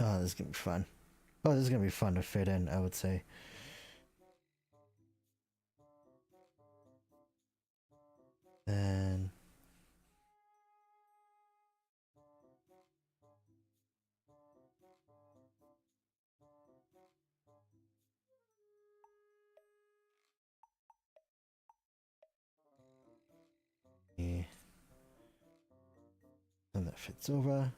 oh, this is gonna be fun. Oh, this is gonna be fun to fit in, I would say. And and that fits over.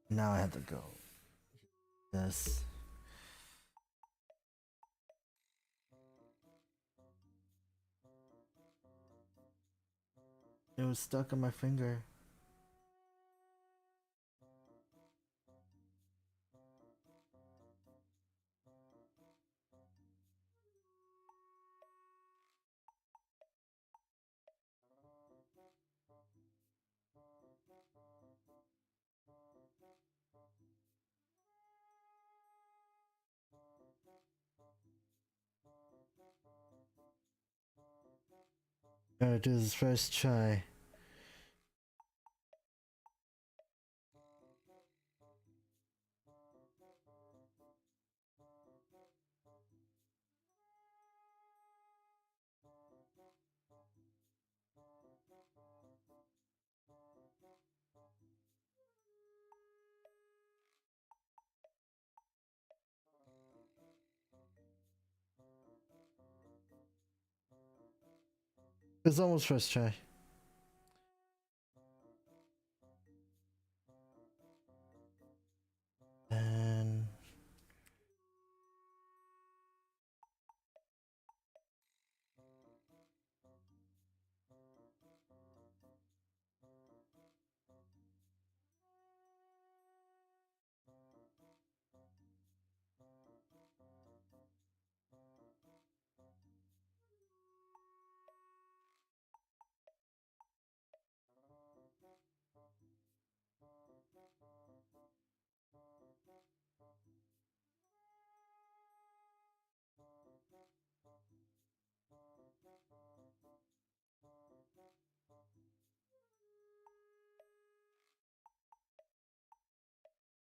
Now I have to go this. It was stuck on my finger. Gotta do this first try. It's almost first try. And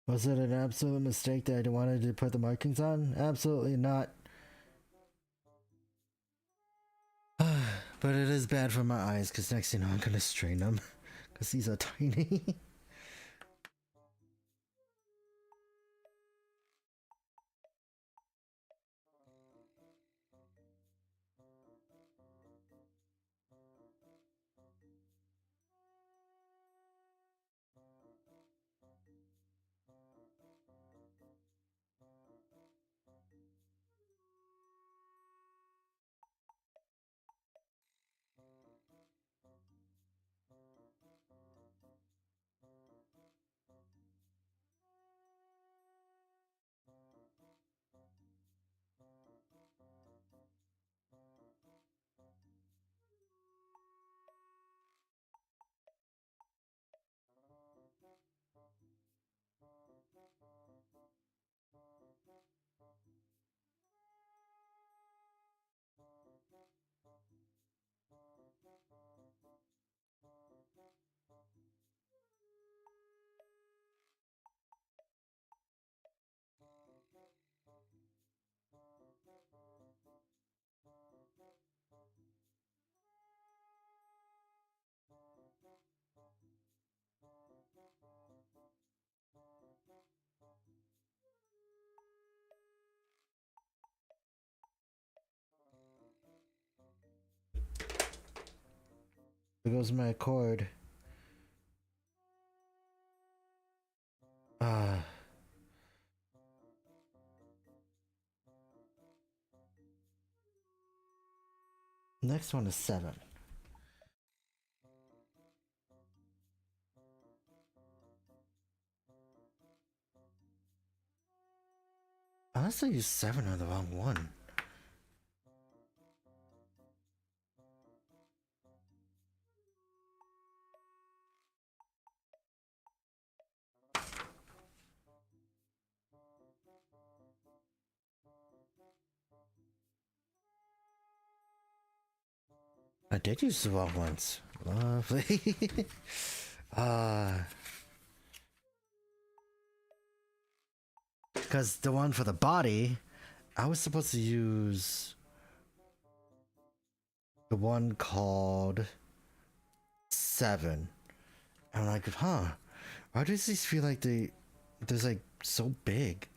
was it an absolute mistake that I wanted to put the markings on? Absolutely not. But it is bad for my eyes because next thing you know I'm gonna strain them because these are tiny. There goes my cord. Next one is 7. Unless I use 7 on the wrong one. I did use the wrong ones. Lovely. Because the one for the body, I was supposed to use the one called 7. I'm like, why does these feel like they're like so big?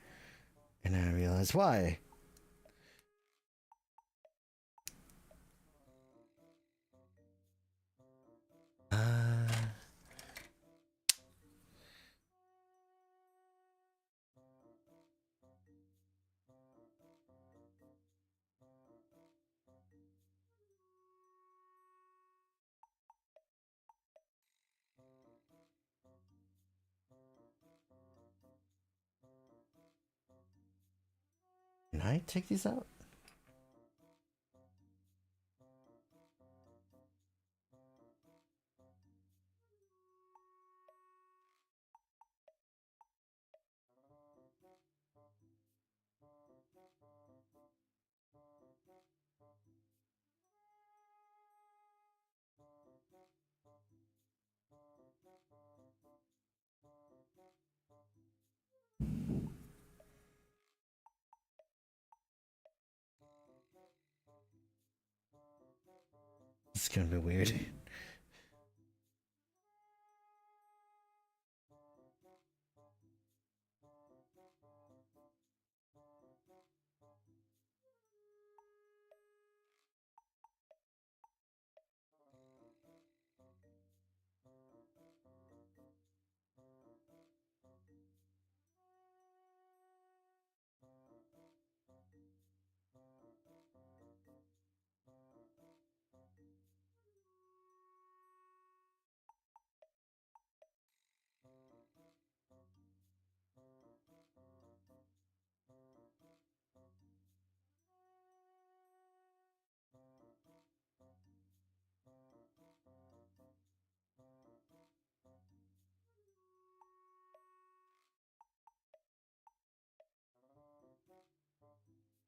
And I realized why. Can I take these out? It's gonna be weird.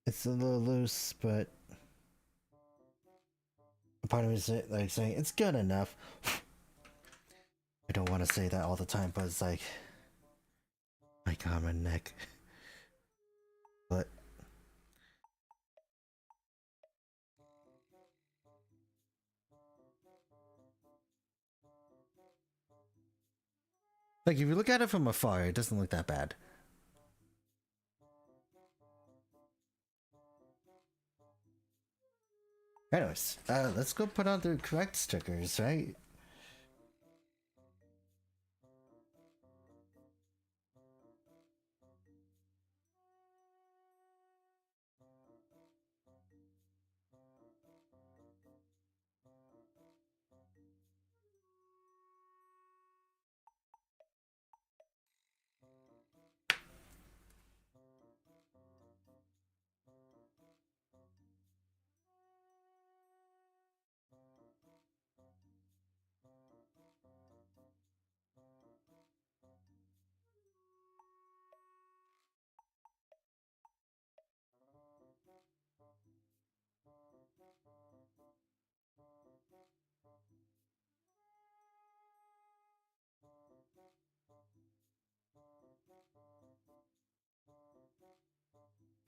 It's a little loose, but part of me is like saying it's good enough. I don't want to say that all the time, but it's like, my god, my neck. But like, if you look at it from afar, it doesn't look that bad. Anyways, let's go put on the correct stickers, right?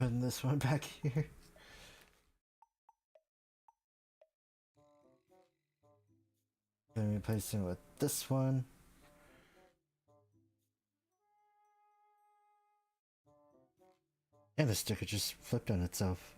Putting this one back here. Then replacing it with this one. And the sticker just flipped on itself.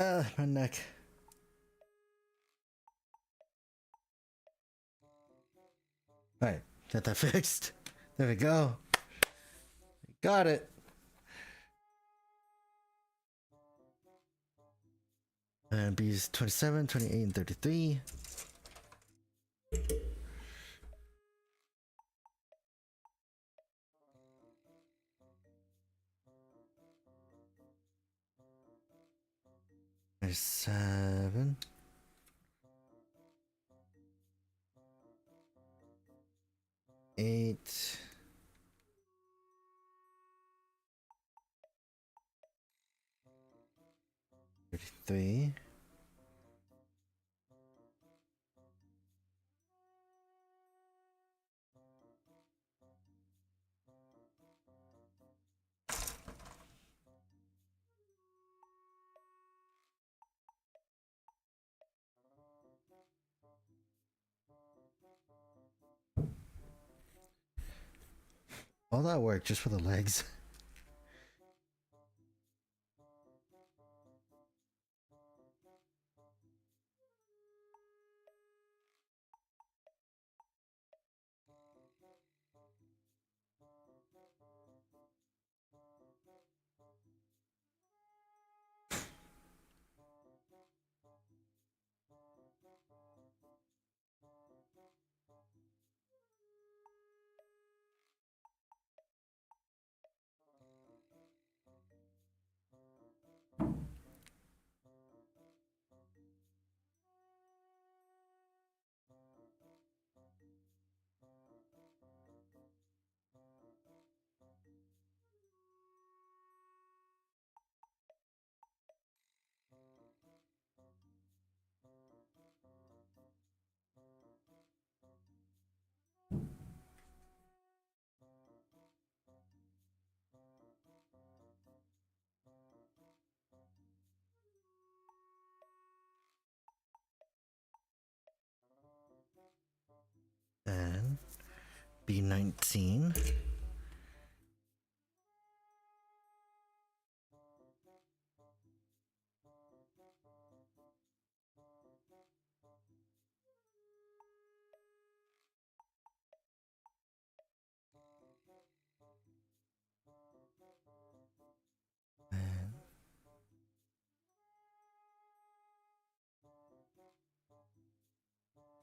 My neck. Alright, got that fixed. There we go. Got it. And B's 27, 28, and 33. There's 7. 8. 33. All that work just for the legs. And B19.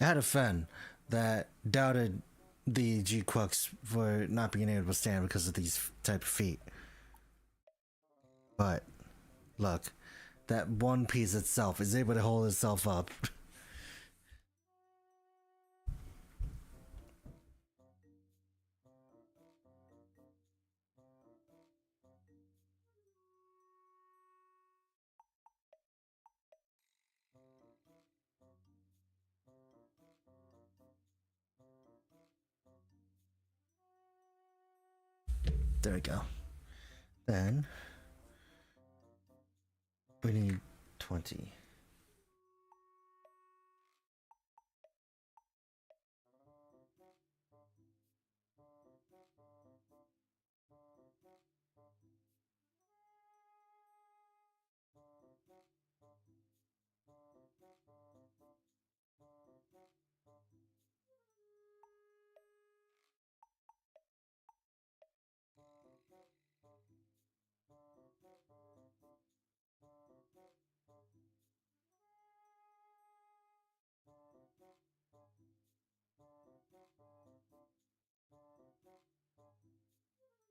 I had a friend that doubted the GQuuuuuX for not being able to stand because of these type of feet. But look, that one piece itself is able to hold itself up. There we go. Then we need 20.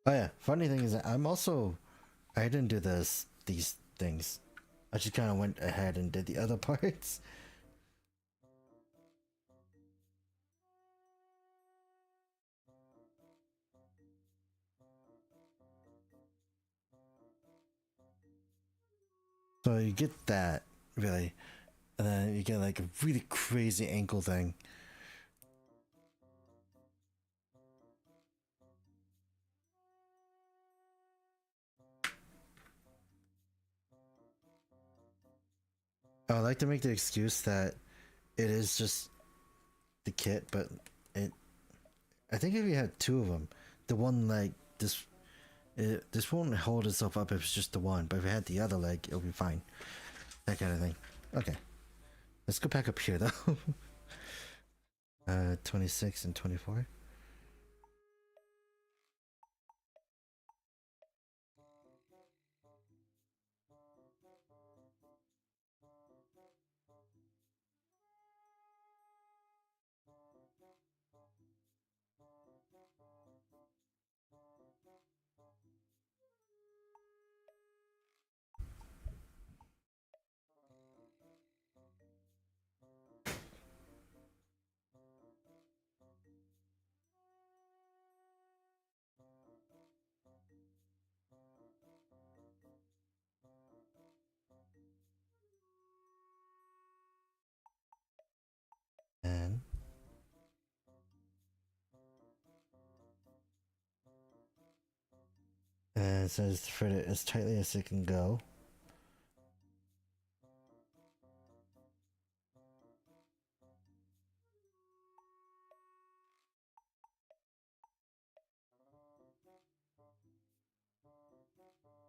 Oh yeah, funny thing is that I didn't do these things. I just kind of went ahead and did the other parts. So you get that, really, and then you get like a really crazy ankle thing. I like to make the excuse that it is just the kit, but I think if you had 2 of them, the one leg, this won't hold itself up if it's just the one, but if it had the other leg, it'll be fine. That kind of thing. Okay. Let's go back up here though. 26 and 24. And it says fit it as tightly as it can go.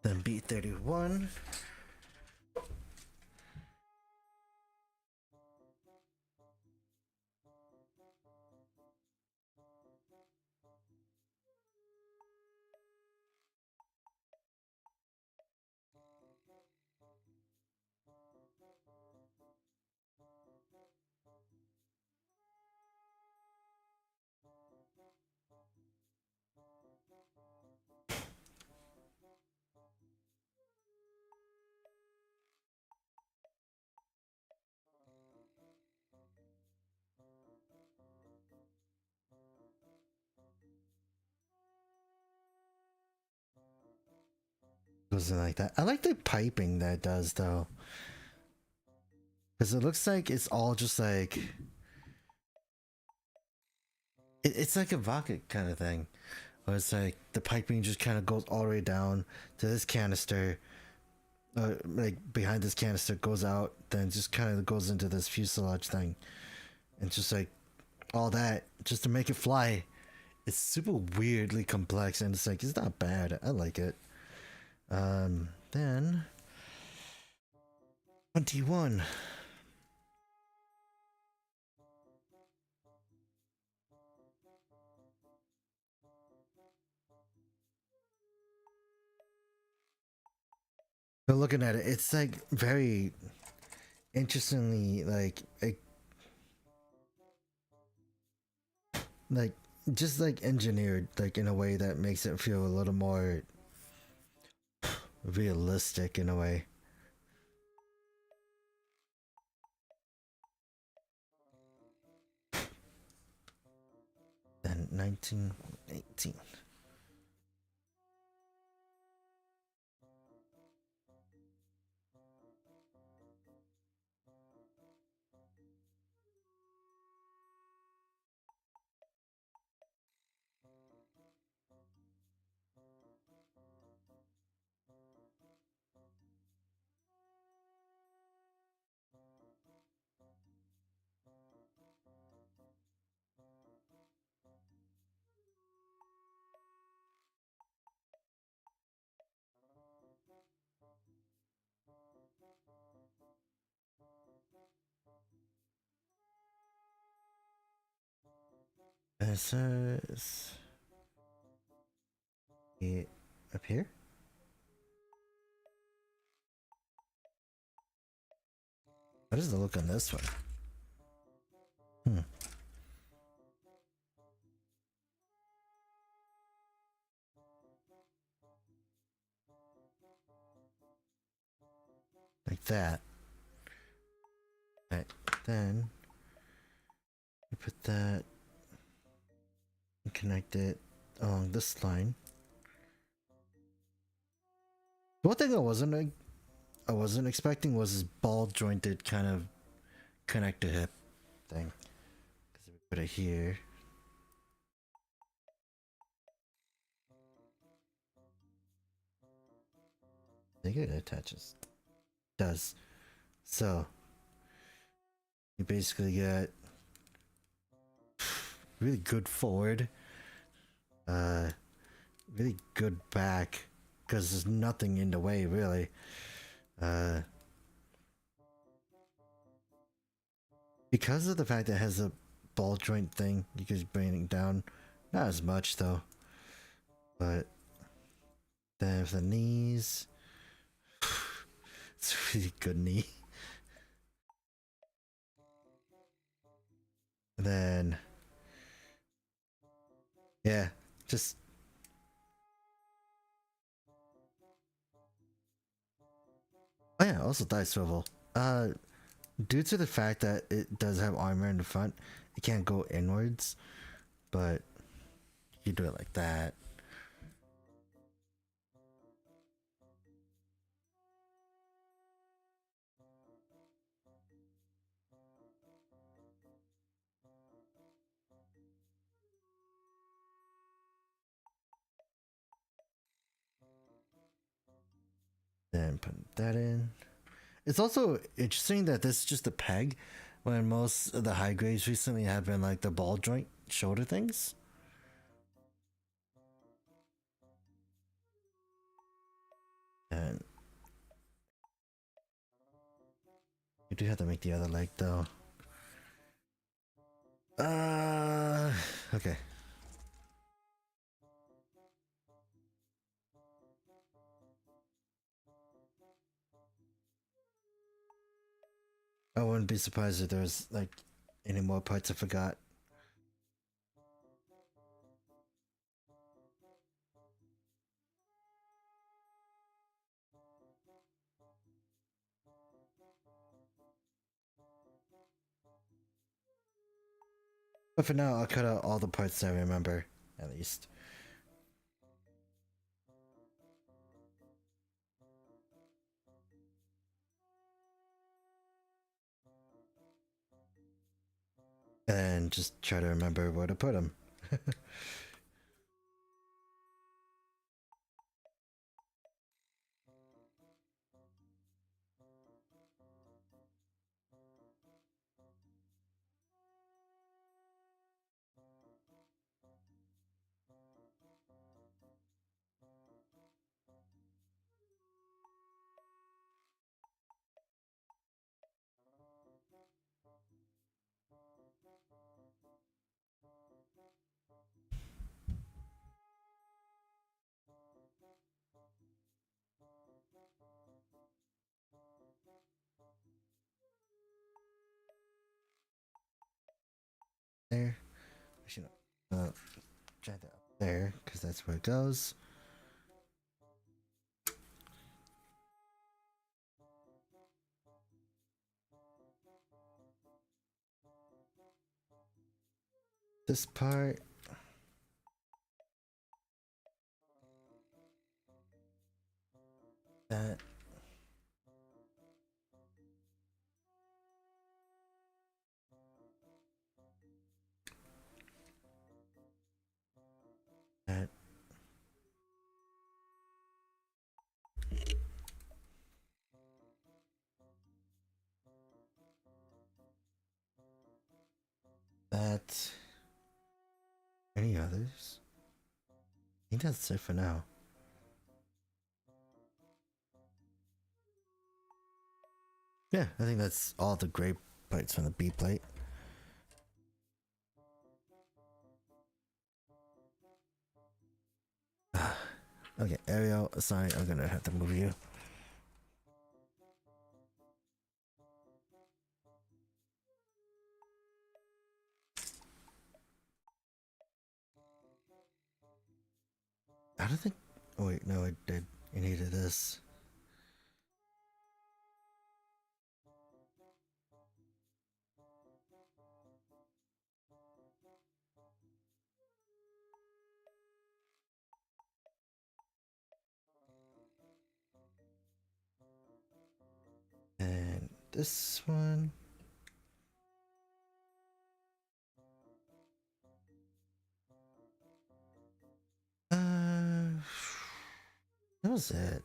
Then B31. Goes in like that. I like the piping that it does though. Because it looks like it's all just like... It's like a vodka kind of thing. Where it's like the piping just kind of goes all the way down to this canister. Like behind this canister goes out, then just kind of goes into this fuselage thing. And just like all that just to make it fly. It's super weirdly complex and it's like, it's not bad. I like it. Then 21. But looking at it, it's like very interestingly like just like engineered like in a way that makes it feel a little more realistic in a way. Then 1918. This is up here. What is the look on this one? Like that. Right. Then you put that and connect it along this line. One thing I wasn't expecting was this ball jointed kind of connect to hip thing. Because if we put it here. I think it attaches. Does. So you basically get really good forward, really good back, because there's nothing in the way really. Because of the fact that it has a ball joint thing, you could bring it down. Not as much though. But then for the knees, it's a really good knee. And then, yeah, just. Oh yeah, also thigh swivel. Due to the fact that it does have armor in the front, it can't go inwards, but you do it like that. Then put that in. It's also interesting that this is just a peg, when most of the high grades recently have been like the ball joint shoulder things. And you do have to make the other leg though. Okay. I wouldn't be surprised if there's like any more parts I forgot. But for now, I'll cut out all the parts that I remember, at least. And just try to remember where to put them. There. Actually, no. Try that up there, because that's where it goes. This part. That. That. That. Any others? I think that's it for now. Yeah, I think that's all the great parts from the B plate. Okay, Ariel, sorry, I'm gonna have to move you. I don't think. Oh, wait, no, I did. You needed this. And this one. Uh, that was it.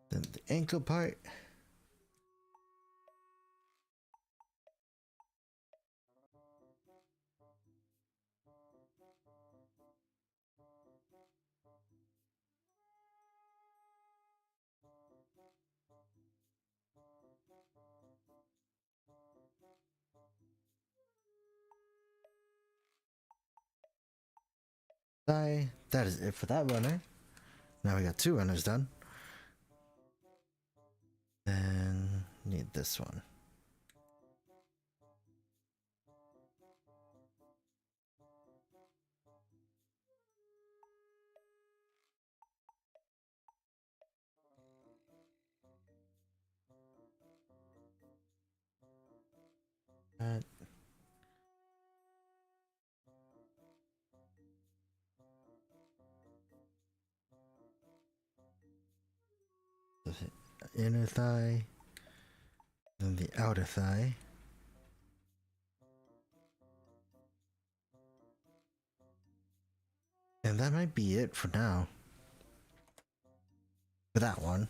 Then the ankle part. thigh. That is it for that runner. Now we got 2 runners done. Then need this one. That. The inner thigh. Then the outer thigh. And that might be it for now. For that one.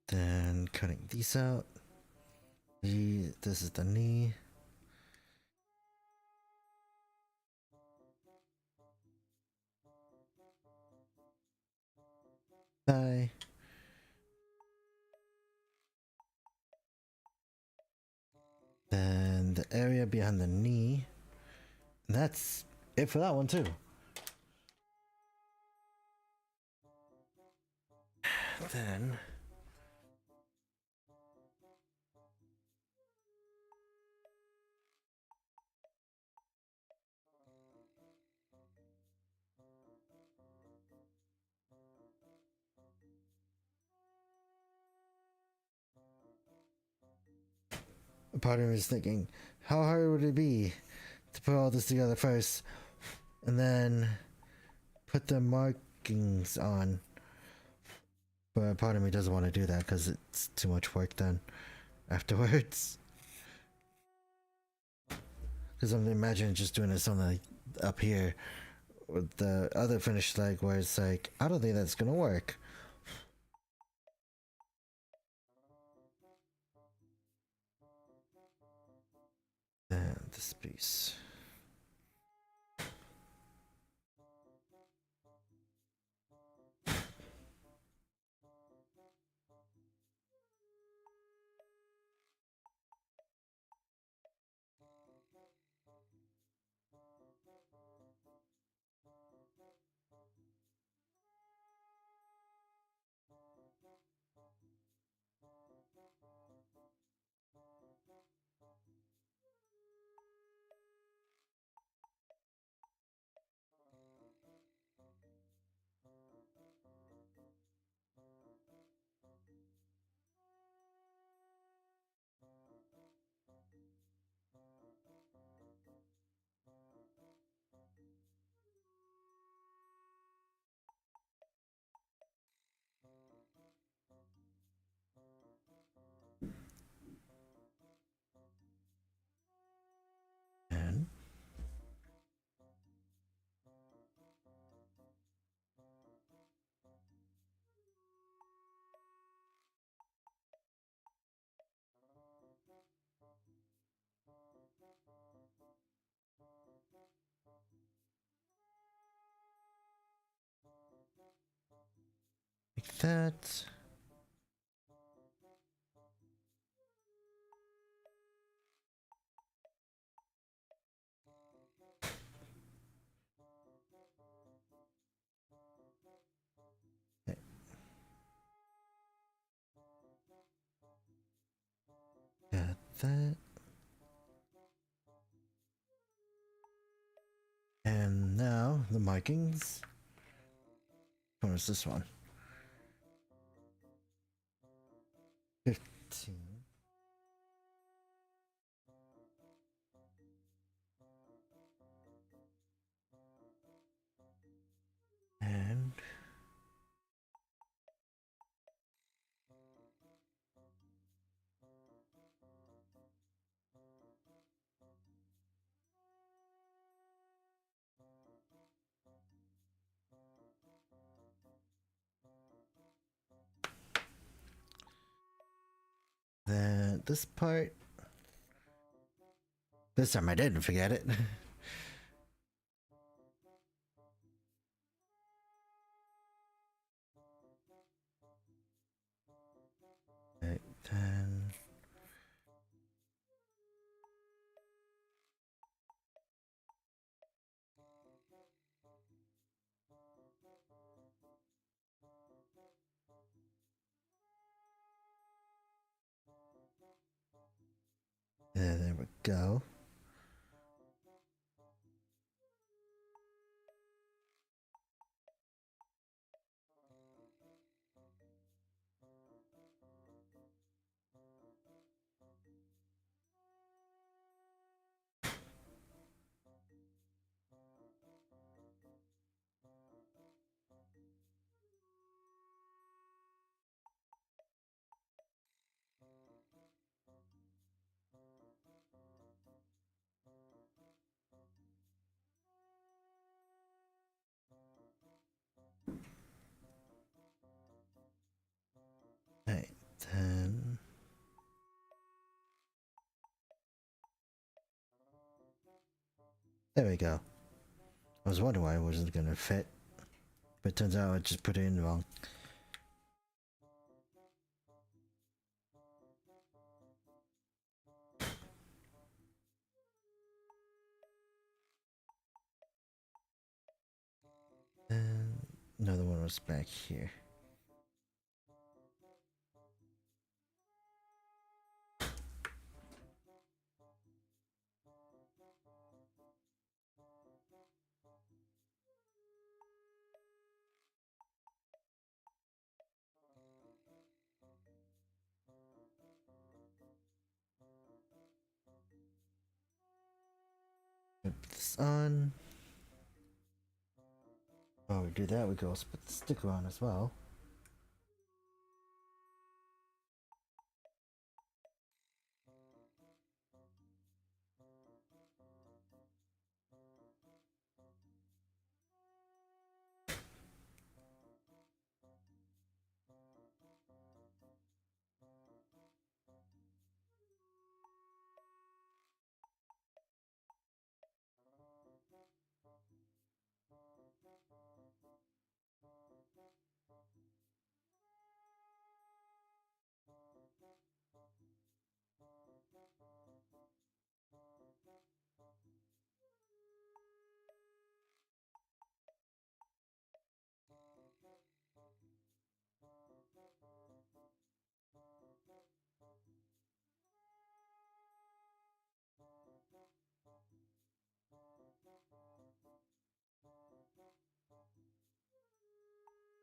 Then cutting these out. This is the knee. Thigh. Then the area behind the knee. And that's it for that one too. Then a part of me is thinking, how hard would it be to put all this together first and then put the markings on? But part of me doesn't want to do that because it's too much work then afterwards. Because I'm imagining just doing it something like up here with the other finished leg where it's like, I don't think that's gonna work. And this piece. And like that. Okay. Got that. And now the markings. Where's this one? 15. And then this part. This time I didn't forget it. Right, then There we go. Right, then there we go. I was wondering why it wasn't gonna fit, but it turns out I just put it in wrong. And another one was back here. Put this on. While we do that, we can also put the sticker on as well.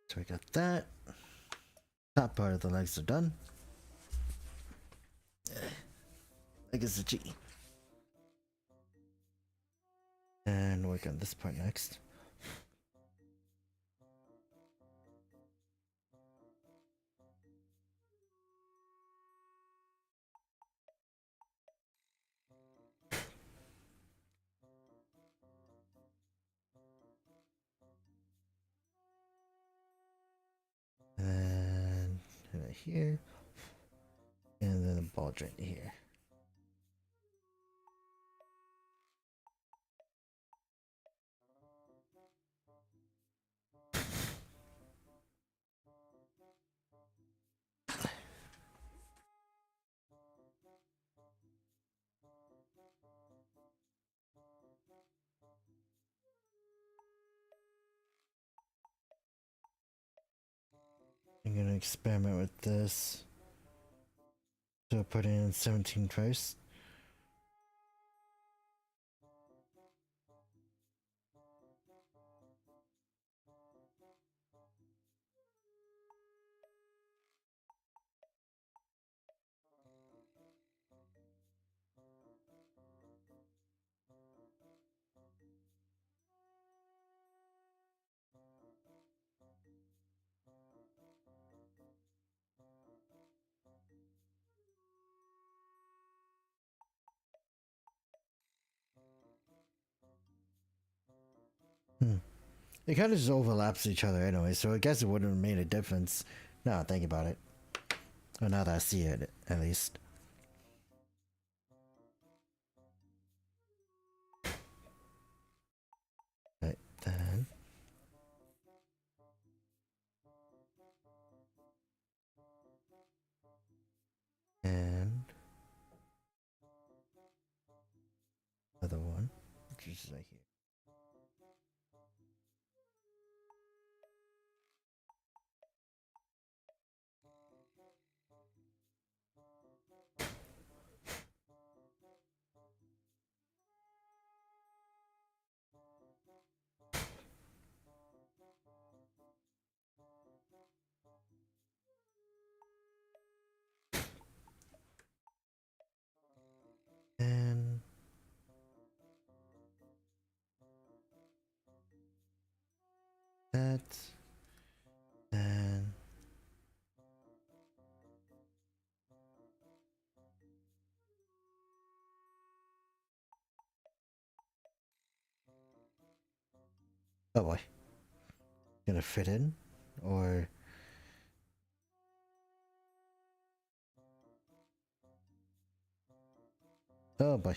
So we got that. Top part of the legs are done. Leg is a G. And work on this part next. And right here. And then a ball joint here. I'm gonna experiment with this. So I put in 17 first. It kind of just overlaps each other anyway, so I guess it wouldn't have made a difference. Now think about it. Or now that I see it, at least. Right, then. And another one, which is right here. Oh boy. Gonna fit in? Or... Oh boy.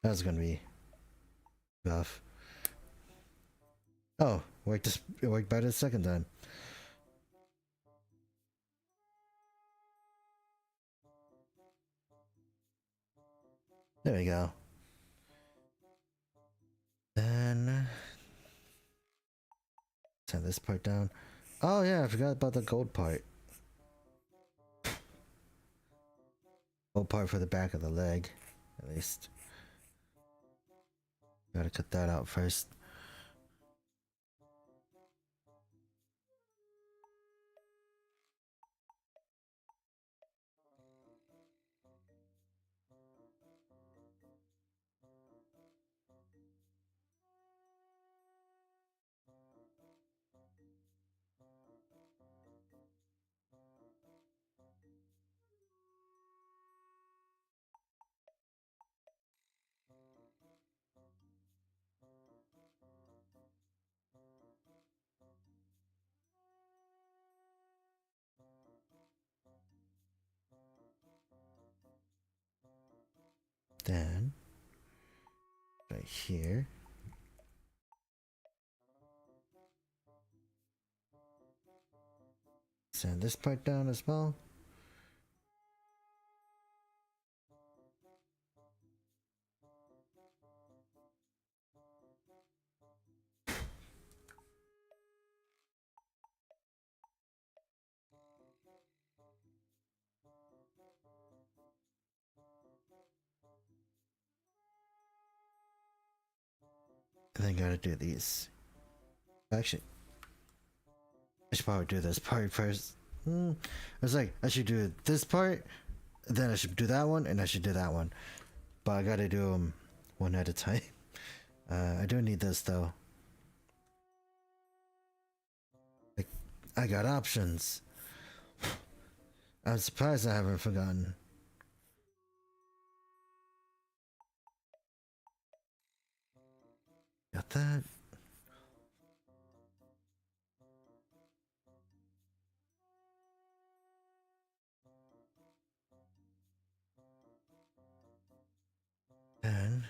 That's gonna be rough. Oh, it worked better the second time. There we go. Then turn this part down. Oh yeah, I forgot about the gold part. Gold part for the back of the leg, at least. Gotta cut that out first. Then, right here. Sand this part down as well. And then gotta do these. Actually, I should probably do this part first. I was like, I should do this part, then I should do that one, and I should do that one. But I gotta do them one at a time. I do need this though. Like, I got options. I'm surprised I haven't forgotten. Got that. And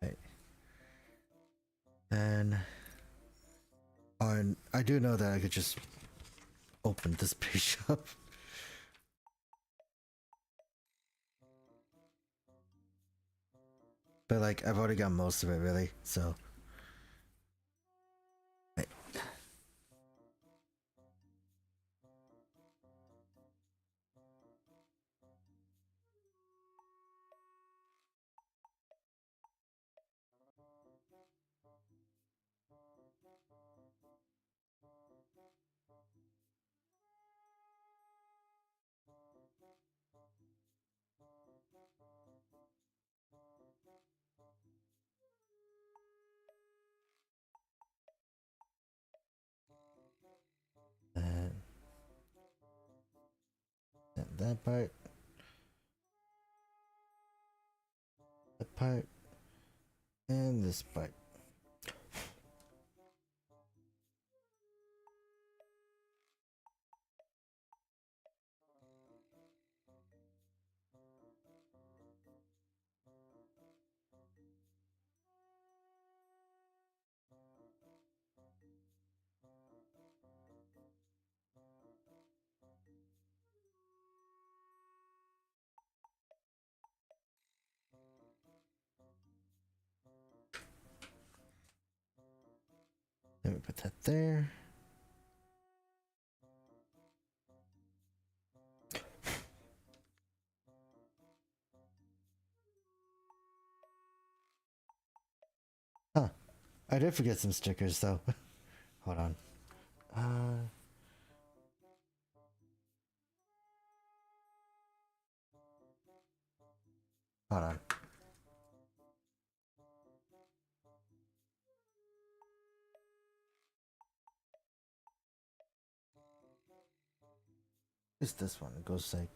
right. And I do know that I could just open this page up. But like, I've already got most of it really, so. Right. And that part. That part. And this part. that there. Huh. I did forget some stickers though. Hold on. Hold on. It's this one. It goes like.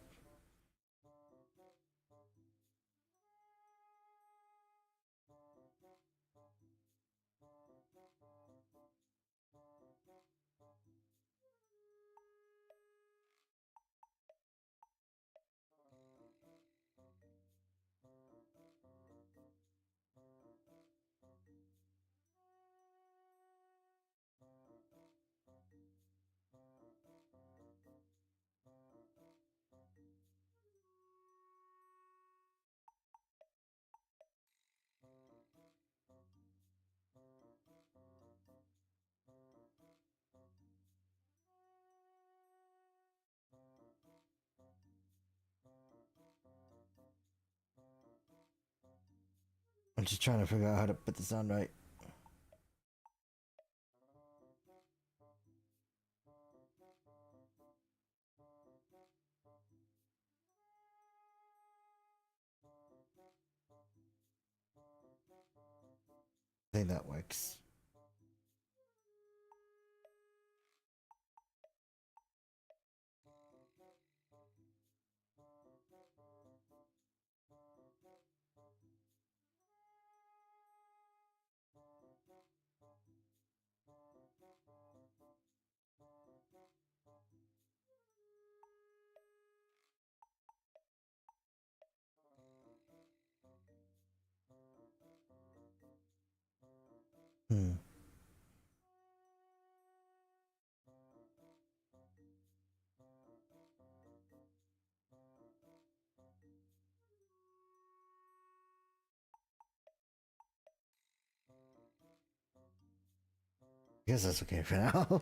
I'm just trying to figure out how to put this on right. I think that works. Hmm. I guess that's okay for now.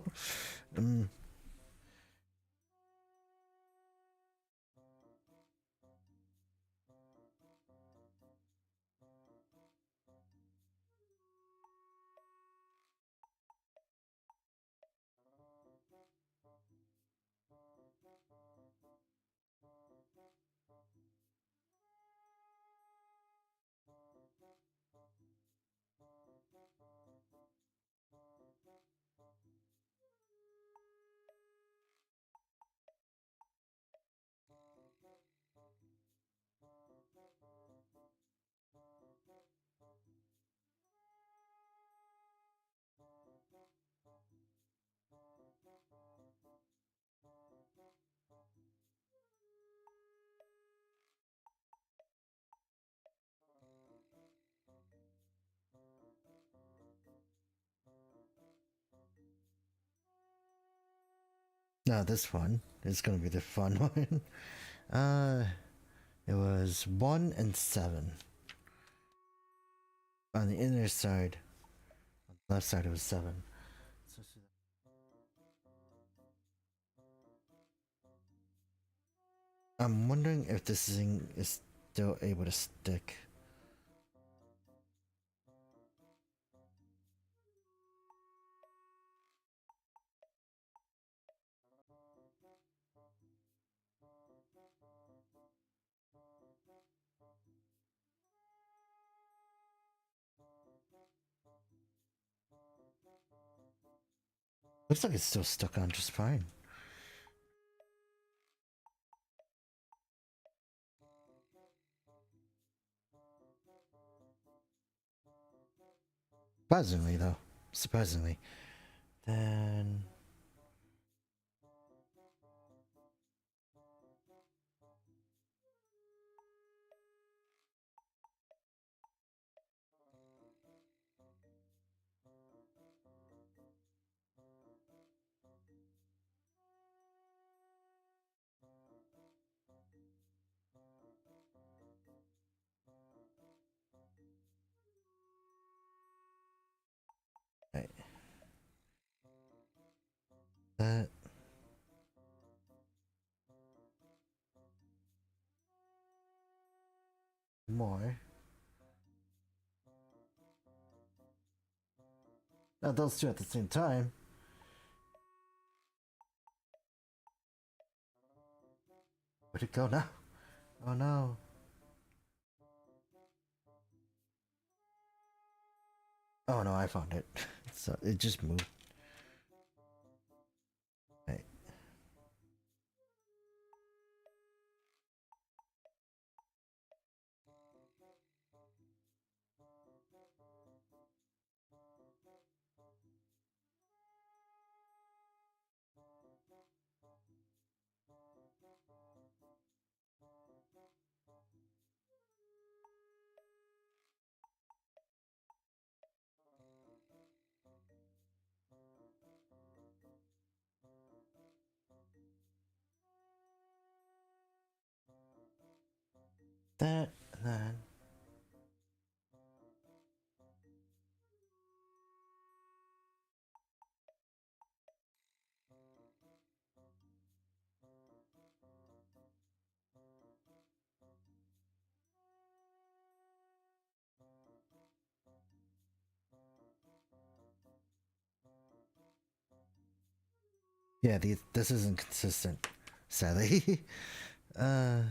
Now this one is gonna be the fun one. It was 1 and 7. On the inner side, on the left side it was 7. I'm wondering if this thing is still able to stick. Looks like it's still stuck on just fine. Surprisingly though. Surprisingly. Then right. That. More. Not those two at the same time. Where'd it go now? Oh no. Oh no, I found it. So it just moved. Right. That and then. Yeah, this isn't consistent, sadly. uh.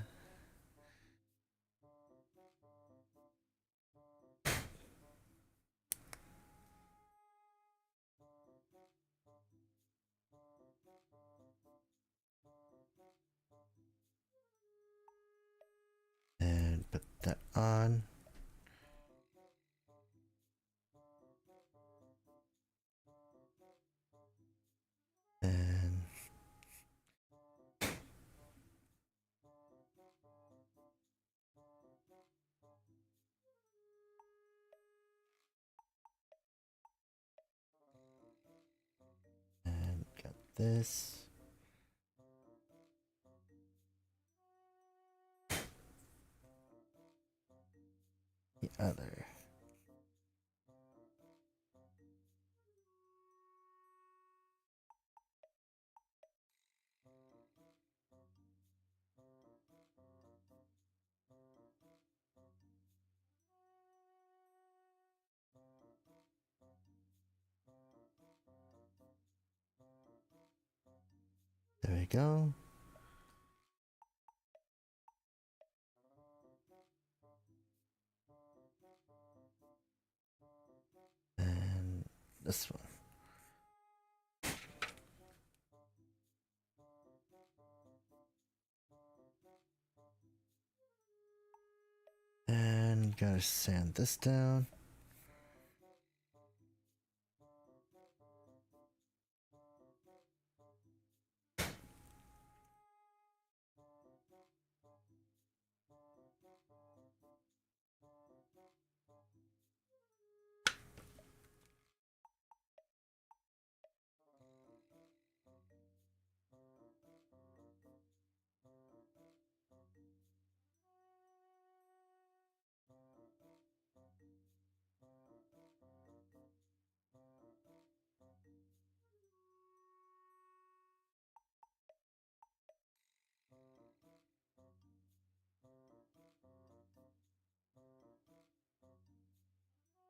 And put that on. And got this. The other. There we go. And this one. And gotta sand this down.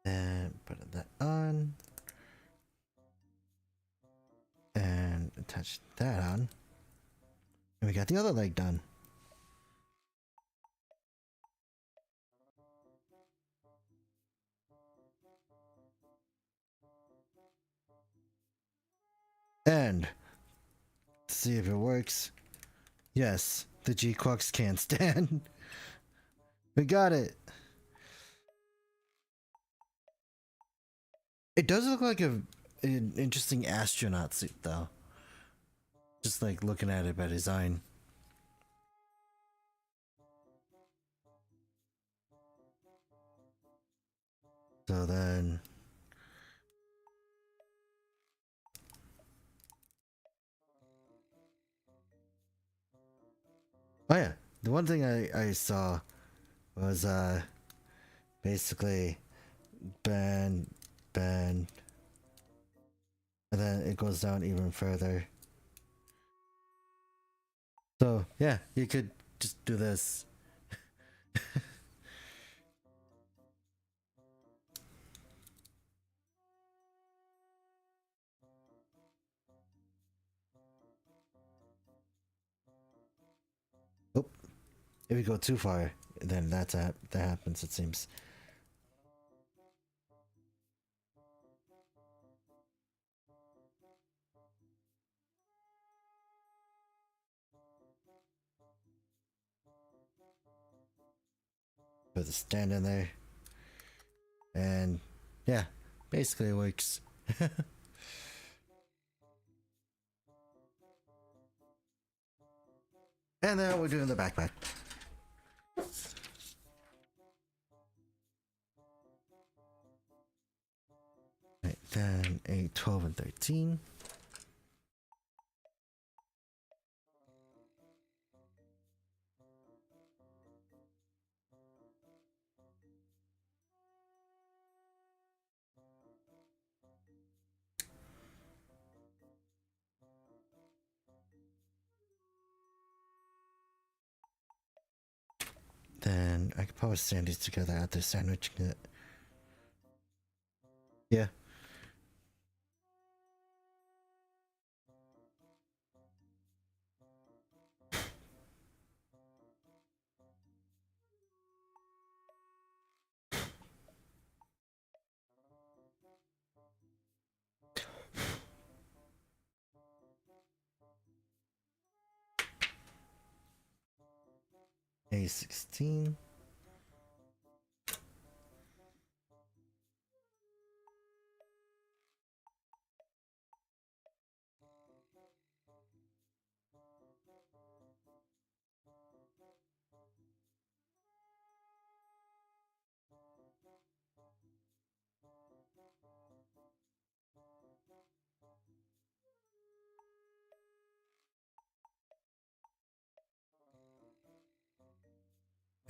And put that on. And attach that on. And we got the other leg done. And see if it works. Yes, the GQuuuuuX can't stand. We got it. It does look like an interesting astronaut suit, though. Just like looking at it by design. So then. Oh yeah, the one thing I saw was basically bend, and then it goes down even further. So yeah, you could just do this. Oh, if you go too far, then that happens. It seems. Put the stand in there, and yeah, basically it works. And then we're doing the backpack. Right, then 8, 12, and 13. Then I could probably sand these together after sandwiching it. Yeah. A16.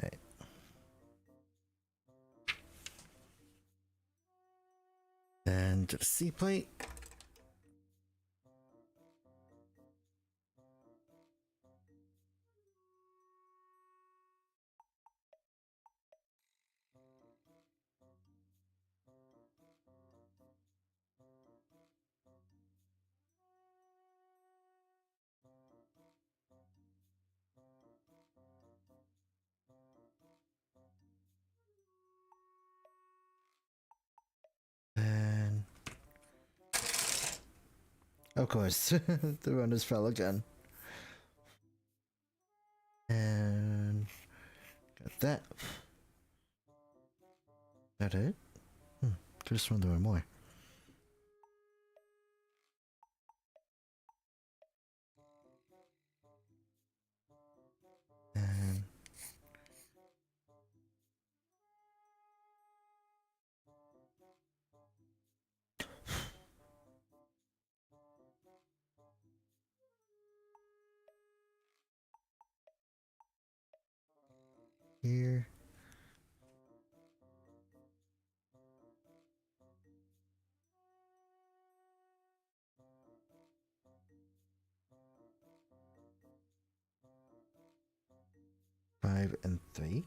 Right. And C plate. And of course, the runners fell again. And got that. That it? Could have sworn there were more. And here. Five and 3.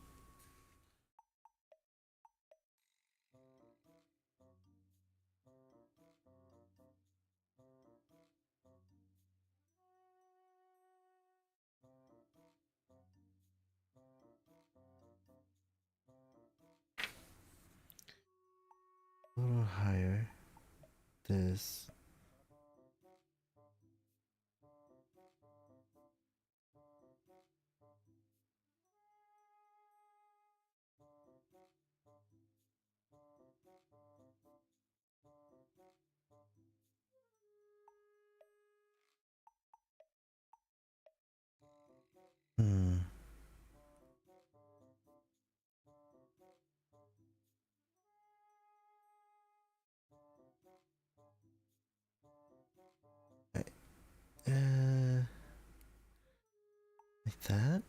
A little higher. This. Hmm. Right. Like that.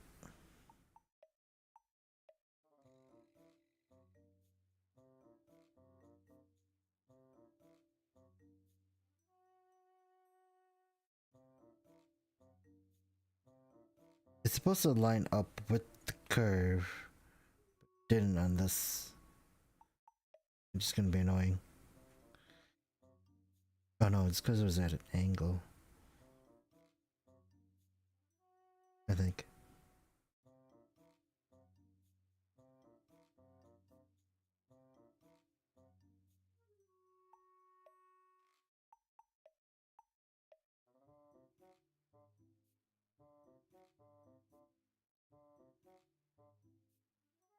It's supposed to line up with the curve. Didn't on this. It's just gonna be annoying. Oh no, it's because it was at an angle. I think.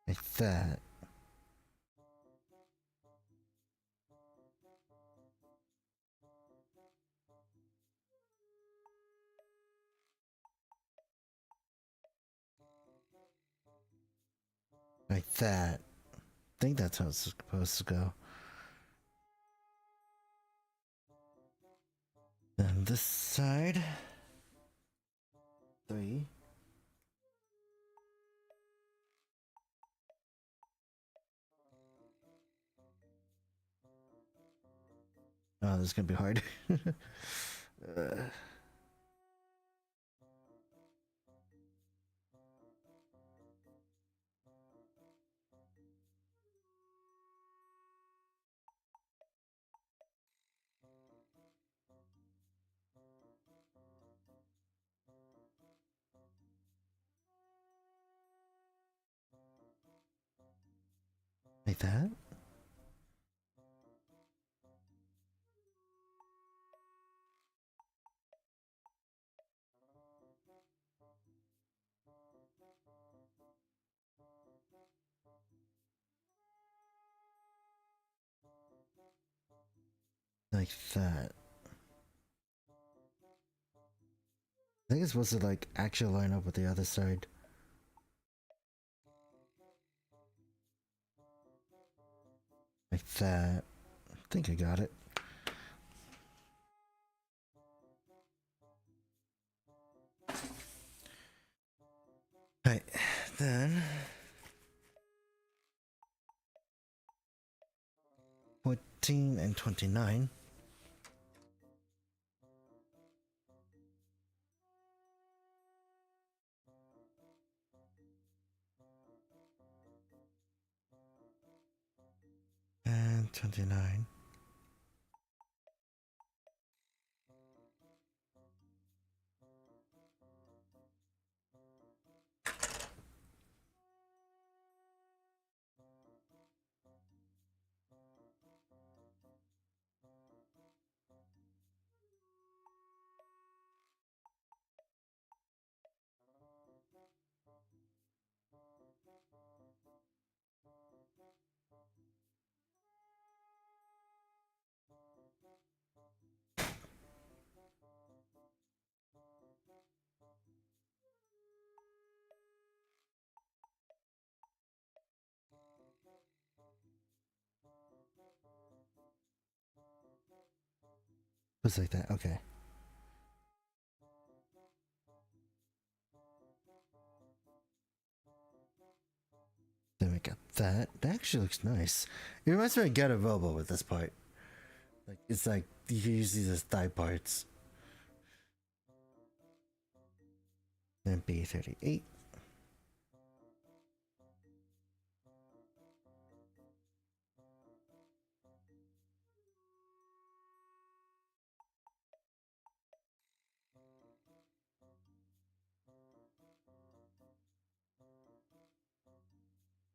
Like that. Like that. I think that's how it's supposed to go. Then this side. 3. Oh, this is gonna be hard. Like that? Like that. I think it's supposed to like actually line up with the other side. Like that. I think I got it. Right, then 14 and 29. And 29. Just like that, okay. Then we got that. That actually looks nice. It reminds me of Get a Robo with this part. Like it's like you can use these as thigh parts. Then B38.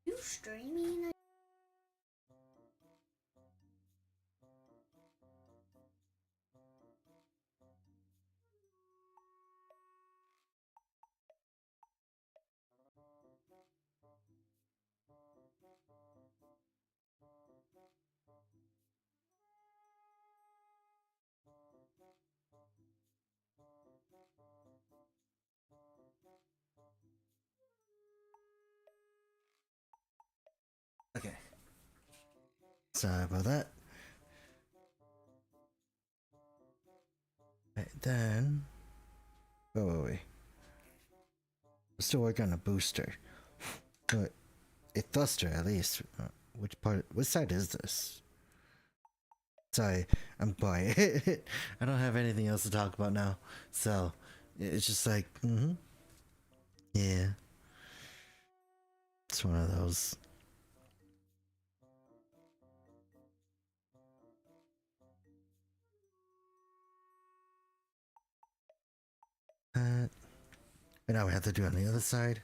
You streaming? Okay. Sorry about that. Right, then. Wait. We're still working on a booster. But a thruster at least. Which side is this? Sorry, I'm quiet. I don't have anything else to talk about now. So, it's just like, Yeah. It's one of those. And now we have to do it on the other side.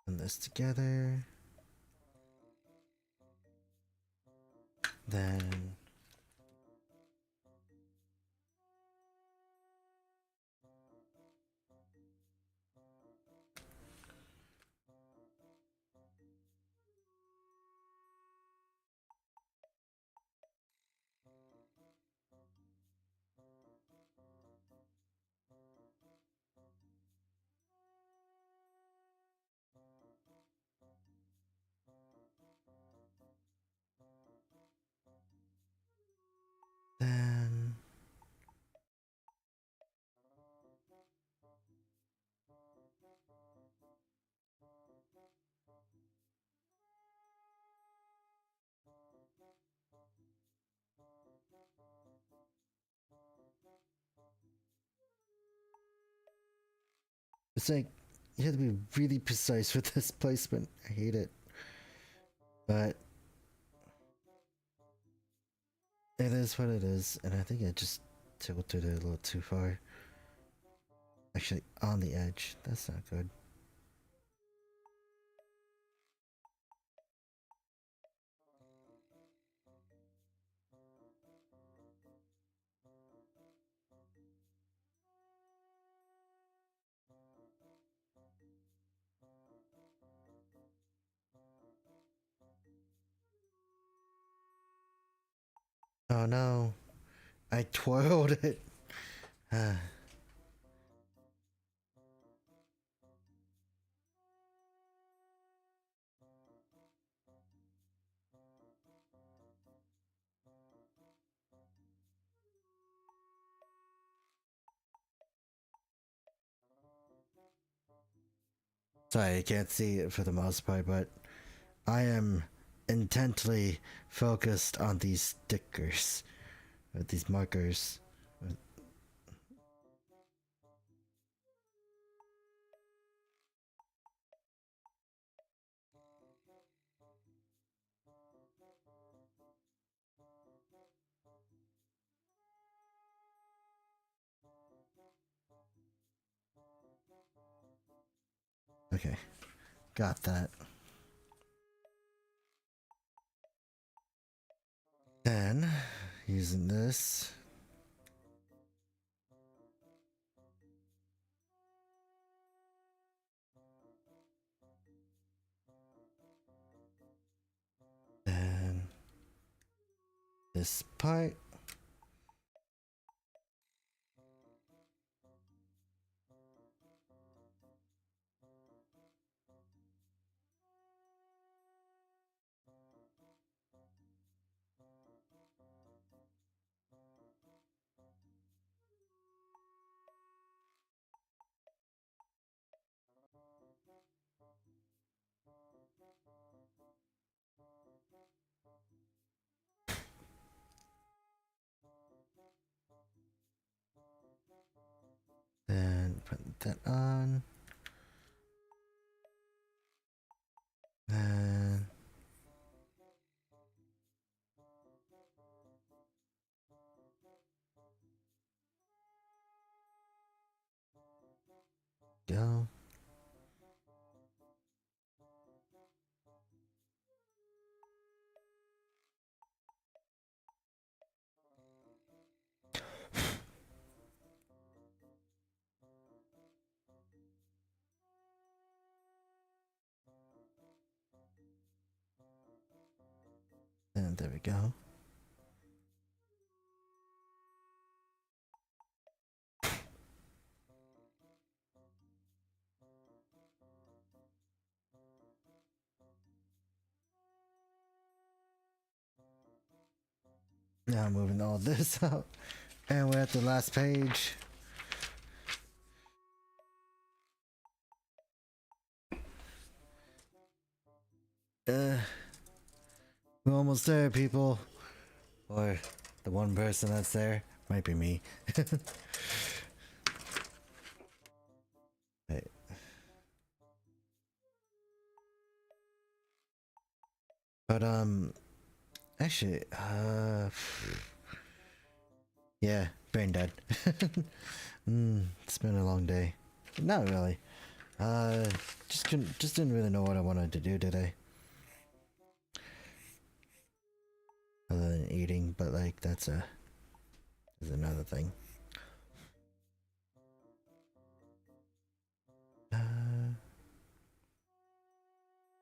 Put this together. Then then it's like you have to be really precise with this placement. I hate it. But it is what it is, and I think I just tilted it a little too far. Actually, on the edge. That's not good. Oh no. I twirled it. Sorry, I can't see it for the most part, but I am intently focused on these stickers, these markers. Okay, got that. Then, using this. And this part. Then put that on. And go. There we go. Now moving all this out. And we're at the last page. We're almost there, people. Or the one person that's there. Might be me. Right. But actually, yeah, brain dead. It's been a long day. Not really. Just didn't really know what I wanted to do today. Other than eating, but like that's another thing.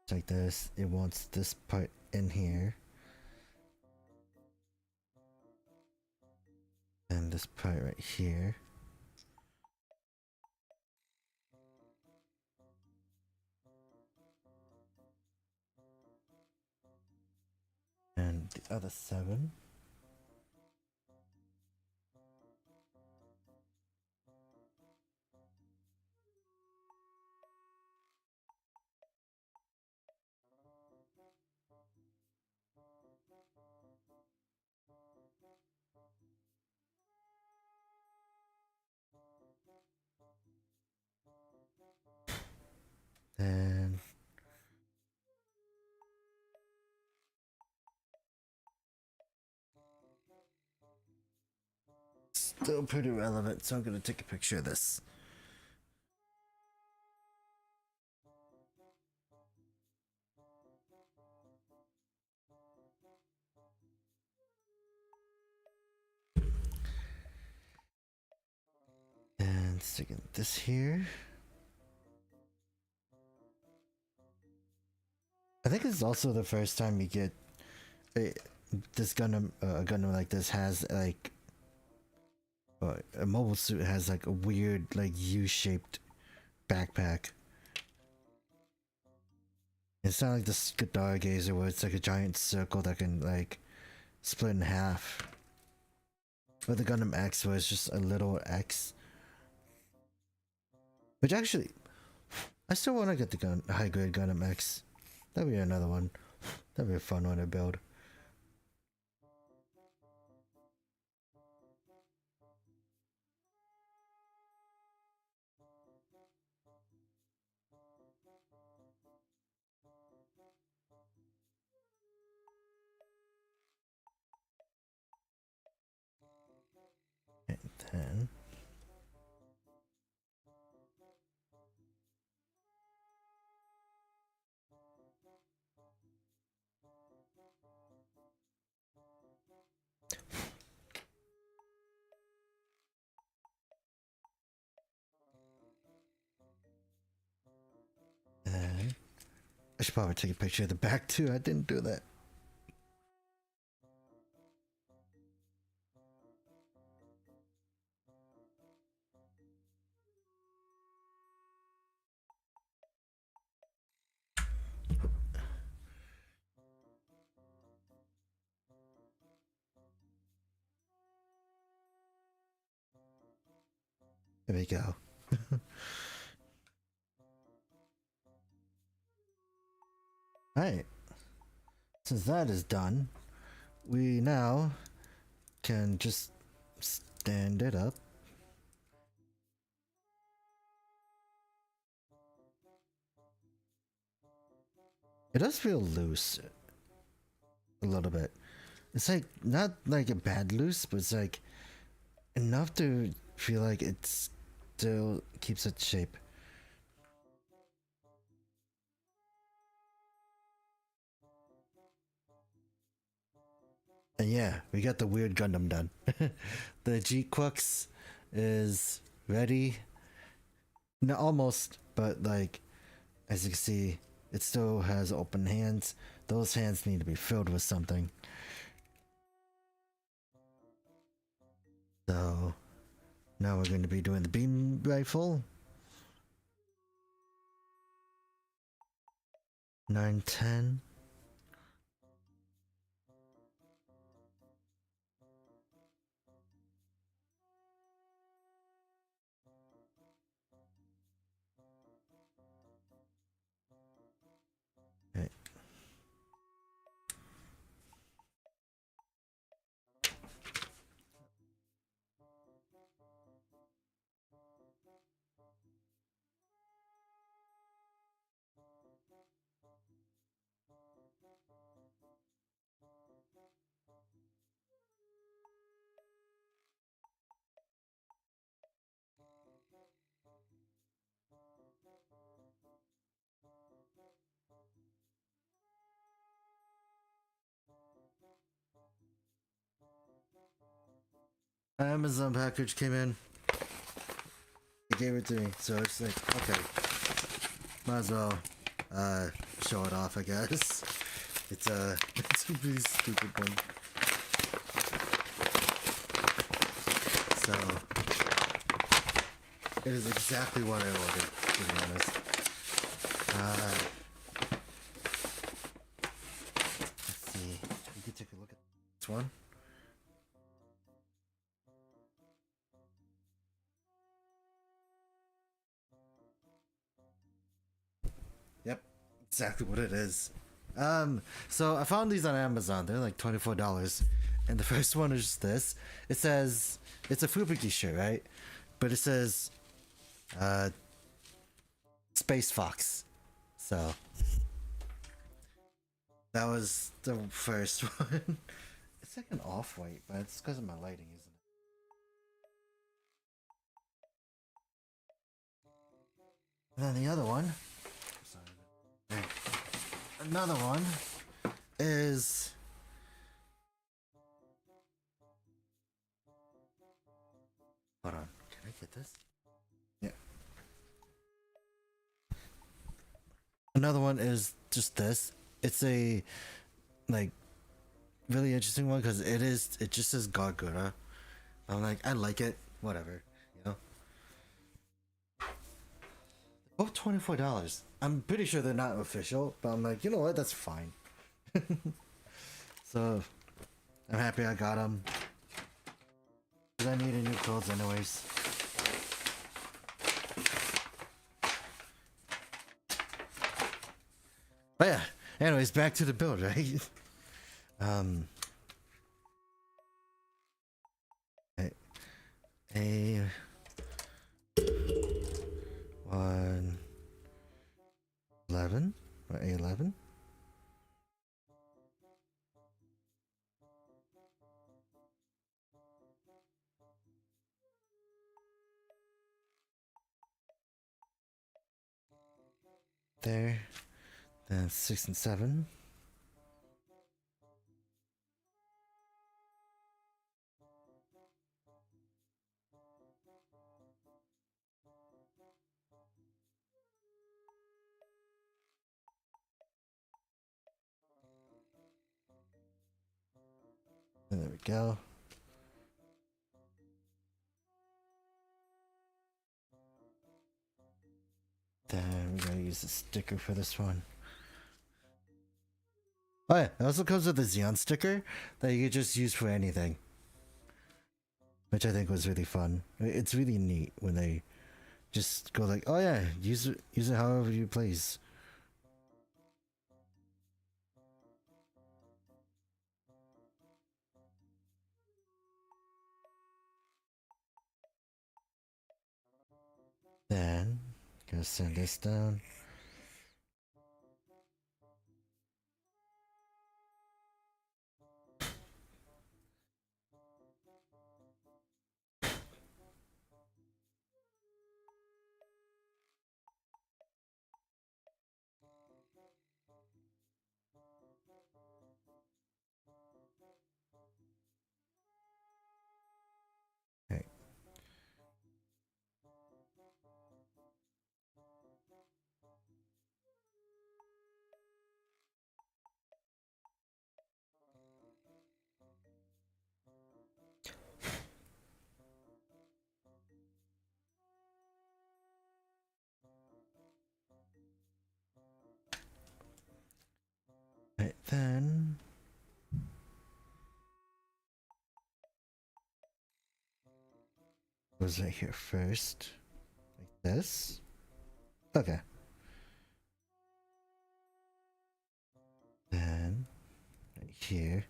It's like this. It wants this part in here. And this part right here. And the other 7. And still pretty relevant, so I'm gonna take a picture of this. And sticking this here. I think it's also the first time you get this Gundam, Gundam like this has like a mobile suit has like a weird like U-shaped backpack. It's not like the Star Gazer where it's like a giant circle that can like split in half. Or the Gundam X where it's just a little X. Which actually, I still want to get the high grade Gundam X. That'd be another one. That'd be a fun one to build. And then I should probably take a picture of the back too. I didn't do that. There we go. Alright. Since that is done, we now can just stand it up. It does feel loose a little bit. It's like not like a bad loose, but it's like enough to feel like it still keeps its shape. And yeah, we got the weird Gundam done. The GQuuuuuX is ready. No, almost, but like as you can see, it still has open hands. those hands need to be filled with something. So now we're going to be doing the beam rifle. 910. Okay. Amazon package came in. He gave it to me, so it's like, okay, might as well show it off, I guess. It's it's a really stupid one. So it is exactly what I ordered, to be honest. Let's see. You can take a look at this one. Yep, exactly what it is. So I found these on Amazon. They're like $24. And the first one is this. It says, it's a Fubuki shirt, right? But it says, Space Fox. So, that was the first one. It's like an off-white, but it's because of my lighting, isn't it? And then the other one, sorry, another one is hold on, can I get this? Yeah. Another one is just this. It's a like really interesting one because it just says Gagura. I'm like, I like it, whatever, you know. Both $24. I'm pretty sure they're not official, but I'm like, you know what? That's fine. So I'm happy I got them. Cause I needed new clothes anyways. But yeah, anyways, back to the build, right? A 111 or A11. There, then 6 and 7. And there we go. Then we're gonna use the sticker for this one. Oh yeah, it also comes with a Xeon sticker that you could just use for anything. Which I think was really fun. It's really neat when they just go like, oh yeah, use it however you please. Then, gonna send this down. Okay. then goes right here first, like this. Okay. Then right here.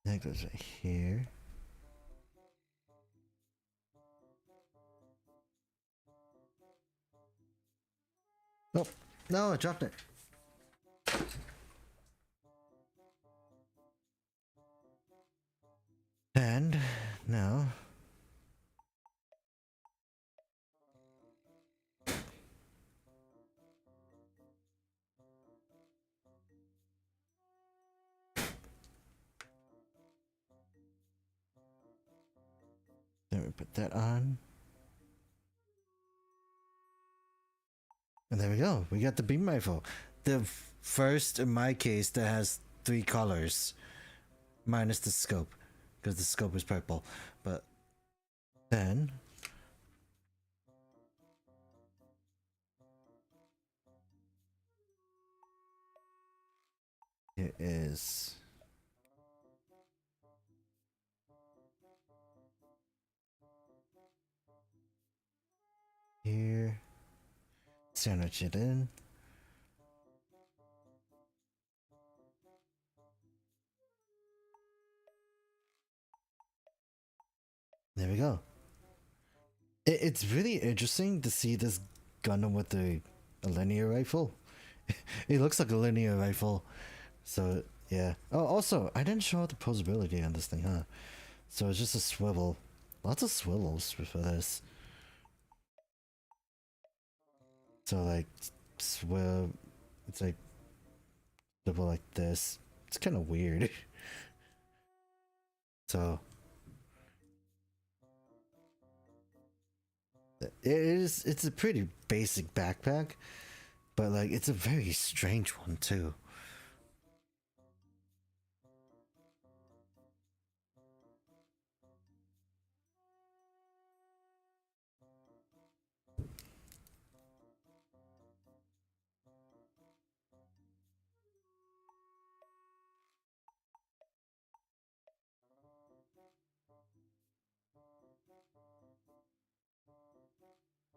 That goes right here. Oh, no, I dropped it. And now then we put that on. And there we go. We got the beam rifle. The first, in my case, that has 3 colors. Minus the scope. Because the scope is purple. But then it is here. Sandwich it in. There we go. It's really interesting to see this Gundam with a linear rifle. It looks like a linear rifle. So, yeah. Oh, also, I didn't show the posability on this thing, huh? So it's just a swivel. Lots of swivels for this. So, like, swivel. It's like swivel like this. It's kind of weird. So it's a pretty basic backpack, but like it's a very strange one too.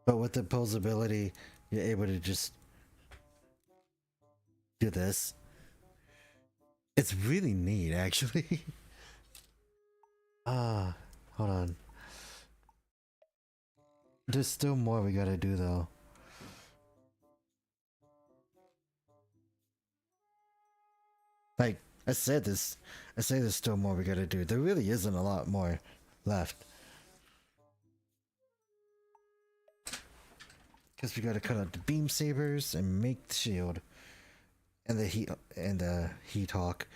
But with the posability, you're able to just do this. It's really neat, actually. Ah, hold on. There's still more we gotta do though. Like I said, there's still more we gotta do. There really isn't a lot more left. Because we gotta cut out the beam sabers and make the shield and the heat hawk.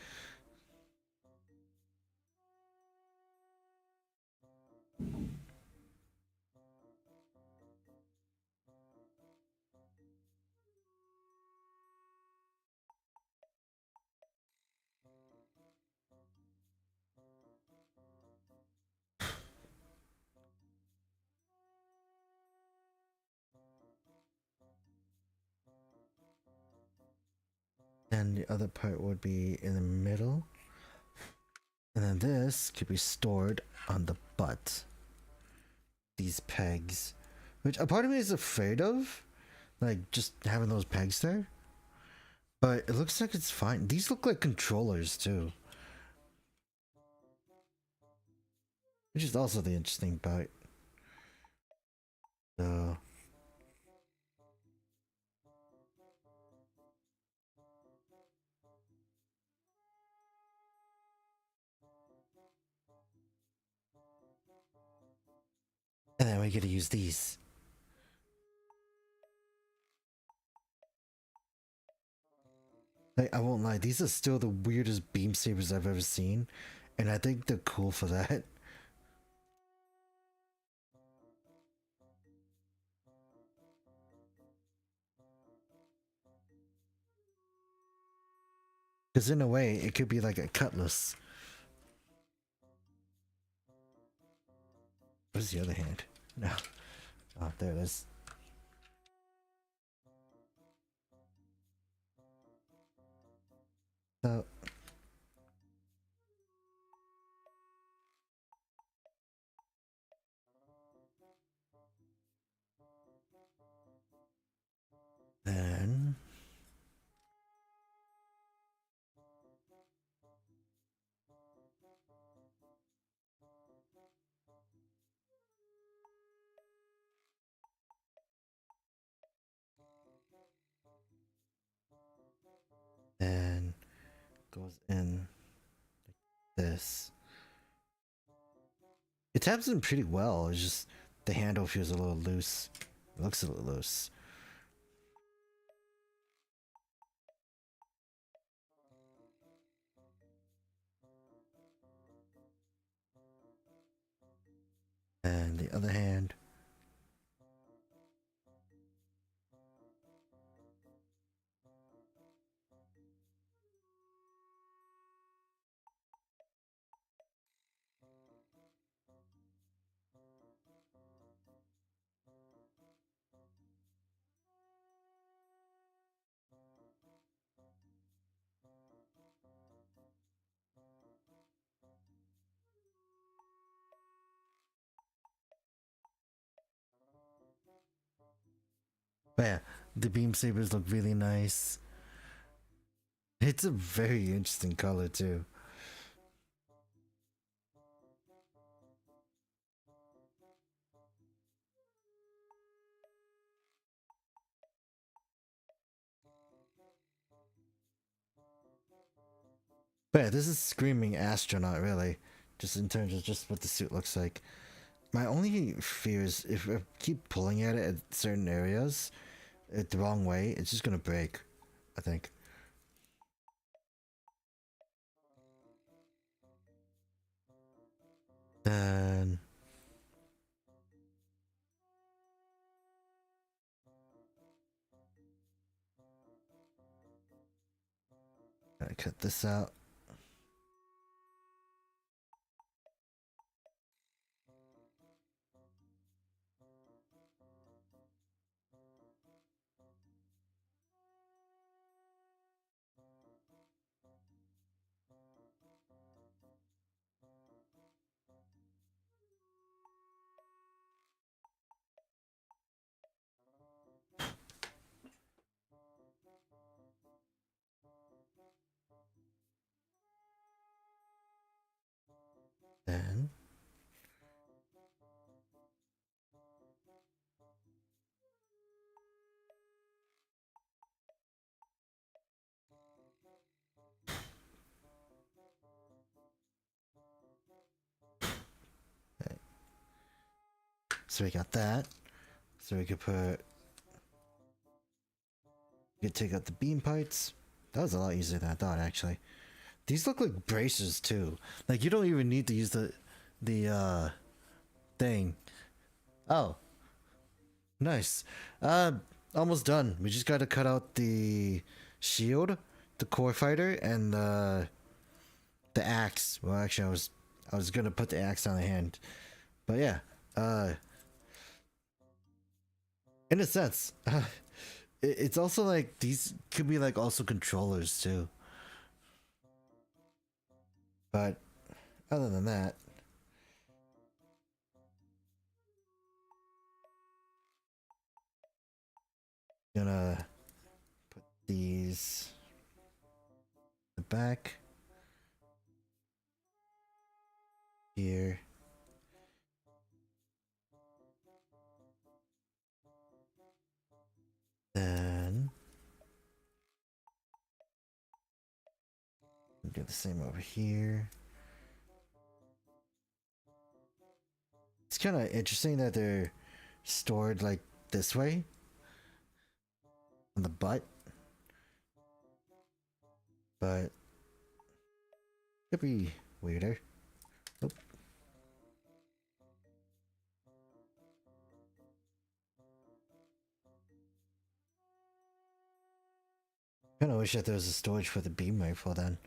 And the other part would be in the middle. And then this could be stored on the butt. These pegs. Which a part of me is afraid of. Like, just having those pegs there. But it looks like it's fine. These look like controllers, too. Which is also the interesting part. So... and then we get to use these. Like, I won't lie, these are still the weirdest beam sabers I've ever seen. And I think they're cool for that. Because in a way, it could be like a cutlass. Where's the other hand? No. Oh, there it is. So, then and goes in like this. It taps in pretty well. It's just the handle feels a little loose. It looks a little loose. And the other hand. But yeah, the beam sabers look really nice. It's a very interesting color too. But yeah, this is screaming astronaut really. Just in terms of just what the suit looks like. My only fear is if I keep pulling at it at certain areas, the wrong way, it's just gonna break, I think. Then I cut this out. Then okay. So we got that. So we could put. We could take out the beam parts. That was a lot easier than I thought, actually. These look like braces too. Like you don't even need to use the thing. Oh, nice. Almost done. We just gotta cut out the shield, the core fighter, and the axe. Well, actually, I was gonna put the axe on the hand, but yeah. In a sense, it's also like these could be like also controllers too. But other than that, gonna put these in the back here. Then do the same over here. It's kind of interesting that they're stored like this way on the butt, but could be weirder. Nope. Kinda wish that there was a storage for the beam rifle then.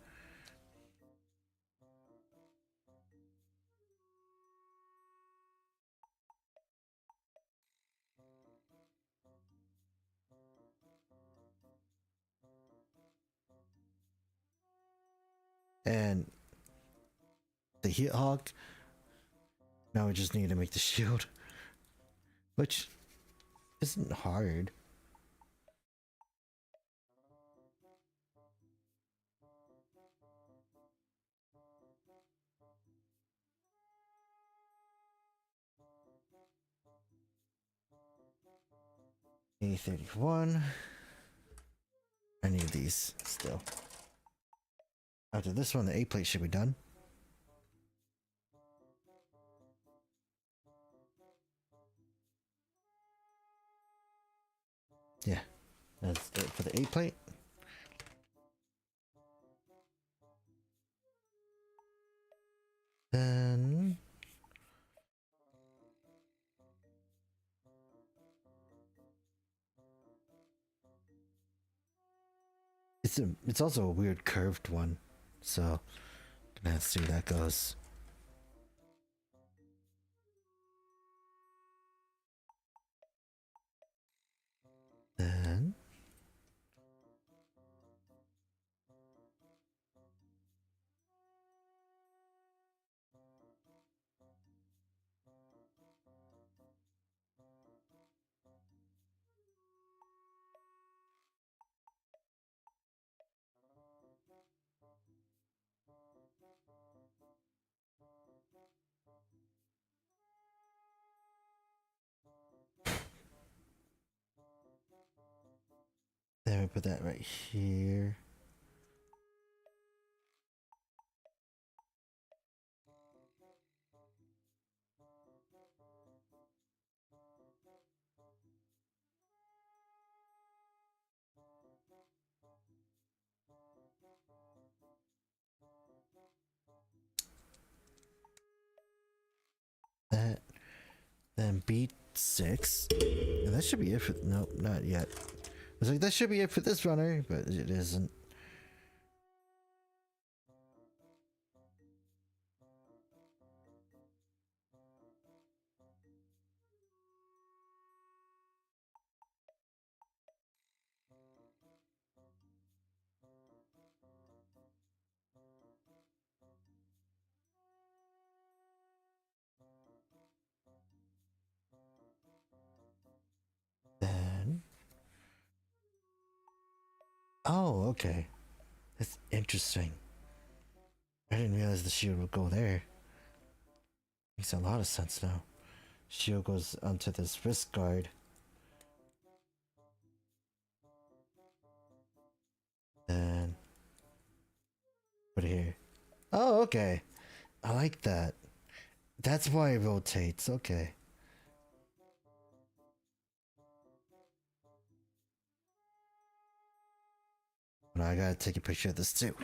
And the heat hog. Now we just need to make the shield. Which isn't hard. A31. I need these still. After this one, the A plate should be done. Yeah, that's it for the A plate. Then it's also a weird curved one, so gonna have to see where that goes. Then we put that right here. That, then B6, and that should be it for, nope, not yet. I was like, that should be it for this runner, but it isn't. Then, oh, okay, that's interesting. I didn't realize the shield would go there. Makes a lot of sense now. Shield goes onto this wrist guard. Then put it here. Oh, okay. I like that. That's why it rotates. Okay. Now I gotta take a picture of this too.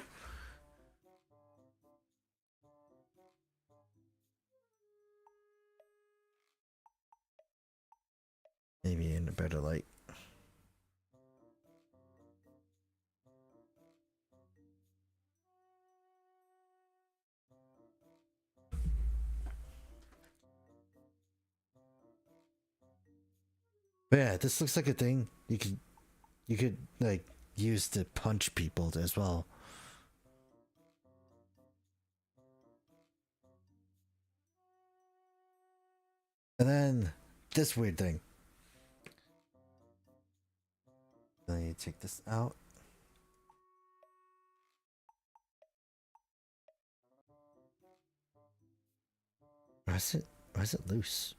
Maybe in a better light. But yeah, this looks like a thing you could like use to punch people as well. And then this weird thing. Then you take this out. Why is it loose?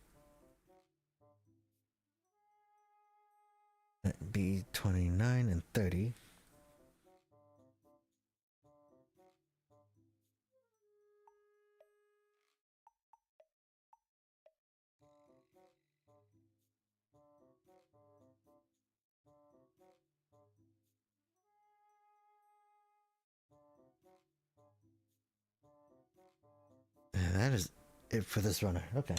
B29 and 30. And that is it for this runner. Okay.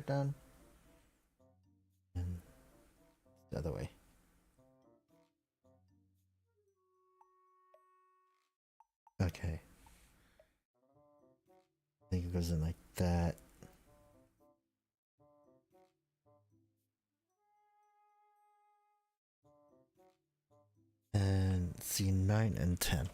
down. And the other way. Okay. I think it goes in like that. And see 9 and 10.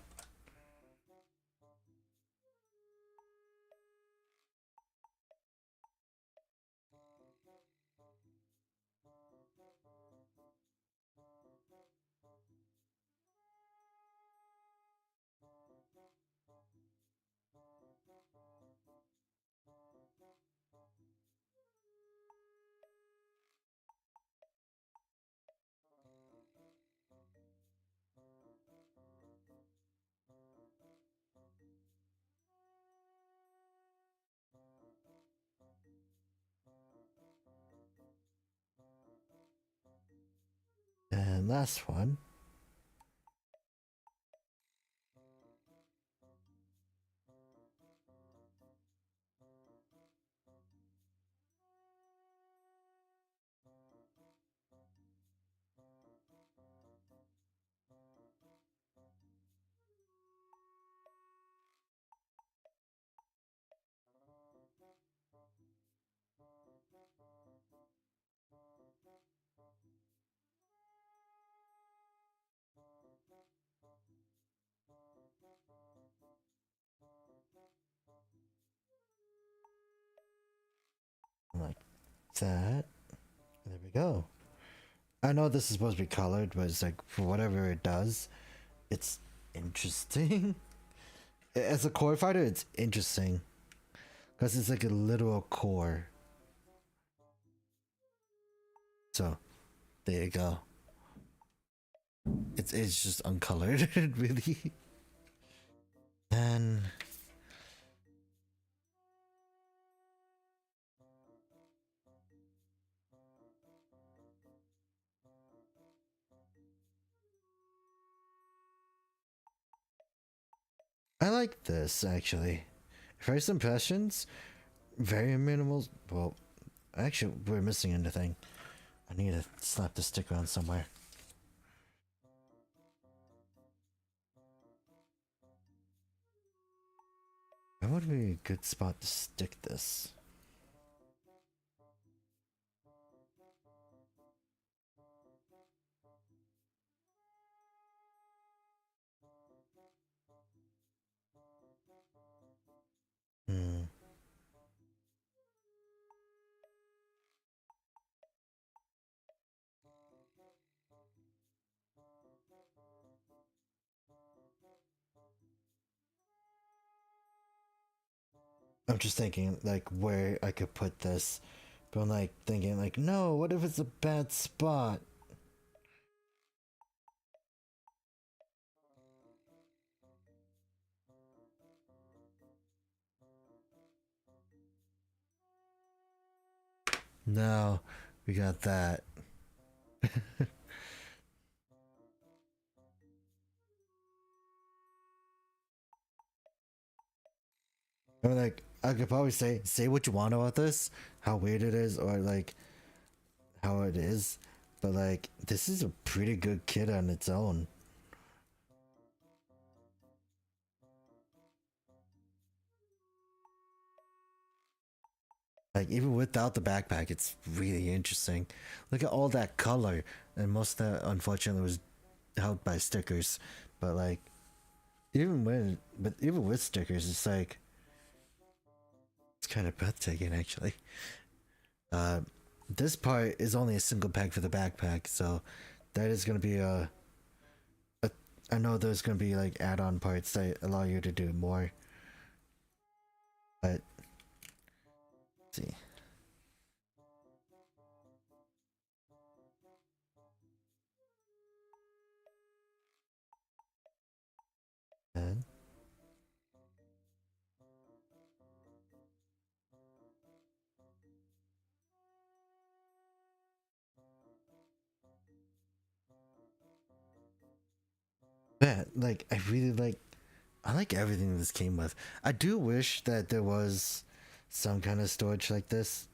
And last one. Like that. There we go. I know this is supposed to be colored, but it's like for whatever it does, it's interesting. As a core fighter, it's interesting because it's like a literal core. So there you go. It's just uncolored, really. And I like this actually. First impressions, very minimal. Well, actually, we're missing anything. I need to slap the sticker on somewhere. That would be a good spot to stick this. Hmm. I'm just thinking like where I could put this, but I'm like thinking like, no, what if it's a bad spot? No, we got that. I mean, like, I could probably say what you want about this, how weird it is, or like how it is, but like this is a pretty good kit on its own. Like even without the backpack, it's really interesting. Look at all that color, and most of that unfortunately was held by stickers. But like even with stickers, it's like it's kind of breathtaking actually. Uh, this part is only a single peg for the backpack, so that is gonna be a I know there's gonna be like add-on parts that allow you to do more, but let's see. And yeah, like I like everything this came with. I do wish that there was some kind of storage like this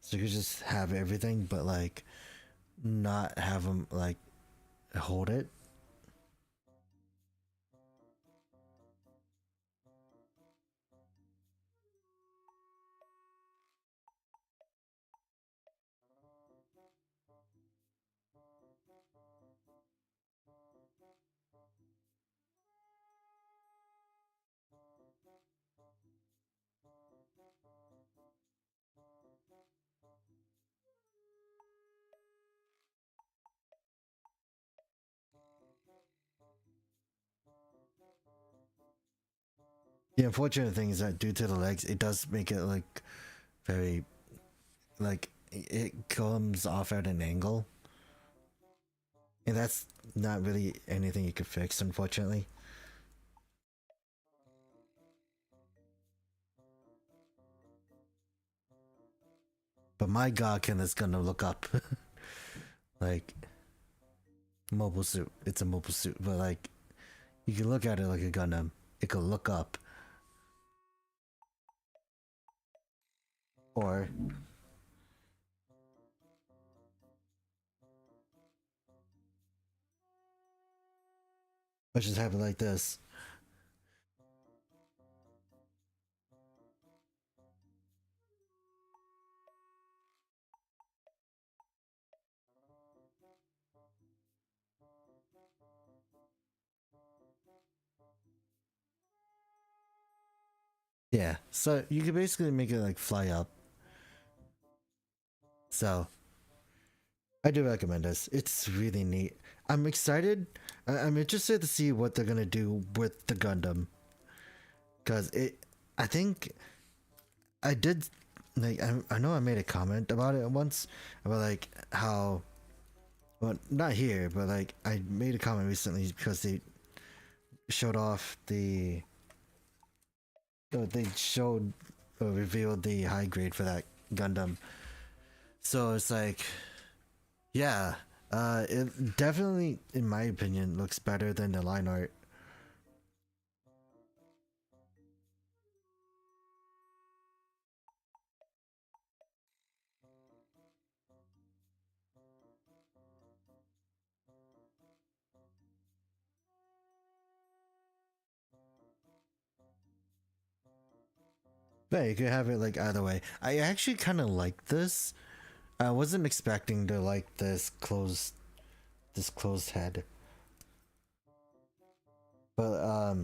So you could just have everything, but like not have them like hold it. The unfortunate thing is that due to the legs, it does make it like very like it comes off at an angle, and that's not really anything you could fix, unfortunately. But my Gawkin is gonna look up. Like mobile suit. It's a mobile suit, but like you can look at it like a Gundam. It could look up. Or let's just have it like this. Yeah, so you can basically make it like fly up. So I do recommend this. It's really neat. I'm excited. I'm interested to see what they're gonna do with the Gundam, cause it. I think I did. Like I know I made a comment about it once about like how. Well, not here, but like I made a comment recently because they showed off the. They showed or revealed the high grade for that Gundam. So it's like, yeah, it definitely, in my opinion, looks better than the line art. But you could have it like either way. I actually kind of like this. I wasn't expecting to like this closed head, but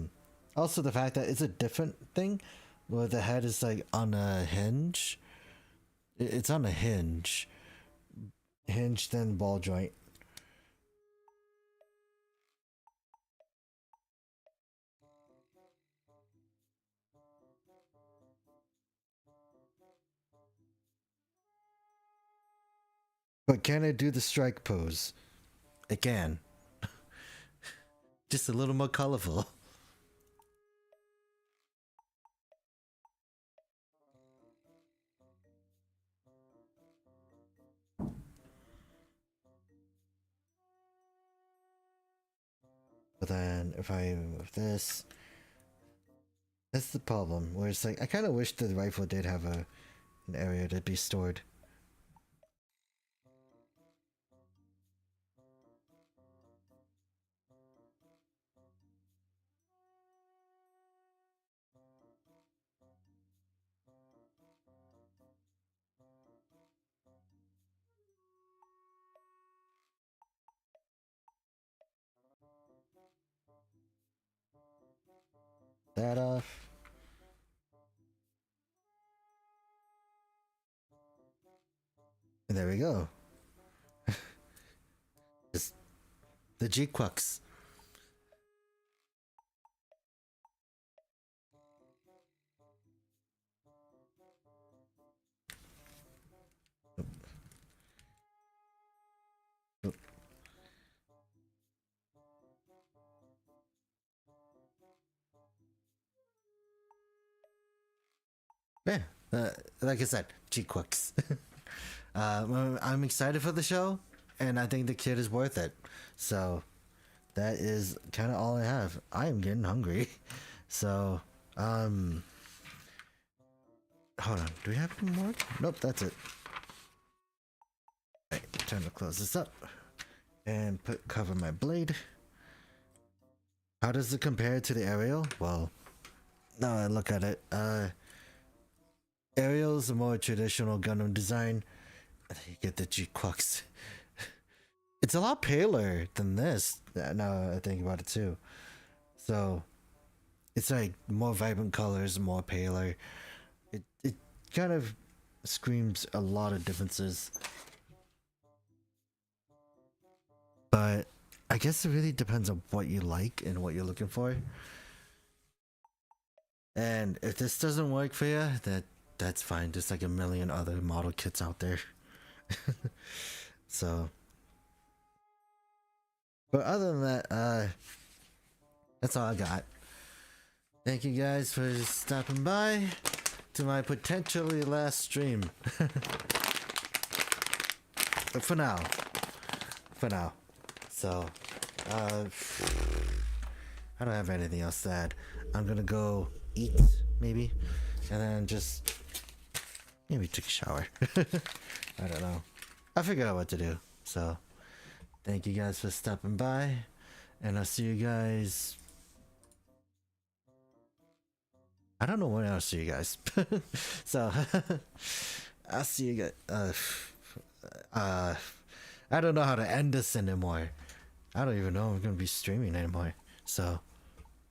also the fact that it's a different thing, where the head is like on a hinge. It's on a hinge then ball joint. But can it do the strike pose? It can. Just a little more colorful. But then if I move this, that's the problem. Where it's like I kind of wish the rifle did have an area to be stored. That off. And there we go. It's the GQuuuuuuX. Yeah, like I said, GQuuuuuX. I'm excited for the show, and I think the kid is worth it. So that is kind of all I have. I am getting hungry, so hold on. Do we have any more? Nope, that's it. Alright, time to close this up and cover my blade. How does it compare to the Ariel? Well, now I look at it, Ariel is a more traditional Gundam design. You get the GQuuuuuX. It's a lot paler than this. Now I think about it too. So it's like more vibrant colors, more paler. It kind of screams a lot of differences. But I guess it really depends on what you like and what you're looking for. And if this doesn't work for you, that's fine. There's like a million other model kits out there. So, but other than that, that's all I got. Thank you guys for stopping by to my potentially last stream. But for now. So, I don't have anything else to add. I'm gonna go eat, maybe, and then just maybe take a shower. I don't know. I'll figure out what to do. So, thank you guys for stopping by, and I'll see you guys. I don't know when I'll see you guys. So, I'll see you guys. I don't know how to end this anymore. I don't even know if I'm gonna be streaming anymore. So,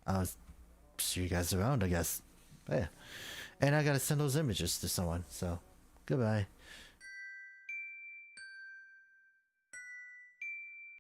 I'll see you guys around, I guess. But yeah. And I gotta send those images to someone. So, goodbye.